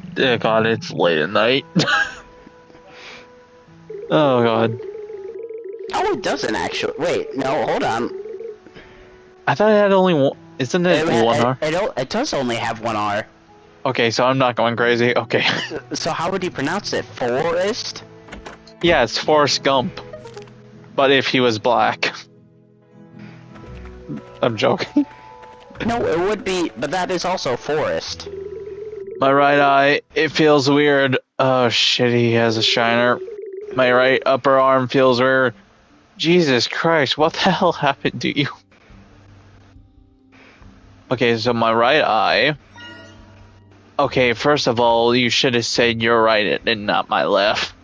late at night. Oh God. Oh, it doesn't actually. Wait, no, hold on. I thought it had only one. Isn't it one R? It does only have one R. Okay, so I'm not going crazy. Okay. So how would you pronounce it? Forest? Yeah, it's Forrest Gump. But if he was black. I'm joking. No, it would be, but that is also forest. My right eye, it feels weird. Oh shit, he has a shiner. My right upper arm feels weird. Jesus Christ, what the hell happened to you? Okay, so my right eye. Okay, first of all, you should have said your right and not my left.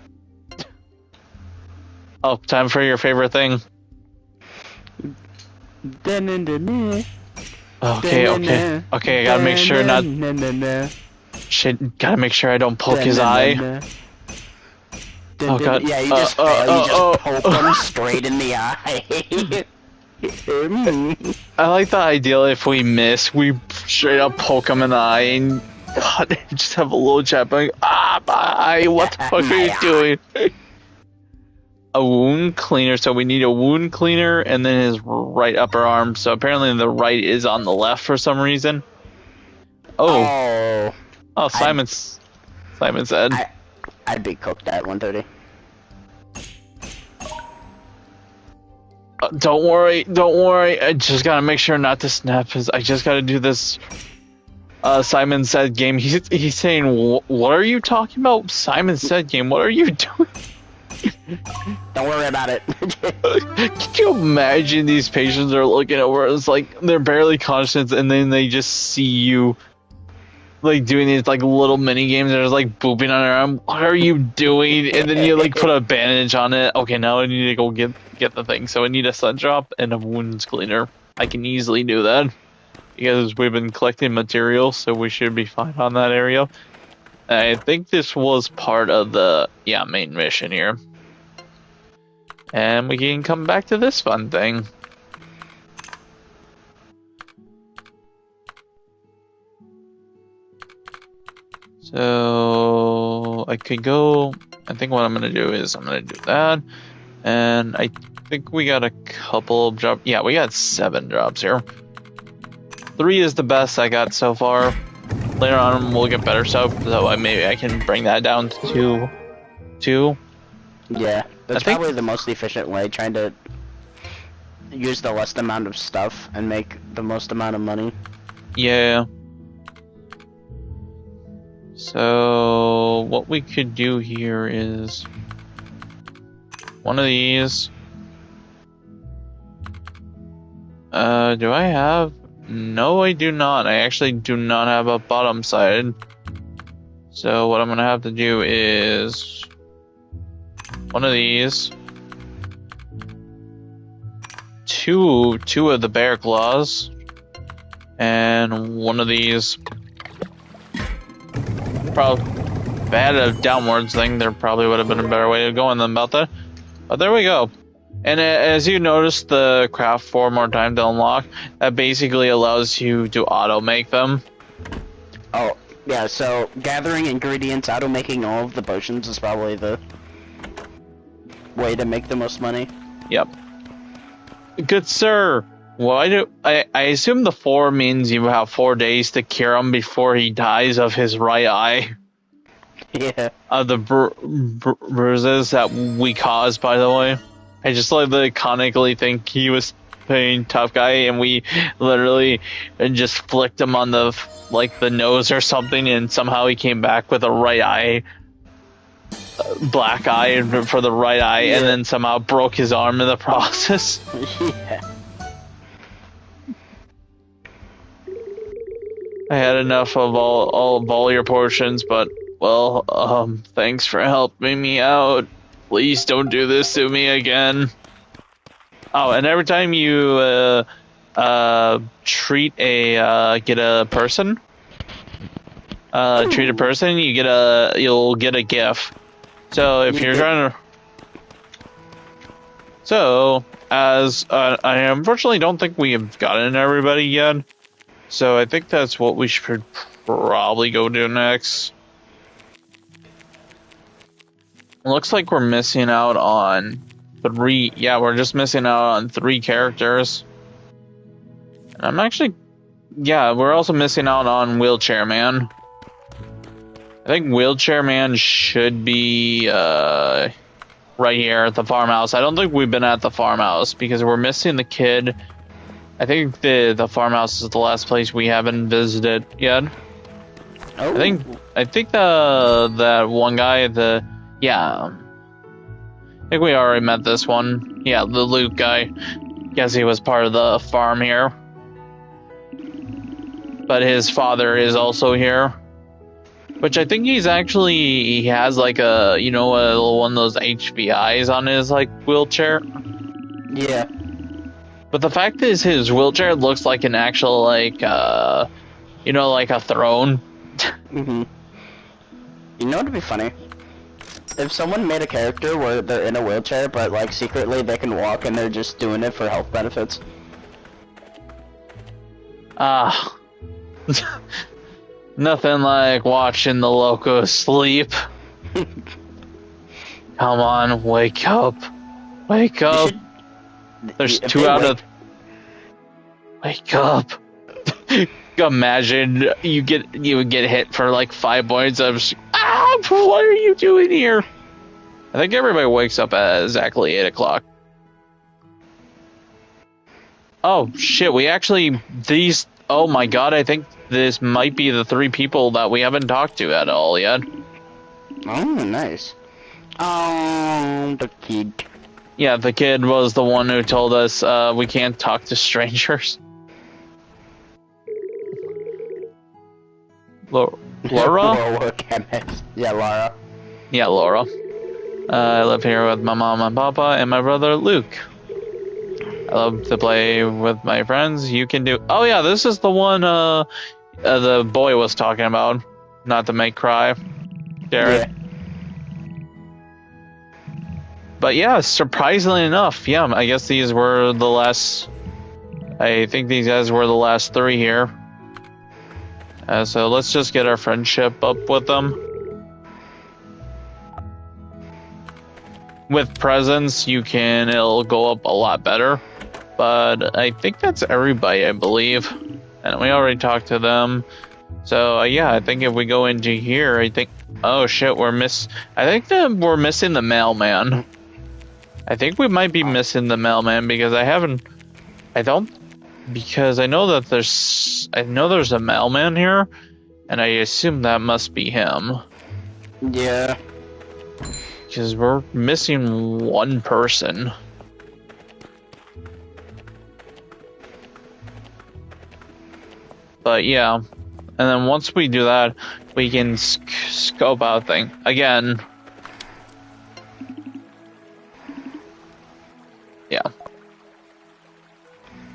Oh, time for your favorite thing. Okay, I gotta make sure not. Shit, gotta make sure I don't poke his eye. Oh God. Yeah, you just poke him straight in the eye. I like the idea if we miss, we straight up poke him in the eye and God, just have a little chat like, my eye, what the fuck are you doing? A wound cleaner, so we need a wound cleaner and then his right upper arm. So apparently the right is on the left for some reason. Oh, Simon's Simon said. I'd be cooked at 1:30. Don't worry. I just gotta make sure not to snap. I just gotta do this. Simon said game. He's saying, what are you talking about? Simon said game. What are you doing? Don't worry about it. Can you imagine these patients are looking over? It's like they're barely conscious, and then they just see you like doing these like little mini games. They're just like booping on their arm. What are you doing? And then you like put a bandage on it. Okay, now I need to go get the thing. So I need a sun drop and a wounds cleaner. I can easily do that because we've been collecting materials, so we should be fine on that area. I think this was part of the main mission here. And we can come back to this fun thing. So I could go. I think what I'm gonna do is I'm gonna do that, and I think we got a couple of jobs. Yeah, we got 7 jobs here. 3 is the best I got so far. Later on, we'll get better stuff, so maybe I can bring that down to 2. Yeah, that's probably the most efficient way. Trying to use the least amount of stuff and make the most amount of money. Yeah. So what we could do here is one of these. Do I have? No, I do not. I actually do not have a bottom side. So what I'm gonna have to do is one of these. Two of the bear claws. And one of these. Probably bad at downwards thing. There probably would have been a better way of going than about that. But there we go. And as you notice, the craft 4 more time to unlock, that basically allows you to auto make them. Oh, yeah, so gathering ingredients, auto making all of the potions is probably the way to make the most money. Yep. Good sir. Why do I assume the 4 means you have 4 days to cure him before he dies of his right eye? Yeah. Of the bruises that we caused, by the way. I just like to iconically think he was playing tough guy, and we literally just flicked him on the nose or something, and somehow he came back with a right eye, black eye for the right eye, and then somehow broke his arm in the process. Yeah. I had enough of all your portions, but well, thanks for helping me out. Please don't do this to me again. Oh, and every time you treat get a person, you'll get a gift. So if you're trying to, as I unfortunately don't think we have gotten everybody yet. So I think that's what we should probably go do next. Looks like we're missing out on 3. Yeah, we're just missing out on 3 characters. And I'm actually... Yeah, we're also missing out on Wheelchair Man. I think Wheelchair Man should be right here at the farmhouse. I don't think we've been at the farmhouse because we're missing the kid. I think the farmhouse is the last place we haven't visited yet. Oh. I think that one guy, I think we already met this one. Yeah, the Luke guy. Guess he was part of the farm here. But his father is also here. Which I think he has like a little one of those HBIs on his wheelchair. Yeah. But the fact is, his wheelchair looks like an actual, like a throne. Mm-hmm. You know what'd be funny? If someone made a character where they're in a wheelchair, but, secretly they can walk and they're just doing it for health benefits. Nothing like watching the loco sleep. Come on, wake up. Wake up. There's 2 out of... Wake up. Imagine you would get hit for 5 points of up! What are you doing here? I think everybody wakes up at exactly 8 o'clock. Oh, shit, oh my god, I think this might be the 3 people that we haven't talked to at all yet. Oh, nice. The kid. Yeah, the kid was the one who told us we can't talk to strangers. Laura? Laura chemist. Yeah, Laura. Yeah, Laura. I live here with my mom and papa and my brother Luke. I love to play with my friends. You can do... Oh yeah, this is the one the boy was talking about. Not to make cry. Jared. Yeah. But yeah, surprisingly enough, yeah, I guess these were the last... I think these guys were the last 3 here. So let's just get our friendship up with them. With presents, it'll go up a lot better. But I think that's everybody, I believe. And we already talked to them. So yeah, I think if we go into here, I think... Oh shit, I think that we're missing the mailman. I think we might be missing the mailman because because I know that there's a mailman here, and I assume that must be him. Yeah. Because we're missing one person. But yeah, and then once we do that, we can scope out things again. Yeah.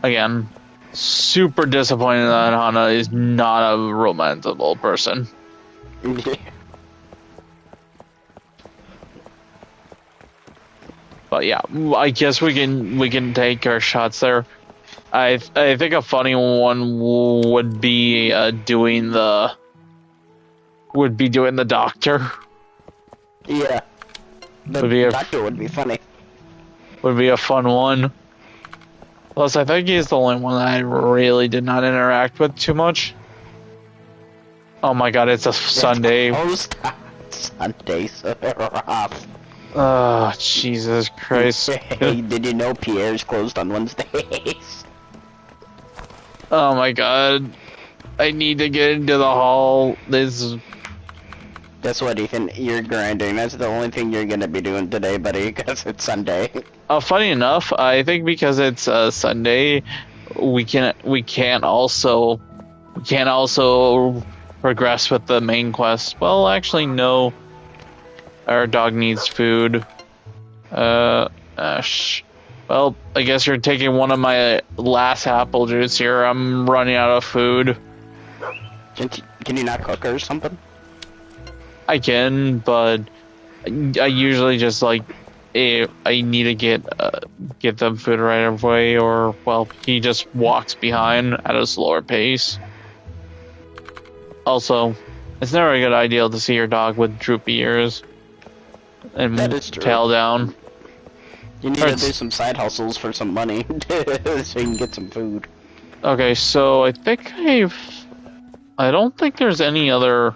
Again, super disappointed that Hana is not a romanceable person. But yeah, I guess we can take our shots there. I think a funny one would be doing the doctor. Yeah. The doctor would be funny. Would be a fun one. Plus, I think he's the only one that I really did not interact with too much. Oh my god, it's a Sunday. Sundays are off. Oh, Jesus Christ. Hey, did you know Pierre's closed on Wednesdays? Oh my god. I need to get into the hall. Guess what, Ethan? You're grinding. That's the only thing you're gonna be doing today, buddy, because it's Sunday. Funny enough, I think because it's Sunday, we can't also progress with the main quest. Well, actually, no. Our dog needs food. Well, I guess you're taking one of my last apple juice here. I'm running out of food. Can you not cook or something? I can, but I usually just like I need to get them food right away, or well, he just walks behind at a slower pace. Also, it's never a good idea to see your dog with droopy ears and tail down. You need to do some side hustles for some money so you can get some food. Okay, so I think I don't think there's any other.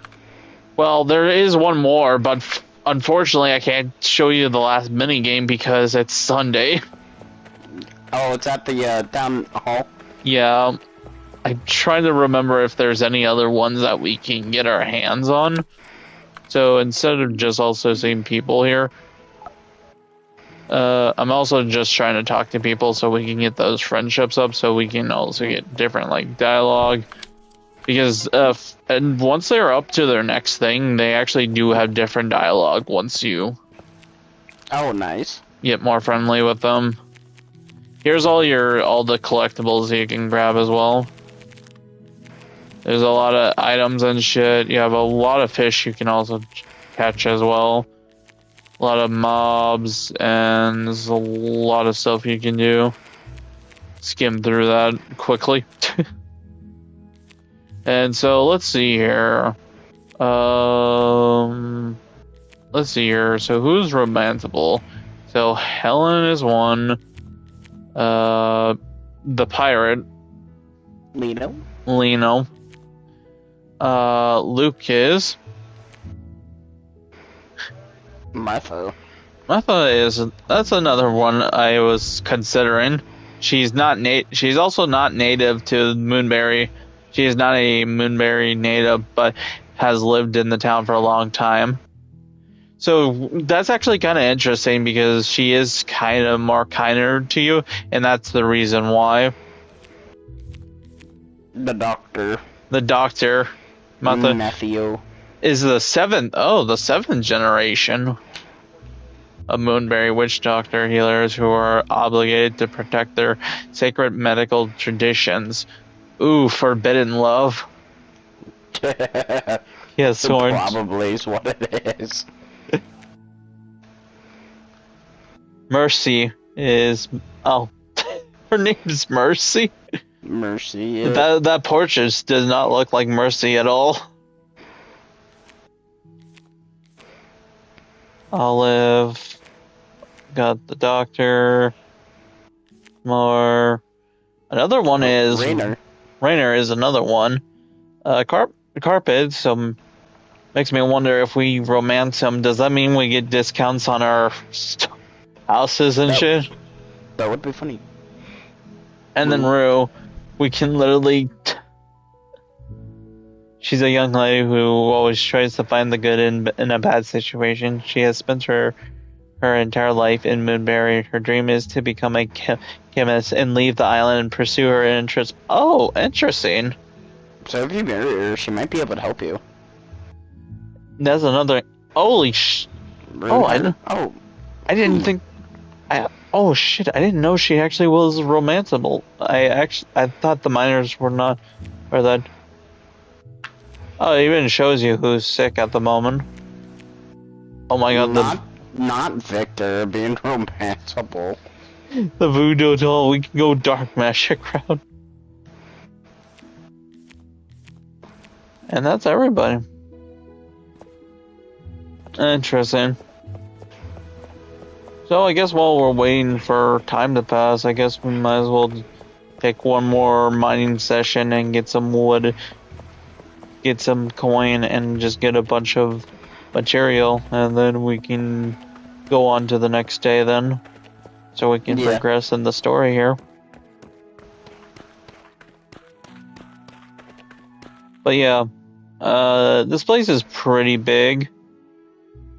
Well, there is one more, but unfortunately, I can't show you the last mini game because it's Sunday. Oh, it's at the town hall? Yeah. I'm trying to remember if there's any other ones that we can get our hands on. So instead of just also seeing people here, I'm also just trying to talk to people so we can get those friendships up, so we can also get different like dialogue. Because and once they're up to their next thing, they actually do have different dialogue once you nice. Get more friendly with them. Here's all the collectibles you can grab as well. There's a lot of items and shit. You have a lot of fish you can also catch as well. A lot of mobs, and there's a lot of stuff you can do. Skim through that quickly. And so let's see here. Let's see here. So who's romanceable? So Helen is one. The pirate. Lino. Luke is. Martha. That's another one I was considering. She's also not native to Moonbury. She is not a Moonbury native, but has lived in the town for a long time. So that's actually kind of interesting because she is kind of more kinder to you, and that's the reason why. The doctor. The doctor, Martha, Matthew. is the seventh generation of Moonbury witch doctor healers who are obligated to protect their sacred medical traditions. Ooh, forbidden love. Yes, Orange. Probably is what it is. Mercy is... Oh, her name is Mercy? Mercy, yeah. That portrait does not look like Mercy at all. Olive. Got the doctor. More. Another one is... Rainer is another one. Carpet, so... Makes me wonder if we romance him, does that mean we get discounts on our houses and shit? That would be funny. And then Rue, we can literally... She's a young lady who always tries to find the good in a bad situation. She has spent her entire life in Moonbury. Her dream is to become a chemist and leave the island and pursue her interests. Oh, interesting. So if you marry her, she might be able to help you. That's another... Holy Oh, I didn't think... Oh shit, I didn't know she actually was romanceable. I thought the minors were not... Or that... Oh, it even shows you who's sick at the moment. Oh my god, Not Victor being romanceable. The voodoo doll, we can go dark magic route. And that's everybody. Interesting. So I guess while we're waiting for time to pass, I guess we might as well take one more mining session and get some wood, get some coin, and just get a bunch of material, and then we can go on to the next day then. So we can progress in the story here. But yeah, this place is pretty big.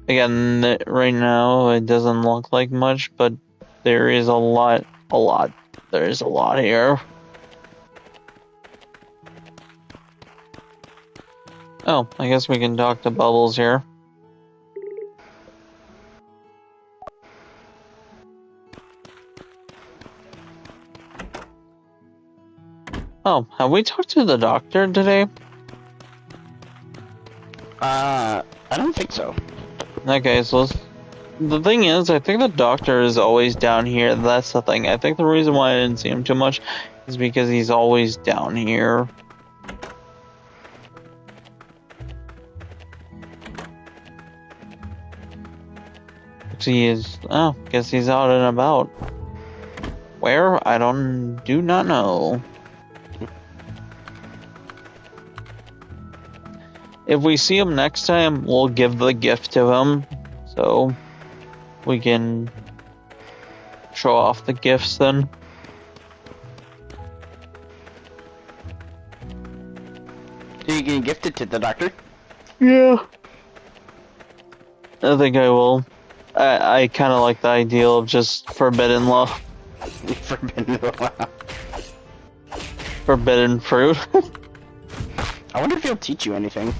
Again, right now it doesn't look like much, but there is a lot. There is a lot here. Oh, I guess we can talk to Bubbles here. Oh, have we talked to the doctor today? I don't think so. Okay, so the thing is, I think the doctor is always down here. That's the thing. I think the reason why I didn't see him too much is because he's always down here. He is... Oh, guess he's out and about. Where? I do not know. If we see him next time, we'll give the gift to him, so we can show off the gifts then. So you can gift it to the doctor? Yeah. I think I will. I kind of like the idea of just forbidden love. Forbidden love. Forbidden fruit. I wonder if he'll teach you anything.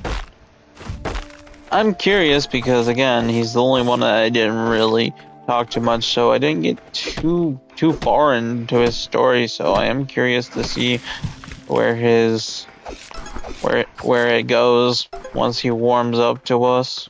I'm curious because, again, he's the only one that I didn't really talk too much, so I didn't get too far into his story, so I am curious to see where it goes once he warms up to us.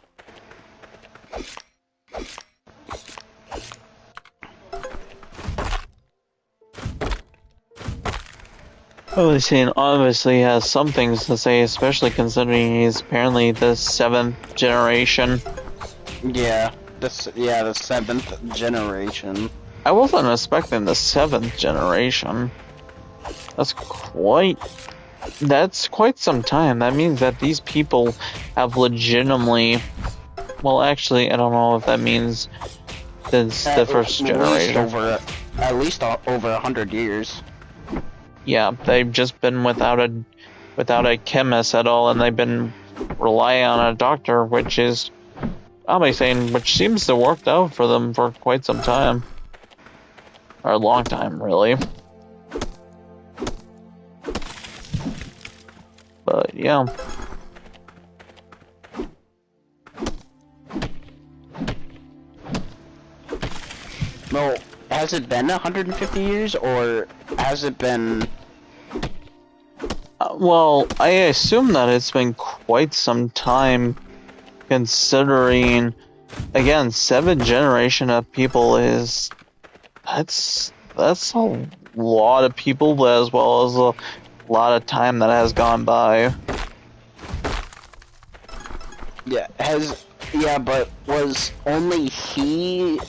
Obviously has some things to say, especially considering he's apparently the 7th generation. Yeah, the 7th generation. I wasn't expecting the 7th generation. That's quite some time. That means that these people have legitimately Well, actually, I don't know if that means since the first generation. At least over 100 years. Yeah, they've just been without a chemist at all, and they've been relying on a doctor, which is, I'll be saying, which seems to work out for them for quite some time. Or a long time, really. But, yeah. Well, has it been 150 years, or has it been... Well, I assume that it's been quite some time, considering, again, 7 generation of people is... That's a lot of people, as well as a lot of time that has gone by. Yeah, but was only he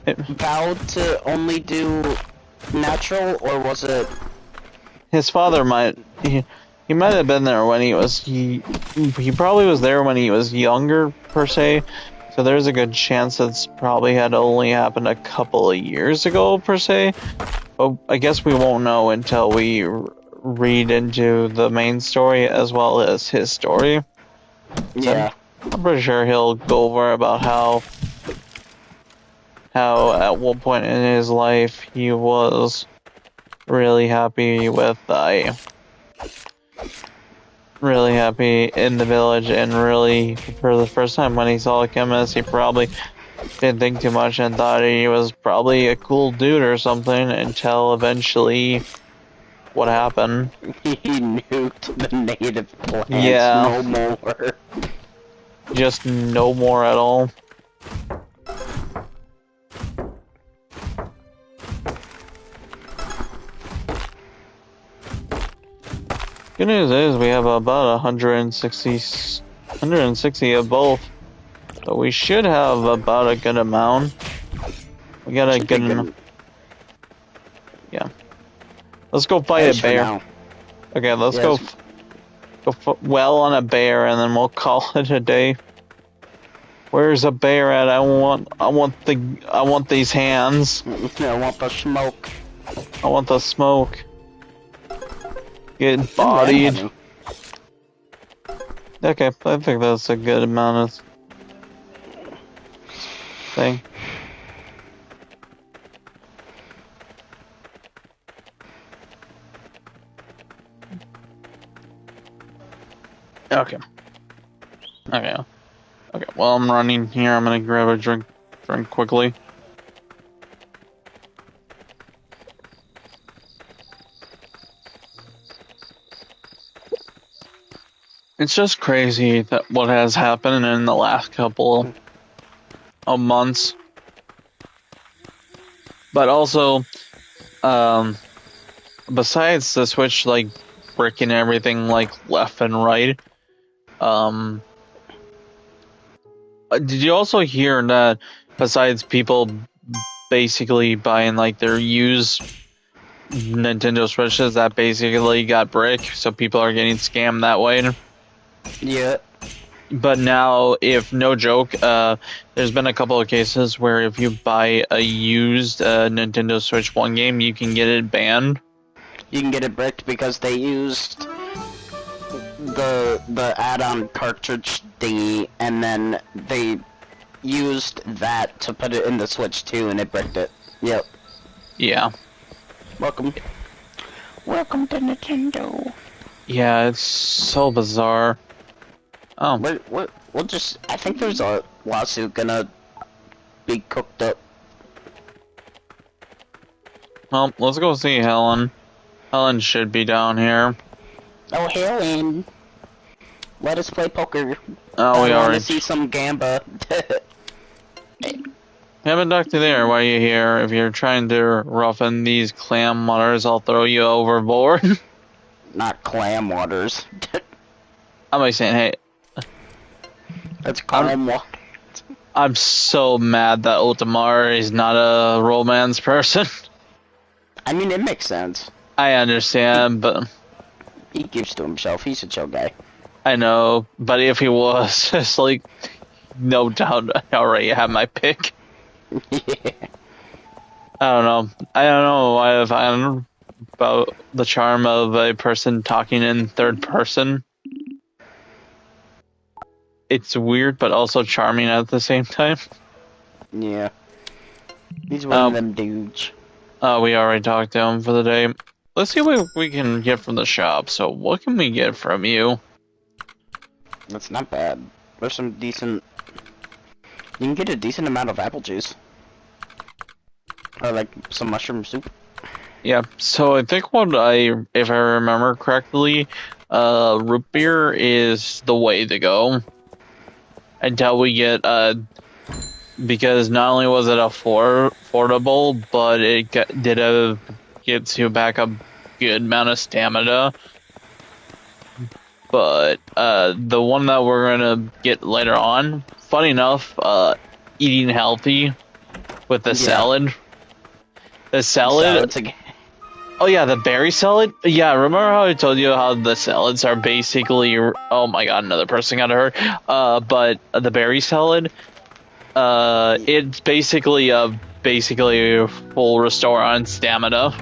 vowed to only do natural, or was it... His father he might have been there when he probably was there when he was younger, per se, so there's a good chance it's probably had only happened a couple of years ago, per se, but I guess we won't know until we read into the main story as well as his story. Yeah. I'm pretty sure he'll go over about how at one point in his life he was really happy really happy in the village, and really for the first time when he saw a chemist, he probably didn't think too much and thought he was probably a cool dude or something, until eventually what happened. He nuked the native plants. Yeah. No more. Just no more at all. Good news is we have about 160 of both, so we should have about a good amount. We got a good enough. Yeah. Let's go fight a bear. Okay, let's go well on a bear, and then we'll call it a day. Where's a bear at? I want these hands. I want the smoke. I want the smoke. Get bodied. Okay, I think that's a good amount of thing. Okay. Okay, well, I'm running here. I'm gonna grab a drink quickly. It's just crazy that what has happened in the last couple of months. But also, besides the Switch, like, breaking everything, like, left and right, did you also hear that besides people basically buying, like, their used Nintendo Switches that basically got brick, so people are getting scammed that way? Yeah. But now, if no joke, there's been a couple of cases where if you buy a used Nintendo Switch 1 game, you can get it banned. You can get it bricked because they used the add-on cartridge thingy, and then they used that to put it in the Switch 2, and it bricked it. Yep. Yeah. Welcome to Nintendo. Yeah, it's so bizarre. Oh. We'll just... I think there's a lawsuit gonna be cooked up. Well, let's go see Helen. Helen should be down here. Oh, Helen! Let us play poker. Oh, we I already... want to see some gamba. Haven't talked to there while you're here. If you're trying to roughen these clam waters, I'll throw you overboard. Not clam waters. I'm like saying, hey... That's clam water. I'm so mad that Otamar is not a romance person. I mean, it makes sense. I understand, but... He gives to himself. He's a chill guy. I know, but if he was, it's like... no doubt I already have my pick. Yeah. I don't know. I don't know why I found about the charm of a person talking in third person. It's weird, but also charming at the same time. Yeah. He's one of them dudes. We already talked to him for the day. Let's see what we can get from the shop. So, what can we get from you? That's not bad. There's some decent... You can get a decent amount of apple juice. Or like some mushroom soup. Yeah, so I think if I remember correctly, root beer is the way to go. Until we get, because not only was it affordable, but it gets you back a good amount of stamina. But, the one that we're gonna get later on, funny enough, eating healthy with the salad. The salad. Oh yeah, the berry salad? Yeah, remember how I told you how the salads are basically... Oh my god, another person got hurt. But the berry salad, it's basically a full restore on stamina.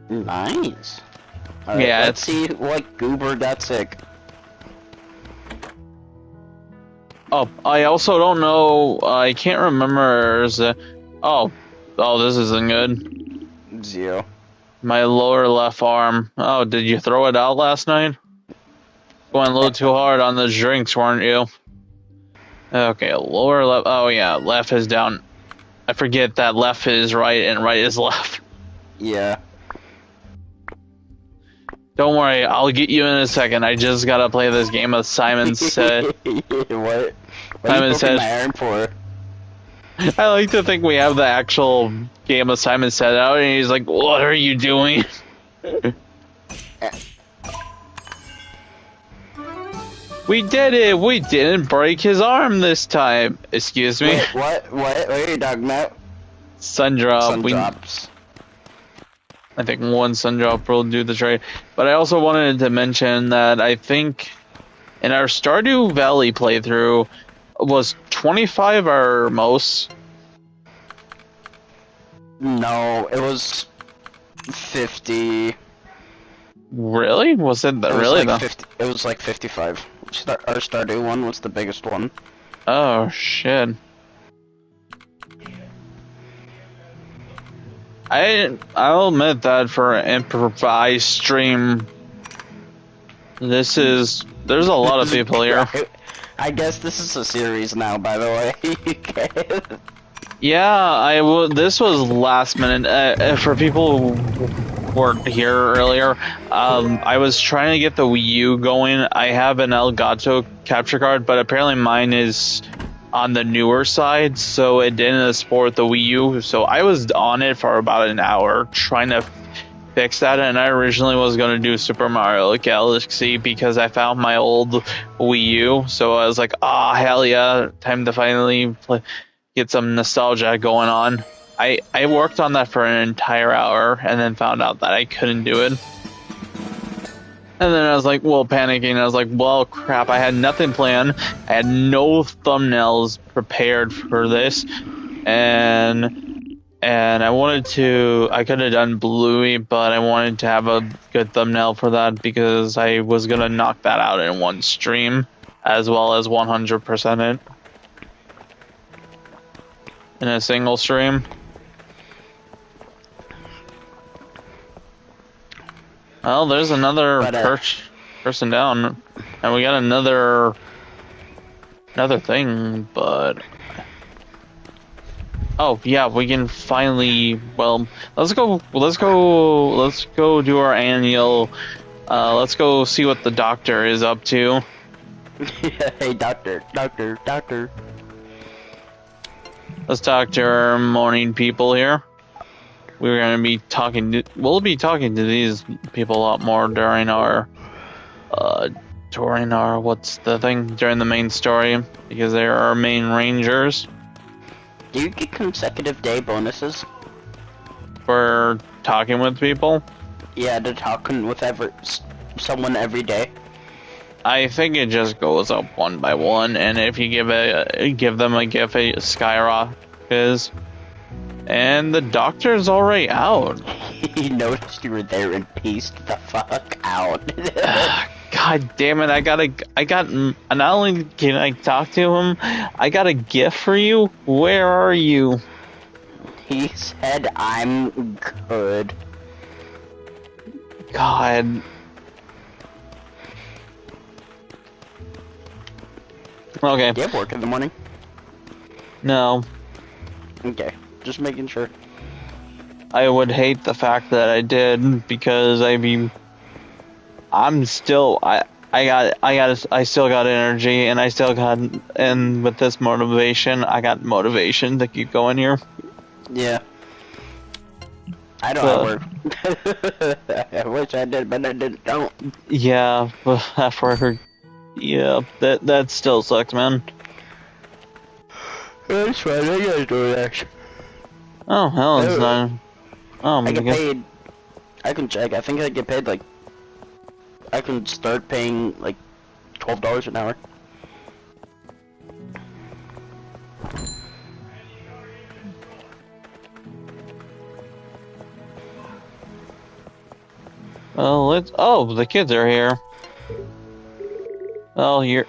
Nice. Alright, yeah, let's see what goober got sick. Oh, I also don't know... I can't remember... Oh, this isn't good. Zero. My lower left arm. Oh, did you throw it out last night? Going a little too hard on the drinks, weren't you? Okay, lower left. Oh, yeah, left is down. I forget that left is right and right is left. Yeah. Don't worry, I'll get you in a second. I just gotta play this game of Simon Said. What? Simon Said. My arm for? I like to think we have the actual game of Simon Said out, and he's like, "What are you doing?" We did it! We didn't break his arm this time. Excuse me. Wait, what are you talking about? Sun drop. Sun drops. I think one sun drop will do the trade. But I also wanted to mention that I think in our Stardew Valley playthrough was 25 our most. No, it was 50. Really? Was it really? Like 50, it was like 55. Our Stardew one was the biggest one. Oh shit. I'll admit that for an improvised stream, there's a lot of people here. I guess this is a series now, by the way. Yeah, this was last minute. For people who weren't here earlier, I was trying to get the Wii U going. I have an Elgato capture card, but apparently mine is on the newer side, so it didn't support the Wii U. So I was on it for about an hour trying to fix that, and I originally was going to do Super Mario Galaxy because I found my old Wii U. So I was like, hell yeah, time to finally get some nostalgia going on. I worked on that for an entire hour and then found out that I couldn't do it. And then I was like, panicking. I was like, well, crap, I had nothing planned. I had no thumbnails prepared for this. And I could have done Bluey, but I wanted to have a good thumbnail for that because I was going to knock that out in one stream as well as 100% it in a single stream. Well, there's another person down, and we got another thing, but oh yeah, we can finally. Well, let's go do our annual. Let's go see what the doctor is up to. Hey, doctor. Let's talk to our morning people here. We're gonna be talking. We'll be talking to these people a lot more during our during the main story because they're our main rangers. Do you get consecutive day bonuses for talking with people? Yeah, to talking with someone every day. I think it just goes up one by one, and if you give them a gift, it skyrockets. And the doctor's already out. He noticed you were there and pieced the fuck out. God damn it! Not only can I talk to him, I got a gift for you. Where are you? He said, "I'm good." God. Okay. Do you have work in the morning? No. Okay, just making sure. I would hate the fact that I did, because I'm still I still got energy, and and with this motivation, I got motivation to keep going here. Yeah. I don't have work. I wish I did, but I don't. Yeah, but after I heard, yeah, that still sucks, man. That's fine, I gotta do that. Oh, hell, it's not. Oh, I get paid. I can check. I think I get paid like. I can start paying like $12 an hour. Oh, the kids are here. Oh, you're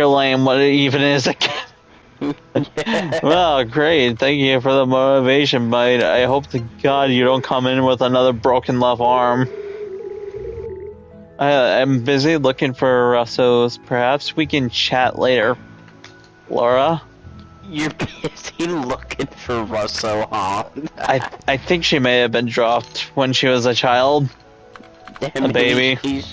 lame. What it even is a kid? Well, great. Thank you for the motivation, but I hope to God you don't come in with another broken left arm. I'm busy looking for Russo's. Perhaps we can chat later, Laura. You're busy looking for Russo, huh? I think she may have been dropped when she was a child. Damn, A baby.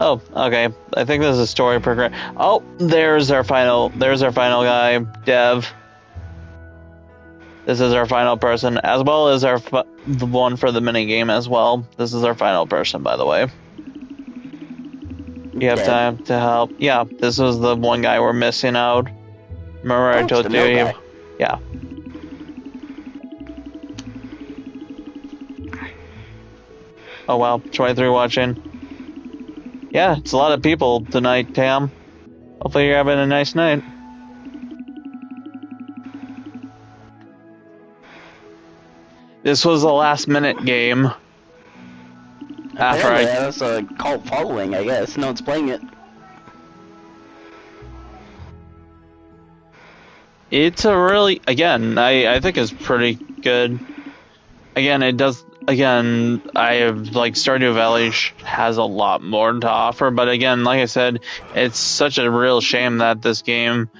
Oh, okay. I think this is a story progress. Oh, there's our final guy, Dev. This is our final person, as well as the one for the mini game as well. This is our final person, by the way. You have time to help? Yeah, this was the one guy we're missing out. Remember I told you? Yeah. Oh wow, 23 watching. Yeah, it's a lot of people tonight, Tam. Hopefully you're having a nice night. This was a last-minute game. Apparently, that's a cult following, I guess. No one's playing it. It's a really, again, I think it's pretty good. Again, it does. Again, I have like Stardew Valley has a lot more to offer, but again, like I said, it's such a real shame that this game,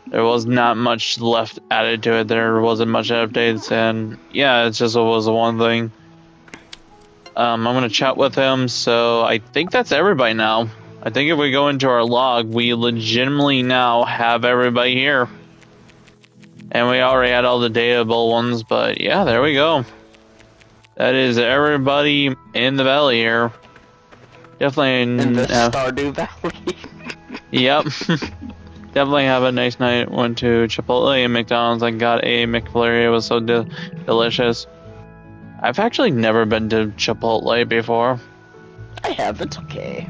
there was not much left added to it. There wasn't much updates, and yeah, it just was the one thing. I'm gonna chat with him, so I think that's everybody now. I think if we go into our log, we legitimately now have everybody here. And we already had all the dateable ones, but yeah, there we go. That is everybody in the valley here. Definitely in the Stardew Valley. Yep. Definitely have a nice night. Went to Chipotle and McDonald's. I got a McFlurry. It was so delicious. I've actually never been to Chipotle before. I have. It's okay.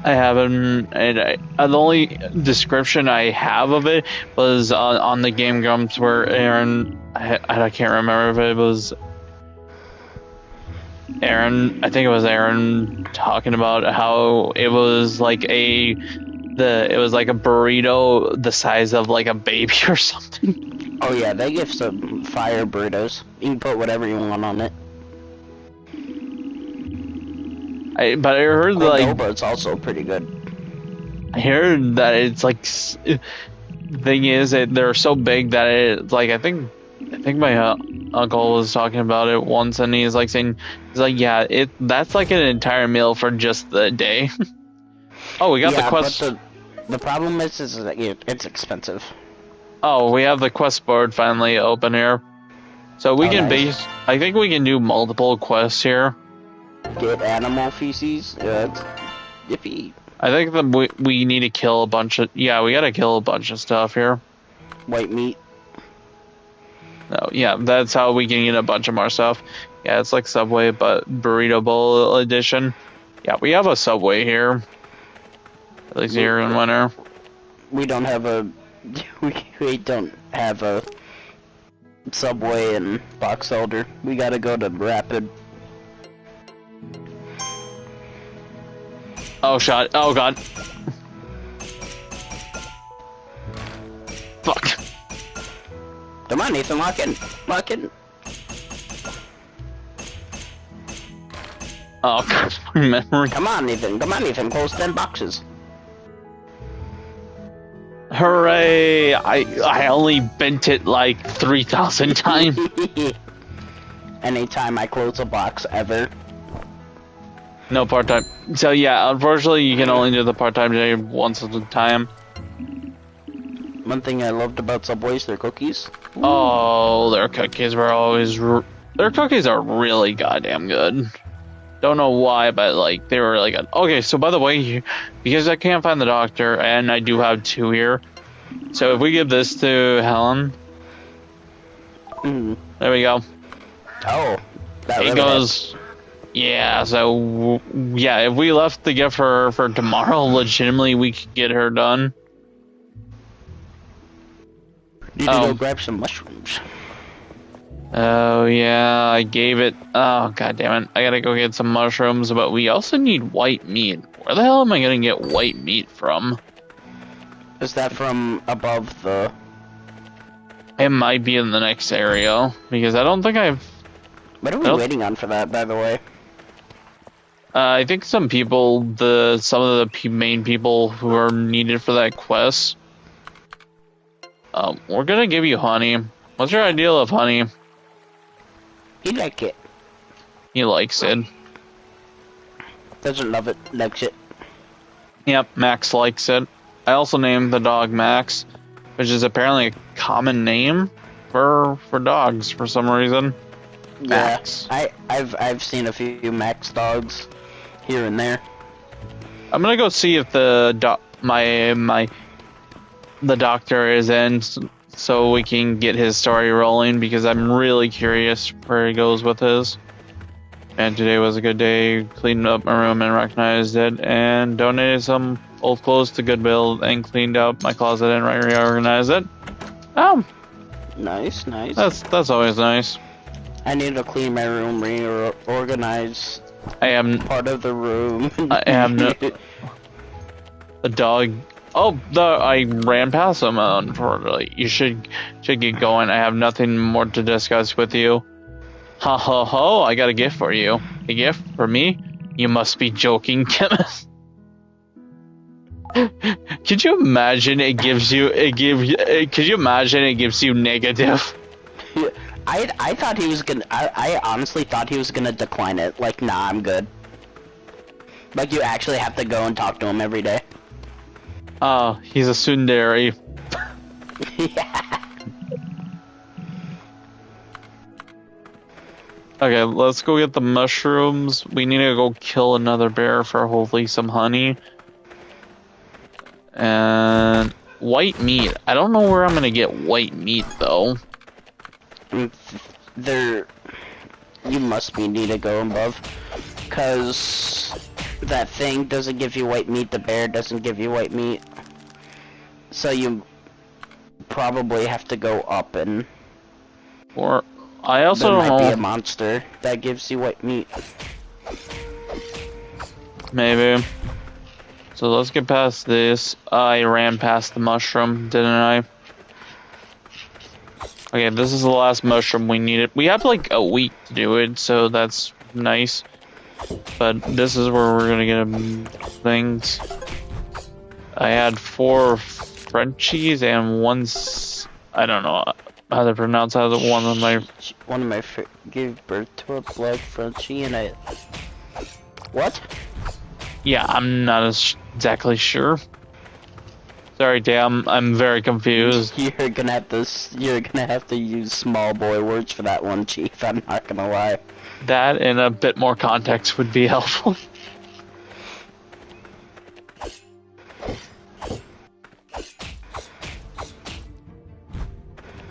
I haven't. And the only description I have of it was on the Game Grumps where Aaron. I can't remember if it was Aaron. I think it was Aaron talking about how it was like a burrito the size of like a baby or something. Oh yeah, they give some fire burritos. You can put whatever you want on it. But I heard Cordoba's also pretty good. I heard that it's like the thing is that they're so big that it's like I think my uncle was talking about it once, and he's like yeah, that's like an entire meal for just the day. Oh, we got the quest. But the problem is that it's expensive. Oh, we have the quest board finally open here, so we can nice. I think we can do multiple quests here. Get animal feces. Yeah, it's yippee. I think that we need to kill a bunch of we gotta kill a bunch of stuff here. White meat. No, yeah, that's how we can get a bunch of more stuff. Yeah, it's like Subway, but Burrito Bowl edition. Yeah, we have a subway here. At least here in winter. We don't have a... We don't have a subway in Box Elder. We gotta go to Rapid. Oh, shot. Oh, God. Fuck. Come on, Ethan, lock in. Lock in. Oh, God. My memory. Come on, Ethan. Come on, Ethan. Close 10 boxes. Hooray! I only bent it like 3,000 times. Anytime I close a box, ever. No part-time. So yeah, unfortunately you can only do the part-time day once at a time. One thing I loved about Subway's, their cookies. Oh, their cookies were always... Their cookies are really goddamn good. Don't know why, but like, they were really good. Okay, so by the way, because I can't find the doctor, and I do have 2 here, so if we give this to Helen... There we go. Oh. That It really goes... Yeah, so... Yeah, if we left the gift for tomorrow, legitimately, we could get her done. Need to go grab some mushrooms. Oh, yeah, I gave it... Oh, god damn it. I gotta go get some mushrooms, but we also need white meat. Where the hell am I gonna get white meat from? Is that from above the... It might be in the next area, because I don't think I've... What are we waiting on for that, by the way? I think some people, some of the main people who are needed for that quest... we're gonna give you honey. What's your ideal of honey? He like it. He likes it. Doesn't love it, likes it. Yep, Max likes it. I also named the dog Max, which is apparently a common name for dogs for some reason. Max. Yeah, I've seen a few Max dogs here and there. I'm gonna go see if the doctor is in, so we can get his story rolling, because I'm really curious where he goes with his. And today was a good day. Cleaned up my room and recognized it, and donated some old clothes to Goodwill, and cleaned out my closet and reorganized it. Oh, nice, nice. That's always nice. I need to clean my room, reorganize. I am part of the room. I am no. The dog. Oh, I ran past him. Unfortunately, you should get going. I have nothing more to discuss with you. Ha ha ha! I got a gift for you. A gift for me? You must be joking, chemist. Could you imagine it gives you Could you imagine it gives you negative? I thought he was gonna. I honestly thought he was gonna decline it. Like, nah, I'm good. Like, you actually have to go and talk to him every day. Oh, he's a tsundere. Yeah. Okay, let's go get the mushrooms. We need to go kill another bear for hopefully some honey. And white meat. I don't know where I'm gonna get white meat though. You must need to go above, cause that thing doesn't give you white meat. The bear doesn't give you white meat, so you probably have to go up and. Or I also there don't might know. be a monster that gives you white meat. Maybe. So let's get past this. I ran past the mushroom, didn't I? Okay, this is the last mushroom we needed. We have like a week to do it, so that's nice. But this is where we're gonna get things. I had 4 Frenchies and I don't know how to pronounce that. One of my gave birth to a black Frenchie, and I. What? Yeah, I'm not exactly sure. Sorry, Dan, I'm very confused. You're gonna have to use small boy words for that one, Chief. I'm not gonna lie. That and a bit more context would be helpful.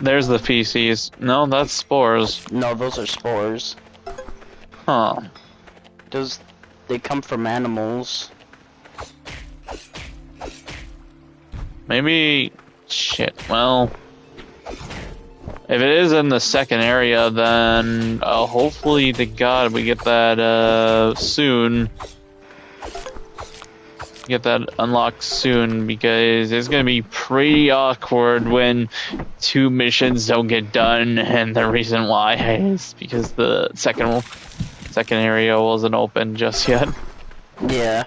There's the feces. No, that's spores. No, those are spores. Huh. They come from animals. Maybe... Shit, well... If it is in the second area, then hopefully to God we get that soon. Get that unlocked soon, because it's gonna be pretty awkward when 2 missions don't get done, and the reason why is because the second area wasn't open just yet. Yeah.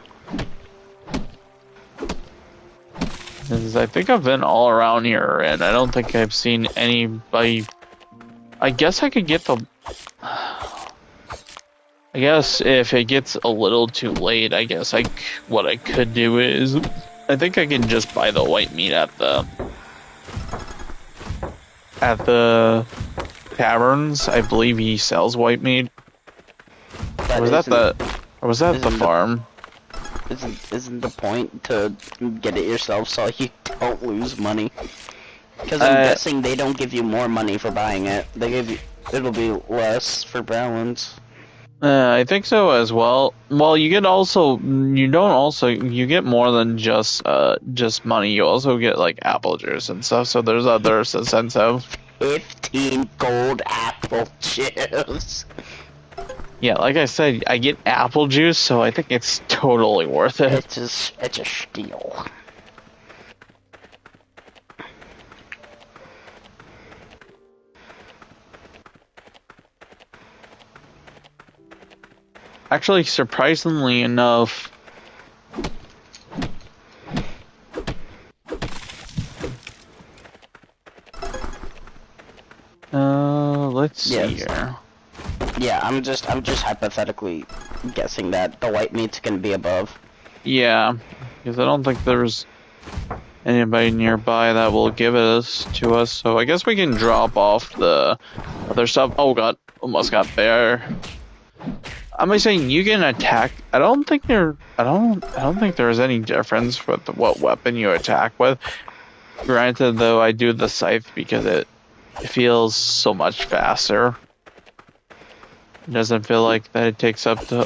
'Cause I think I've been all around here, and I don't think I've seen anybody. I guess I could get the... I guess if it gets a little too late, I guess what I could do is... I think I can just buy the white meat at the taverns. I believe he sells white meat. Or was that the farm? Isn't the point to get it yourself so you don't lose money? Because I'm guessing they don't give you more money for buying it. They give you... It'll be less for balance. I think so as well. Well, you get you get more than just money. You also get like apple juice and stuff. So there's other incentive. 15 gold apple juice. Yeah, like I said, I get apple juice, so I think it's totally worth it. It's a steal. Actually, surprisingly enough, let's see here. Yeah, I'm just hypothetically guessing that the white meat's gonna be above. Yeah, because I don't think there's anybody nearby that will give it to us. So I guess we can drop off the other stuff. Oh god, almost got bear. Am I saying you can attack? I don't think there's any difference with what weapon you attack with. Granted, though, I do the scythe because it feels so much faster. It doesn't feel like that it takes up the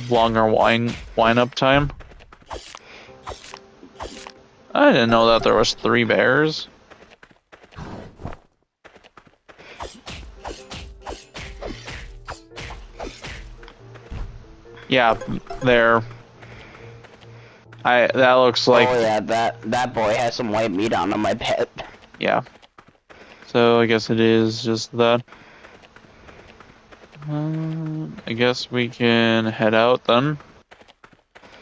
longer wind up time. I didn't know that there was 3 bears. Yeah, there. That looks like... Oh yeah, that boy has some white meat on him, I bet. Yeah. So I guess it is just that. I guess we can head out then.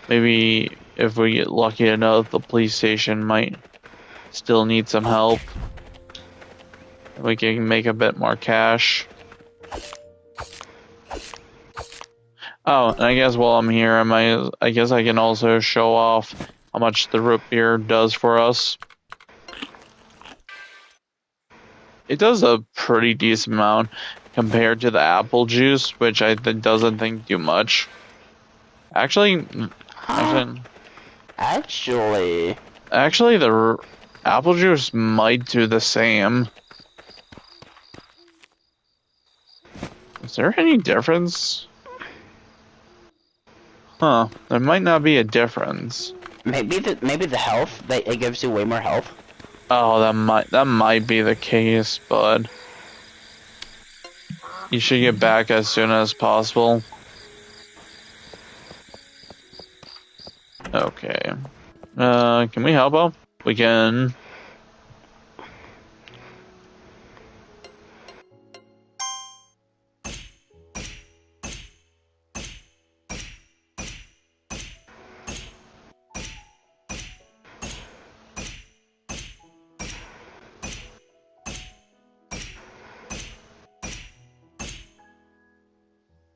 Maybe if we get lucky enough, the police station might still need some help. We can make a bit more cash. Oh, and I guess while I'm here, I guess I can also show off how much the root beer does for us. It does a pretty decent amount compared to the apple juice, which I doesn't think do much. Actually, the apple juice might do the same. Is there any difference? Huh, there might not be a difference. Maybe the health, it gives you way more health. Oh, that might be the case, but you should get back as soon as possible. Okay. Can we help out? We can.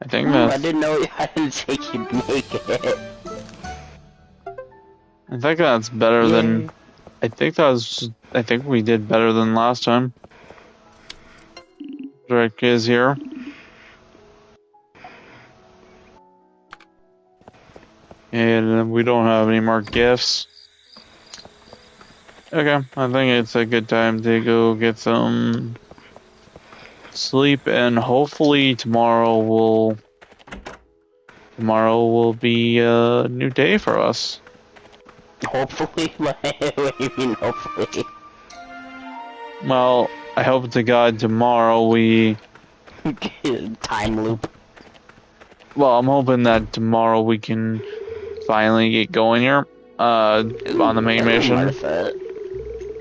I didn't think you'd make it. I think that's better than... I think we did better than last time. Drake is here. And we don't have any more gifts. Okay, I think it's a good time to go get some sleep, and hopefully tomorrow we'll tomorrow will be a new day for us. Hopefully. What do you mean, hopefully? Well, I hope to God tomorrow we... Time loop. Well, I'm hoping that tomorrow we can finally get going here. On the main mission.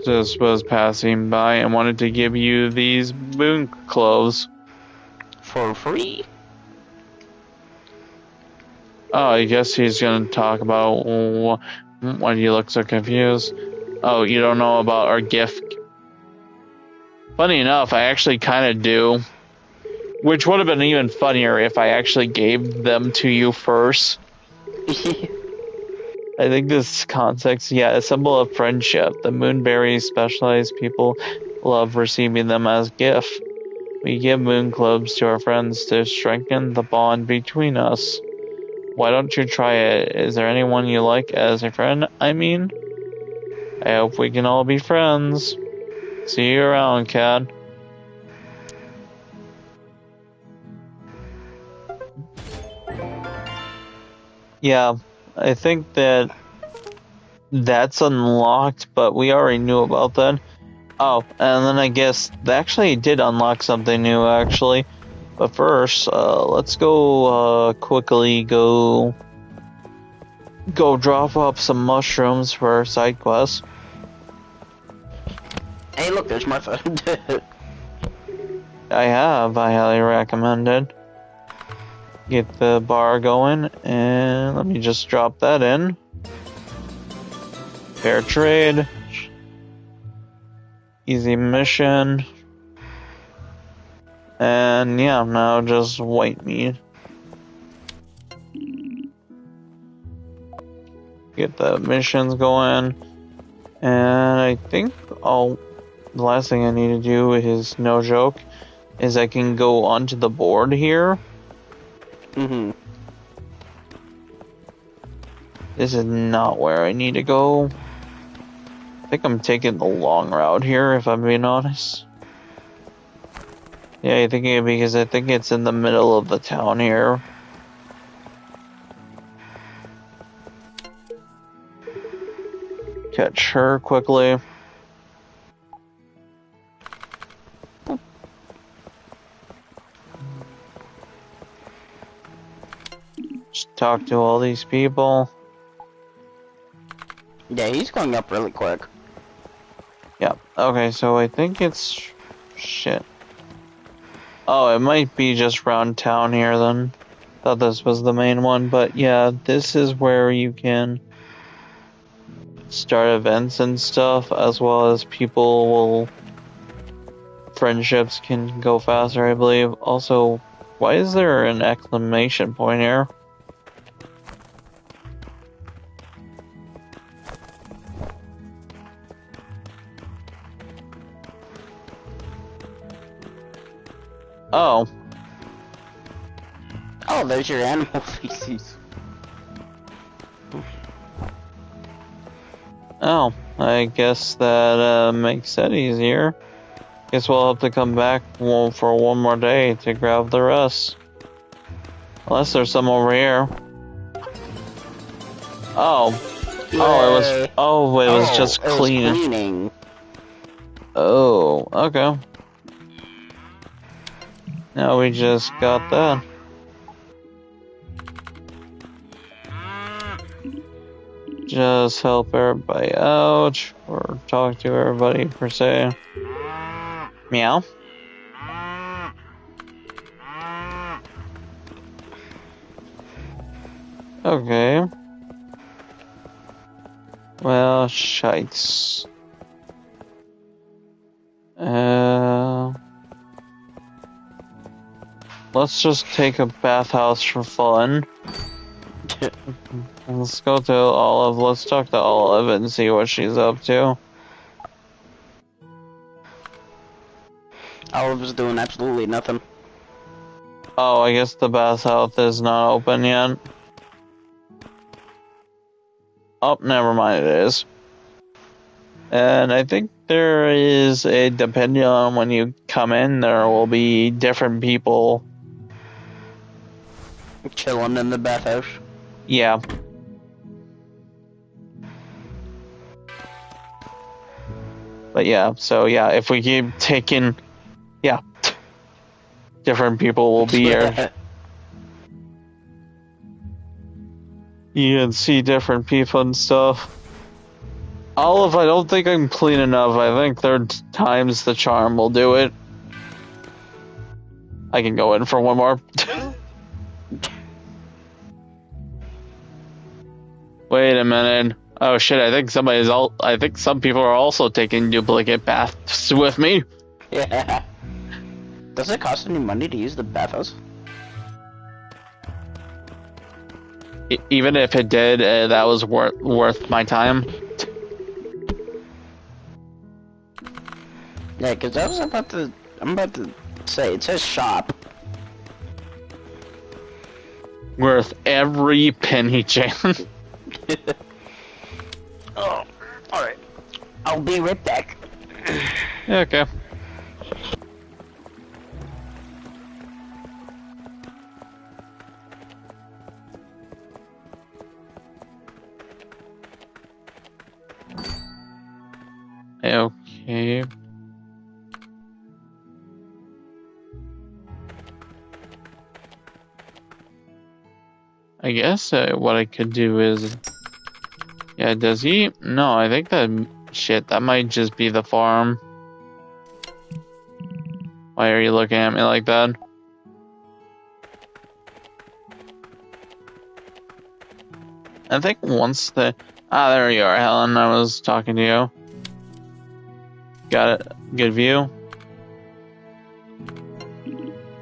Just was passing by and wanted to give you these moon cloves. For free? Oh, I guess he's gonna talk about why do you look so confused? Oh, you don't know about our gift? Funny enough, I actually kind of do. Which would have been even funnier if I actually gave them to you first. I think this context, yeah, a symbol of friendship. The Moonbury specialized people love receiving them as gift. We give moon globes to our friends to strengthen the bond between us. Why don't you try it? Is there anyone you like as a friend? I mean, I hope we can all be friends. See you around, Cad. Yeah, I think that's unlocked, but we already knew about that. Oh, and then I guess they actually did unlock something new, actually. But first, let's go quickly go drop up some mushrooms for our side quest. Hey, look, there's my phone. I highly recommend it. Get the bar going, and let me just drop that in. Fair trade. Easy mission. And yeah, now just white meat. Get the missions going. And I think the last thing I need to do is, no joke, is I can go onto the board here. This is not where I need to go. I think I'm taking the long route here, if I'm being honest. Yeah, I think because I think it's in the middle of the town here. Catch her quickly. Just talk to all these people. Yeah, he's going up really quick. Yeah, okay, so I think it's... shit. Oh, it might be just around town here then. Thought this was the main one, but yeah, this is where you can start events and stuff, as well as people will... friendships can go faster, I believe. Also, why is there an exclamation point here? Oh. Oh, there's your animal feces. Oh, I guess that makes it easier. Guess we'll have to come back for one more day to grab the rest. Unless there's some over here. Oh. Oh, it was just cleaning. Oh, okay. Now we just got that. Just help everybody out, or talk to everybody per se. Meow. Okay. Well, shites. Let's just take a bathhouse for fun. Let's go to Olive. Let's talk to Olive and see what she's up to. Olive's doing absolutely nothing. Oh, I guess the bathhouse is not open yet. Oh, never mind, it is. And I think there is depending on when you come in, there will be different people Chilling in the bathhouse. Yeah. But yeah, so yeah, if we keep taking, yeah, different people will be here. You can see different people and stuff. Olive, I don't think I'm clean enough. I think third time's the charm will do it. I can go in for one more. Wait a minute. Oh shit, I think some people are also taking duplicate baths with me. Yeah. Does it cost any money to use the bathhouse? Even if it did, that was worth my time. Yeah, because I'm about to say, it says shop. Worth every penny, Jan. Oh, alright. I'll be right back. Yeah, okay. Okay. I guess what I could do is... Yeah, does he? No, I think that... Shit, that might just be the farm. Why are you looking at me like that? I think once the... Ah, there you are, Helen. I was talking to you. Got it. Good view.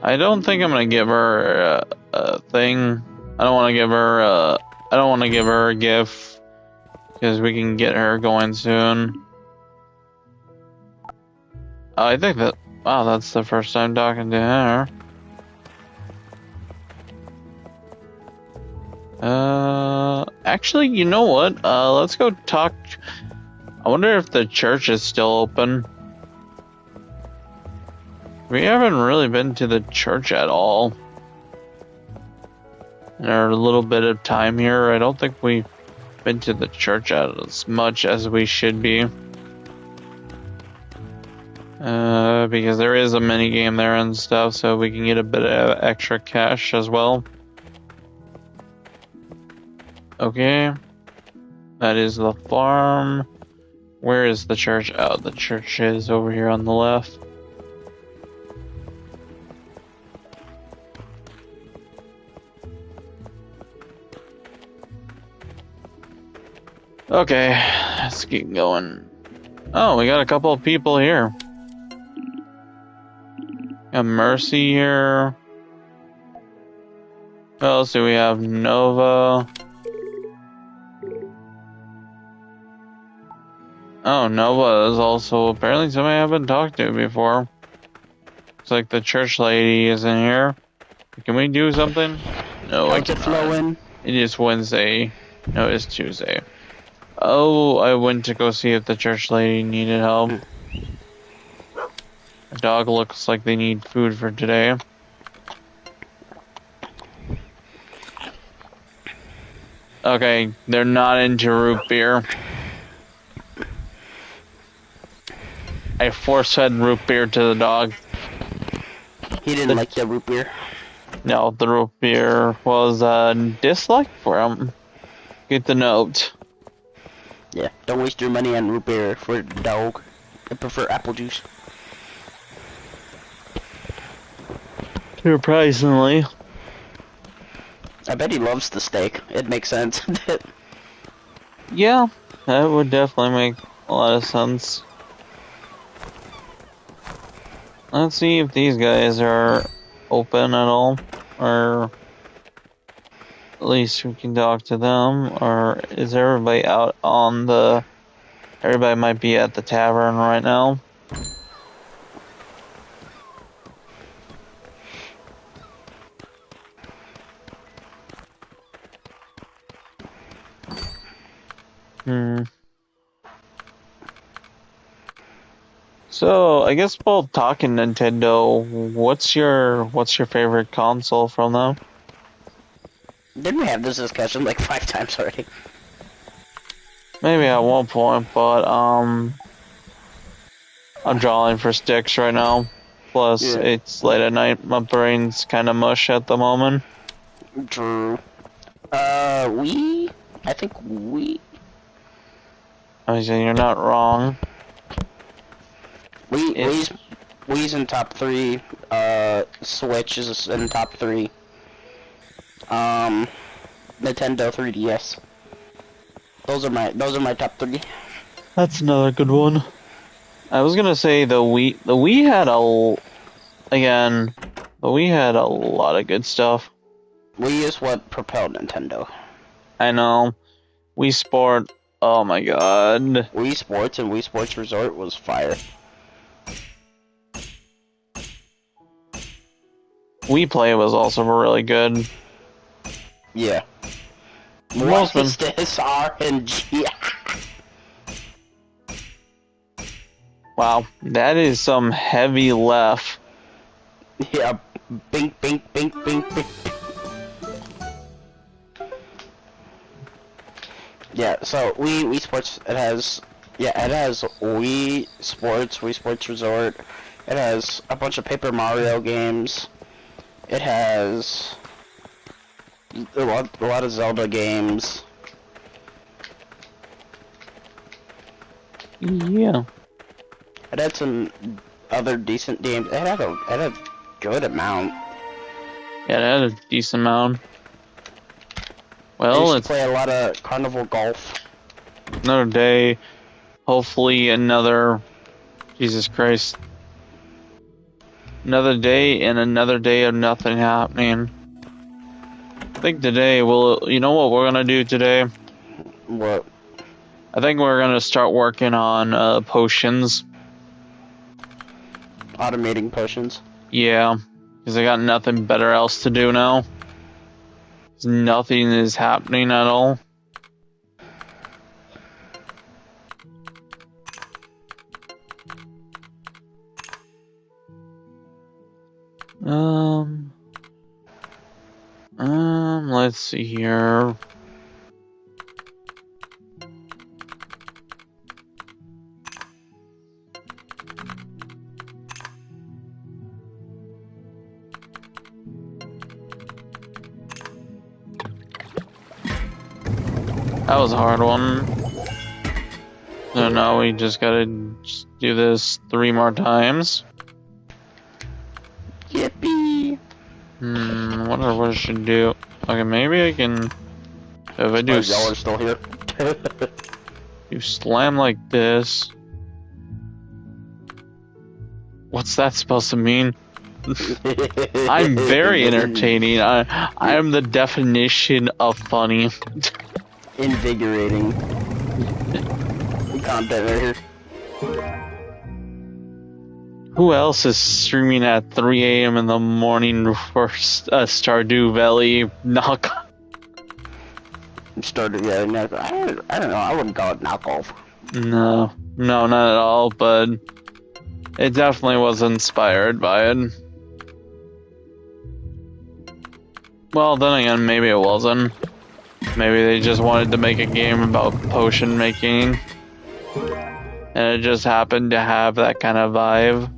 I don't think I'm gonna give her a thing. I don't want to give her I don't want to give her a gift because we can get her going soon. Oh, I think that. Wow, that's the first time talking to her. Actually, you know what? Let's go talk. I wonder if the church is still open. We haven't really been to the church at all. In our little bit of time here, I don't think we've been to the church as much as we should be. Because there is a mini game there and stuff, so we can get a bit of extra cash as well. Okay. That is the farm. Where is the church? Oh, the church is over here on the left. Okay, let's keep going. Oh, we got a couple of people here. Got Mercy here. What else do we have? Nova. Oh, Nova is also apparently somebody I haven't talked to before. Looks like the church lady is in here. Can we do something? No, I How's it cannot. flowing? It is Wednesday. No, it's Tuesday. Oh, I went to go see if the church lady needed help. The dog looks like they need food for today. Okay, they're not into root beer. I force-fed root beer to the dog. He didn't like the root beer. No, the root beer was a dislike for him. Get the note. Yeah, don't waste your money on root beer for a dog. I prefer apple juice. Surprisingly. I bet he loves the steak. It makes sense. Yeah, that would definitely make a lot of sense. Let's see if these guys are open at all, or at least we can talk to them, or is everybody out on the... Everybody might be at the tavern right now. So, I guess while talking Nintendo, what's your favorite console from them? Didn't we have this discussion like 5 times already? Maybe at one point, but I'm drawing for sticks right now. Plus, Yeah. it's late at night. My brain's kind of mush at the moment. Drew. I think we... I mean, you're not wrong. We's in top 3. Switch is in top 3. Nintendo 3DS. Those are my top 3. That's another good one. I was gonna say the Wii had a lot of good stuff. Wii is what propelled Nintendo. I know. Wii Sport, oh my god. Wii Sports and Wii Sports Resort was fire. Wii Play was also really good. Yeah. Most What is this RNG? Wow, that is some heavy left. Yeah, bink, bink, bink, bink, bink. Yeah, so Wii Sports, it has Wii Sports, Wii Sports Resort. It has a bunch of Paper Mario games. It has a lot of Zelda games. Yeah. It had some other decent games. It had a good amount. Yeah, it had a decent amount. I Well, used to it's play a lot of Carnival Golf. another day. Hopefully another... Jesus Christ. Another day and another day of nothing happening. I think today you know what we're gonna do today? What? I think we're gonna start working on potions. Automating potions. Yeah, because I got nothing better else to do now. Nothing is happening at all. Let's see here. That was a hard one. So now we just gotta do this 3 more times. Yippee! Wonder what I should do. Okay, maybe I can... If I do... Y'all are still here. You slam like this. What's that supposed to mean? I'm very entertaining. I am the definition of funny. Invigorating content right here. Who else is streaming at 3 a.m. in the morning for Stardew Valley knock? Stardew Valley. I don't know. I wouldn't call it knockoff. No, not at all. But it definitely was inspired by it. Well, then again, maybe it wasn't. Maybe they just wanted to make a game about potion making. And it just happened to have that kind of vibe.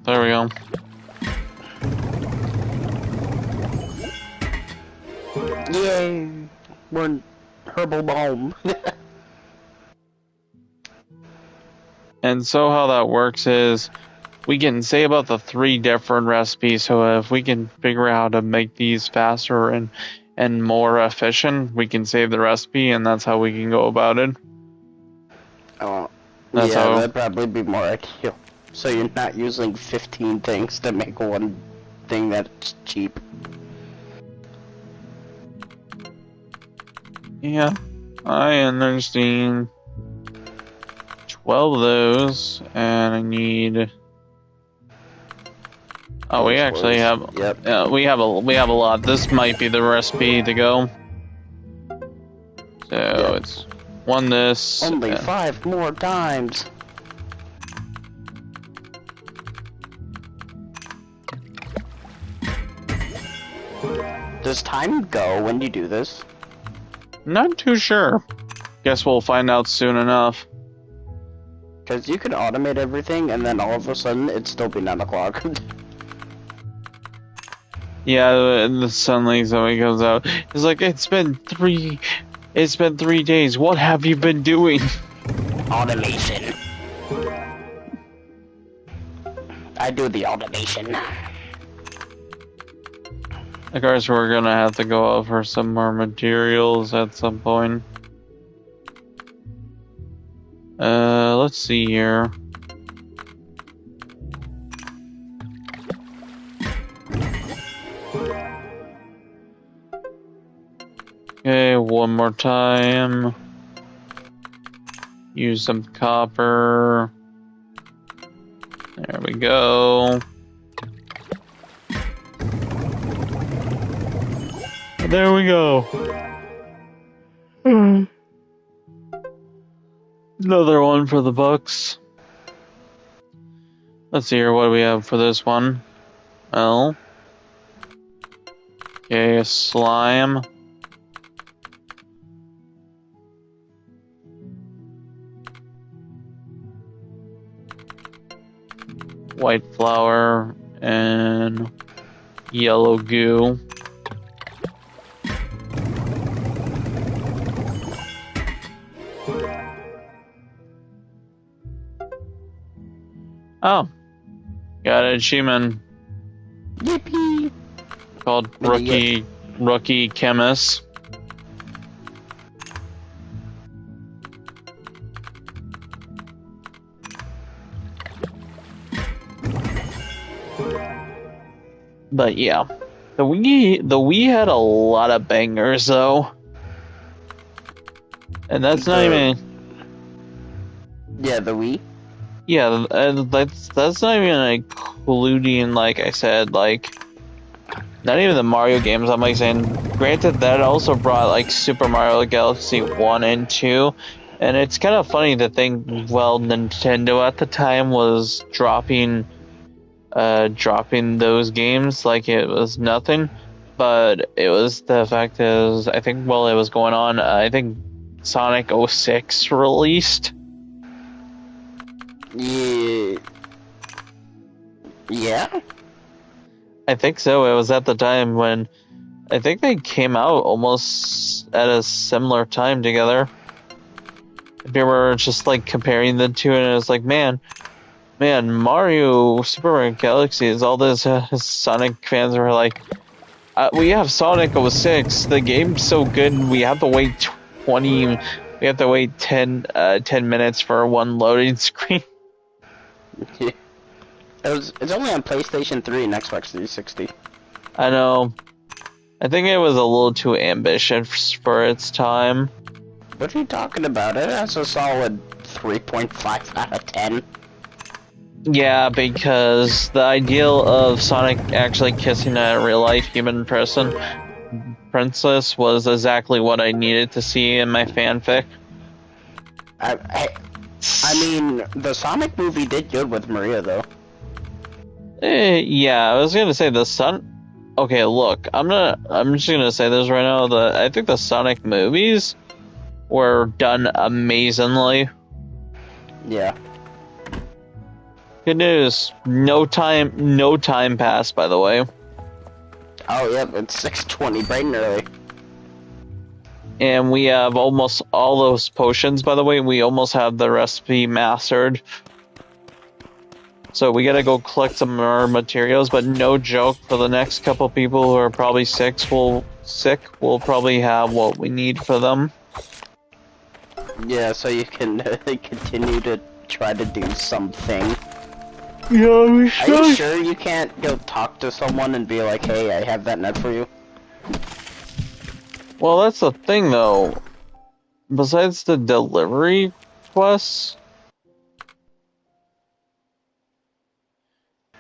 There we go. Yay! We're in Herbal Balm. And so how that works is we can say about the 3 different recipes. So if we can figure out how to make these faster and more efficient, we can save the recipe, and that's how we can go about it. Oh, That's yeah, how- that'd probably be more ideal. So you're not using 15 things to make one thing that's cheap. Yeah, I understand. 12 of those, and I need... Oh, we actually have... Yep. we have a lot. This might be the recipe to go. So Yep. it's One this. Only 5 more times. Does time go when you do this? Not too sure. Guess we'll find out soon enough. Because you could automate everything and then all of a sudden it'd still be 9 o'clock. Yeah, and suddenly somebody comes out. It's like, it's been 3 days. What have you been doing? Automation. I do the automation. Of course, we're gonna have to go out for some more materials at some point. Let's see here. Okay, one more time. Use some copper. There we go. There we go. Another one for the bucks. Let's see here, what do we have for this one? Well. Okay, a slime. White flour and yellow goo. Oh, got an achievement. Yippee! Called Rookie Chemist. But yeah, the Wii had a lot of bangers though, and that's not even. Yeah, the Wii. Yeah, and that's not even including, like I said, like not even the Mario games. I'm like saying, granted, that also brought like Super Mario Galaxy 1 and 2, and it's kind of funny to think, well, Nintendo at the time was dropping those games like it was nothing, but it was the fact is, I think while it was going on, I think Sonic 06 released. Yeah. I think so. It was at the time when I think they came out almost at a similar time together. If you were just like comparing the two, and it was like, man, Super Mario Galaxy is all this. Sonic fans were like, we have Sonic 06. The game's so good, we have to wait 10 minutes for one loading screen. It's only on PlayStation 3 and Xbox 360. I know. I think it was a little too ambitious for its time. What are you talking about? It has a solid 3.5 out of 10. Yeah, because the ideal of Sonic actually kissing a real-life human princess was exactly what I needed to see in my fanfic. I mean, the Sonic movie did good with Maria, though. Yeah, I was gonna say the Sun. Okay, look, I'm just gonna say this right now. I think the Sonic movies were done amazingly. Yeah. Good news. No time passed, by the way. Oh, yep, it's 6:20, bright and early. And we have almost all those potions, by the way. We almost have the recipe mastered. So we gotta go collect some more materials, but no joke, for the next couple people who are probably sick, we'll probably have what we need for them. Yeah, so you can continue to try to do something. Yeah, we should. Are you sure you can't go talk to someone and be like, hey, I have that net for you? Well, that's the thing, though. Besides the delivery quests...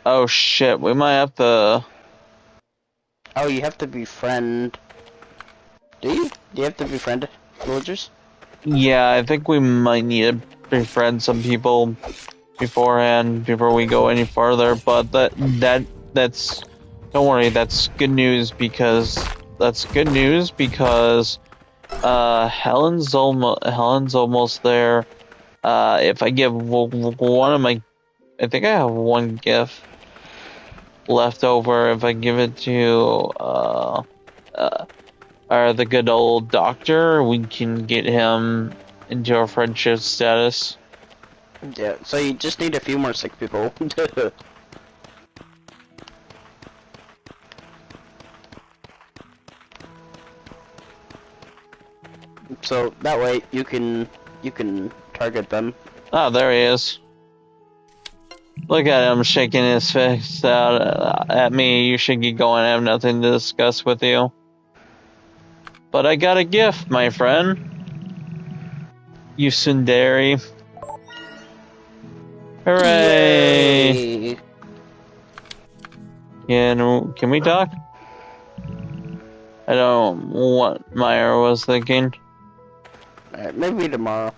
Oh shit, we might have to... Oh, you have to befriend... Do you? Do you have to befriend villagers? Yeah, I think we might need to befriend some people beforehand before we go any further. But that's don't worry, that's good news because Helen's almost there. If I give one of my, I think I have one gift left over. If I give it to uh the good old doctor, we can get him into a friendship status. Yeah, so you just need a few more sick people. So that way you can target them. Ah, there he is. Look at him shaking his fist out at me. You should get going. I have nothing to discuss with you. But I got a gift, my friend. You tsundere. Hooray! Yay! Can we talk? I don't know what Meyer was thinking. Maybe tomorrow.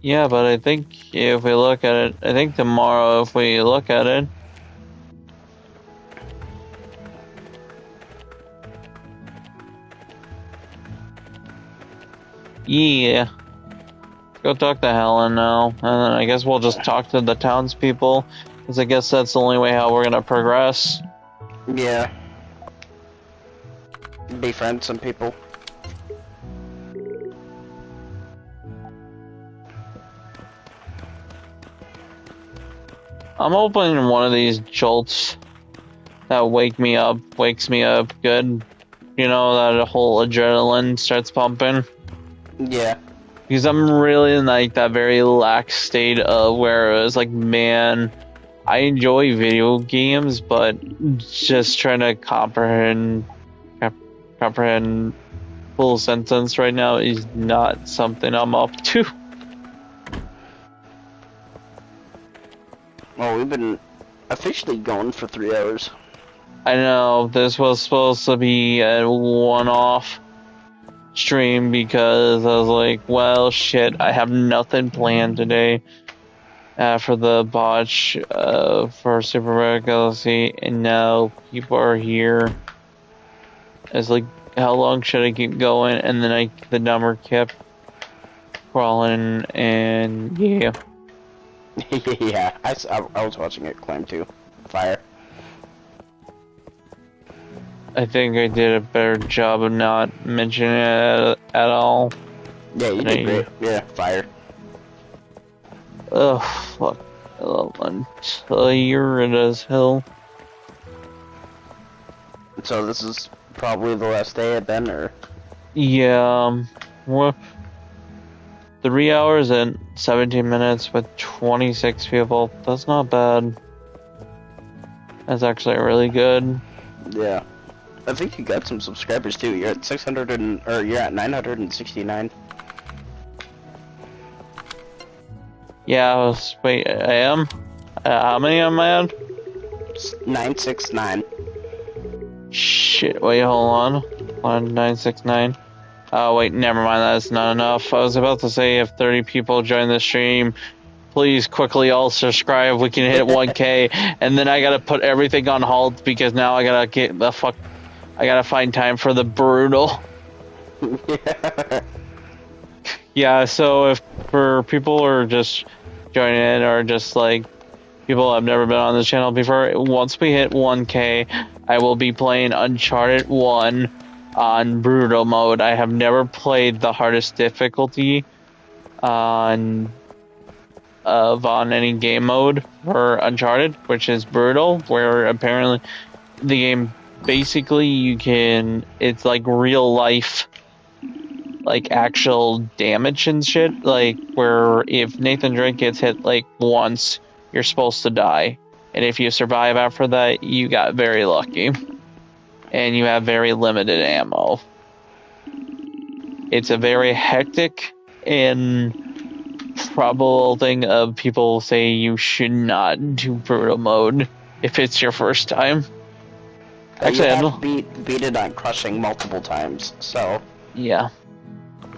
Yeah, but I think if we look at it, I think tomorrow if we look at it. Yeah. Go talk to Helen now, and then I guess we'll just talk to the townspeople, because I guess that's the only way how we're gonna progress. Yeah. Befriend some people. I'm hoping one of these jolts that wakes me up good. You know, that whole adrenaline starts pumping. Yeah. Because I'm really in like that very lax state of where it was like, man, I enjoy video games, but just trying to comprehend full sentence right now is not something I'm up to. Well, we've been officially going for 3 hours. I know this was supposed to be a one-off stream because I was like, well, shit, I have nothing planned today for the botch for Super Mario Galaxy, and now people are here. It's like, how long should I keep going? And then the number kept crawling, and yeah. Yeah, I was watching it climb too. Fire. I think I did a better job of not mentioning it at all. Yeah, you did great. Yeah, fire. Ugh, fuck. I'm tired as hell. So this is probably the last day at Ben, or? Yeah, well, 3 hours and 17 minutes with 26 people. That's not bad. That's actually really good. Yeah. I think you got some subscribers too. You're at 600 you're at 969. Yeah, wait, I am? How many am I at? 969. Shit, wait, hold on. 1969. Oh, wait, never mind, that's not enough. I was about to say if 30 people join the stream, please quickly all subscribe. We can hit 1K, and then I gotta put everything on hold because now I gotta find time for the brutal. Yeah, so if for people who are just joining in or just like people who have never been on the channel before, once we hit 1K, I will be playing Uncharted 1 on brutal mode. I have never played the hardest difficulty on any game mode for Uncharted, which is brutal, where apparently the game basically it's like real life, like actual damage and shit, like where if Nathan Drake gets hit like once, you're supposed to die, and if you survive after that, you got very lucky, and you have very limited ammo. It's a very hectic and probable thing of people say you should not do brutal mode if it's your first time. Actually, you have beat it on crushing multiple times, so yeah.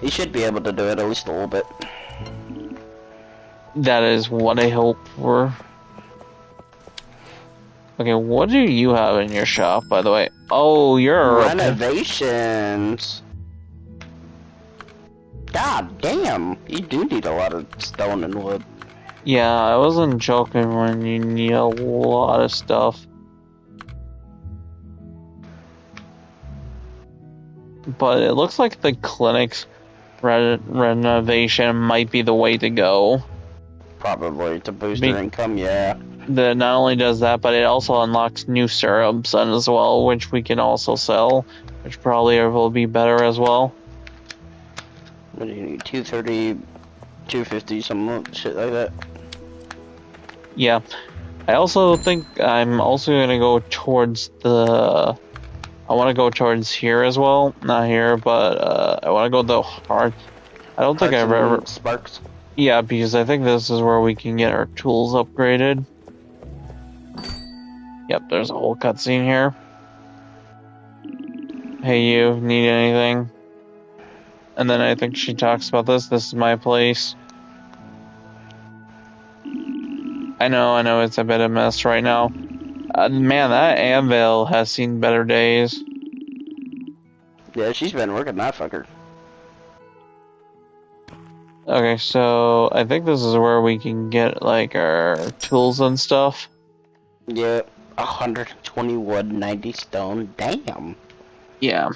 He should be able to do it at least a little bit. That is what I hope for. Okay, what do you have in your shop, by the way? Oh, you're a renovations. God damn, you do need a lot of stone and wood. Yeah, I wasn't joking when you need a lot of stuff. But it looks like the clinic's renovation might be the way to go. Probably, to boost their income, yeah. That not only does that, but it also unlocks new syrups as well, which we can also sell, which probably will be better as well. What do you need? 230, 250, some shit like that. Yeah. I also think I'm also going to go towards the... I want to go towards here as well. Not here, but I want to go the hard... I don't think I've ever... Sparks? Yeah, because I think this is where we can get our tools upgraded. Yep, there's a whole cutscene here. Hey, you need anything? And then I think she talks about this. This is my place. I know, it's a bit of a mess right now. Man, that anvil has seen better days. Yeah, she's been working that fucker. Okay, so I think this is where we can get, like, our tools and stuff. Yeah, 120 wood, 90 stone. Damn. Yeah.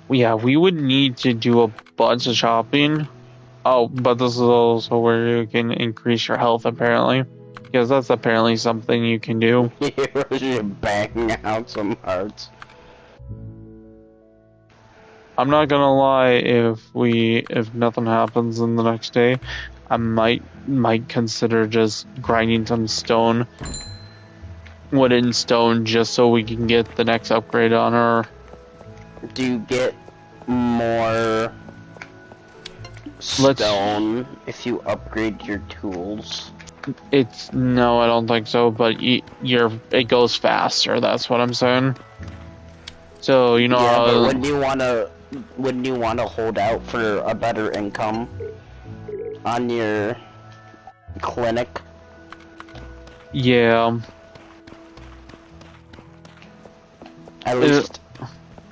Yeah, we would need to do a bunch of shopping. Oh, but this is also where you can increase your health, apparently. Because that's apparently something you can do. You're banging out some hearts. I'm not gonna lie, if nothing happens in the next day, I might consider just grinding some stone. Wood and stone, just so we can get the next upgrade on her. Do you get more stone if you upgrade your tools? No, I don't think so, but it goes faster, that's what I'm saying. So, you know, yeah, but wouldn't you wanna hold out for a better income on your clinic? Yeah. At least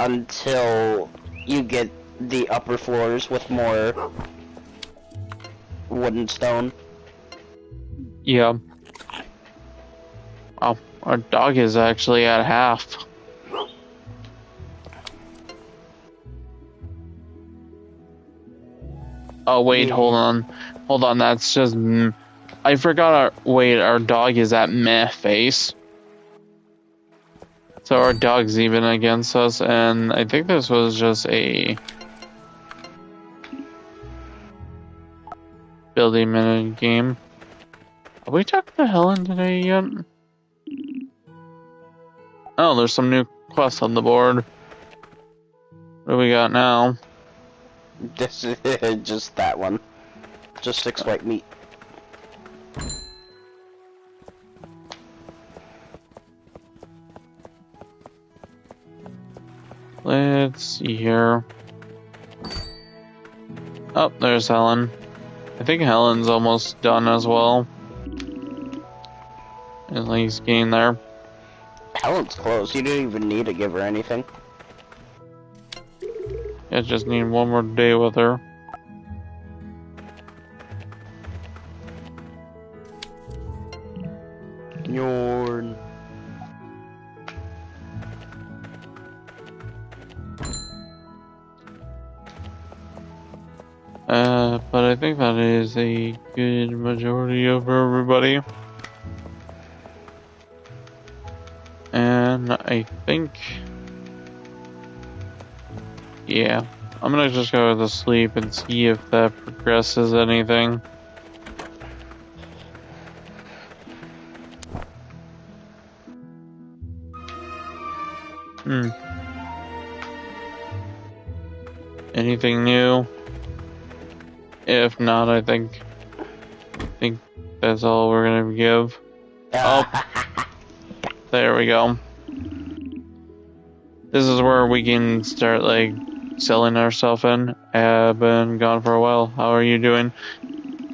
until you get the upper floors with more wood and stone. Yeah. Oh, our dog is actually at half. Oh, wait, hold on, that's just... I forgot our dog is at meh face. So our dog's even against us, and I think this was just a... building minute game. Have we talked to Helen today yet? Oh, there's some new quests on the board. What do we got now? This is just that one. Just 6 white meat. Let's see here. Oh, there's Helen. I think Helen's almost done as well. At least getting there. Helen's close. You don't even need to give her anything. I just need one more day with her. Yorn. But I think that is a good majority of everybody. And I think... yeah, I'm gonna just go to sleep and see if that progresses anything. Anything new? If not, I think that's all we're gonna give. Oh, there we go. This is where we can start like selling our stuff in. I've been gone for a while. How are you doing?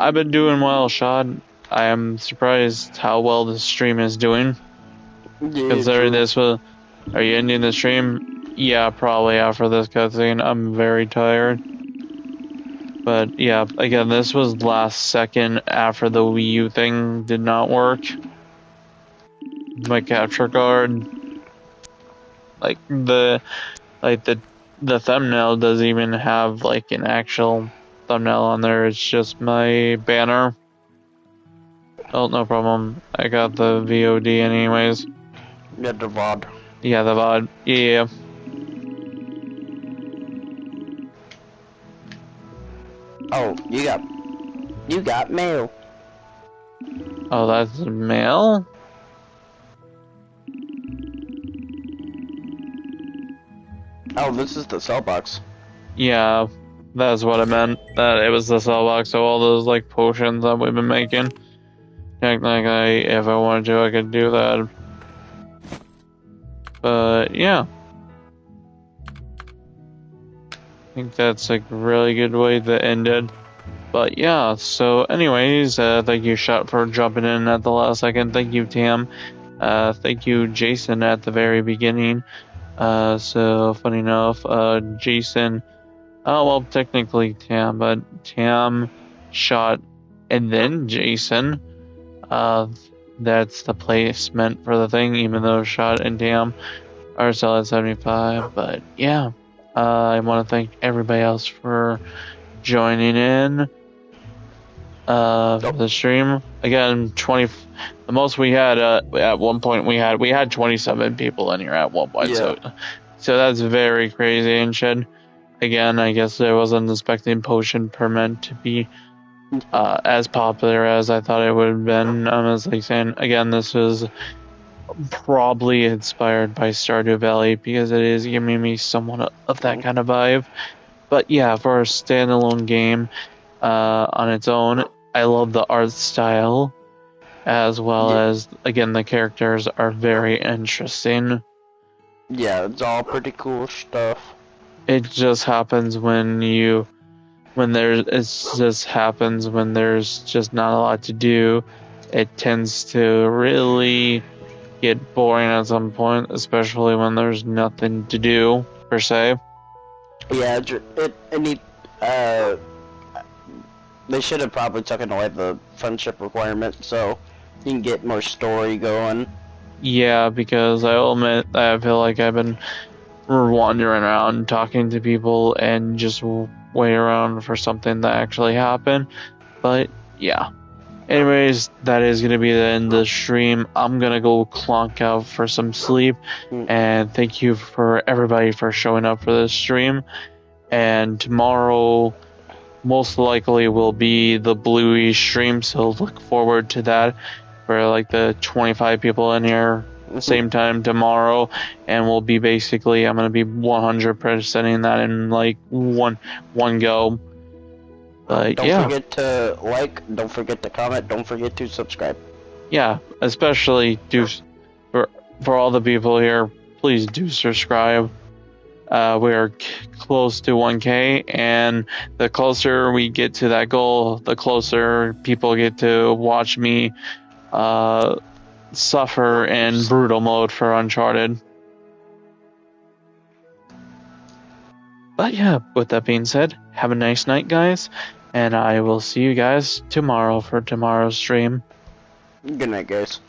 I've been doing well, Shad. I am surprised how well the stream is doing. Yeah, Considering true. this was... Are you ending the stream? Yeah, probably after this cutscene. I'm very tired. But yeah, again, this was last second after the Wii U thing did not work. My capture card, like the thumbnail doesn't even have like an actual thumbnail on there. It's just my banner. Oh, no problem. I got the VOD anyways. Yeah, the VOD. Yeah, the VOD. Yeah. Oh, you got mail. Oh, that's mail? Oh, this is the cell box. Yeah, that's what I meant. That it was the cell box, so all those like potions that we've been making. Technically, if I wanted to, I could do that. But yeah. I think that's a really good way to end it. But yeah, so anyways, thank you, Shot, for jumping in at the last second. Thank you, Tam. Thank you, Jason, at the very beginning. So funny enough, Jason, oh well, technically Tam, but Tam, Shot, and then Jason. That's the placement for the thing, even though Shot and Tam are still at 75. But yeah, I want to thank everybody else for joining in for the stream. Again, the most we had at one point we had 27 people in here at one point. Yeah. So that's very crazy and shit. Again, I guess I wasn't expecting Potion Permit to be as popular as I thought it would have been. I was like saying, again, this was probably inspired by Stardew Valley because it is giving me somewhat of that kind of vibe. But yeah, for a standalone game on its own, I love the art style as well as, again, the characters are very interesting. Yeah, it's all pretty cool stuff. It just happens when there's just not a lot to do. It tends to really get boring at some point, especially when there's nothing to do per se. Yeah, they should have probably taken away the friendship requirement so you can get more story going. Yeah, because I'll admit I feel like I've been wandering around talking to people and just wait around for something to actually happen. But yeah. Anyways, that is going to be the end of the stream. I'm going to go clonk out for some sleep. And thank you for everybody for showing up for this stream. And tomorrow most likely will be the Bluey stream, so look forward to that for like the 25 people in here same time tomorrow, and we'll be basically, I'm going to be 100%ing that in like one go. But don't yeah, forget to like, don't forget to comment, don't forget to subscribe. Yeah, especially for all the people here, please do subscribe. We are close to 1K, and the closer we get to that goal, the closer people get to watch me suffer in brutal mode for Uncharted. But yeah, with that being said, have a nice night, guys, and I will see you guys tomorrow for tomorrow's stream. Good night, guys.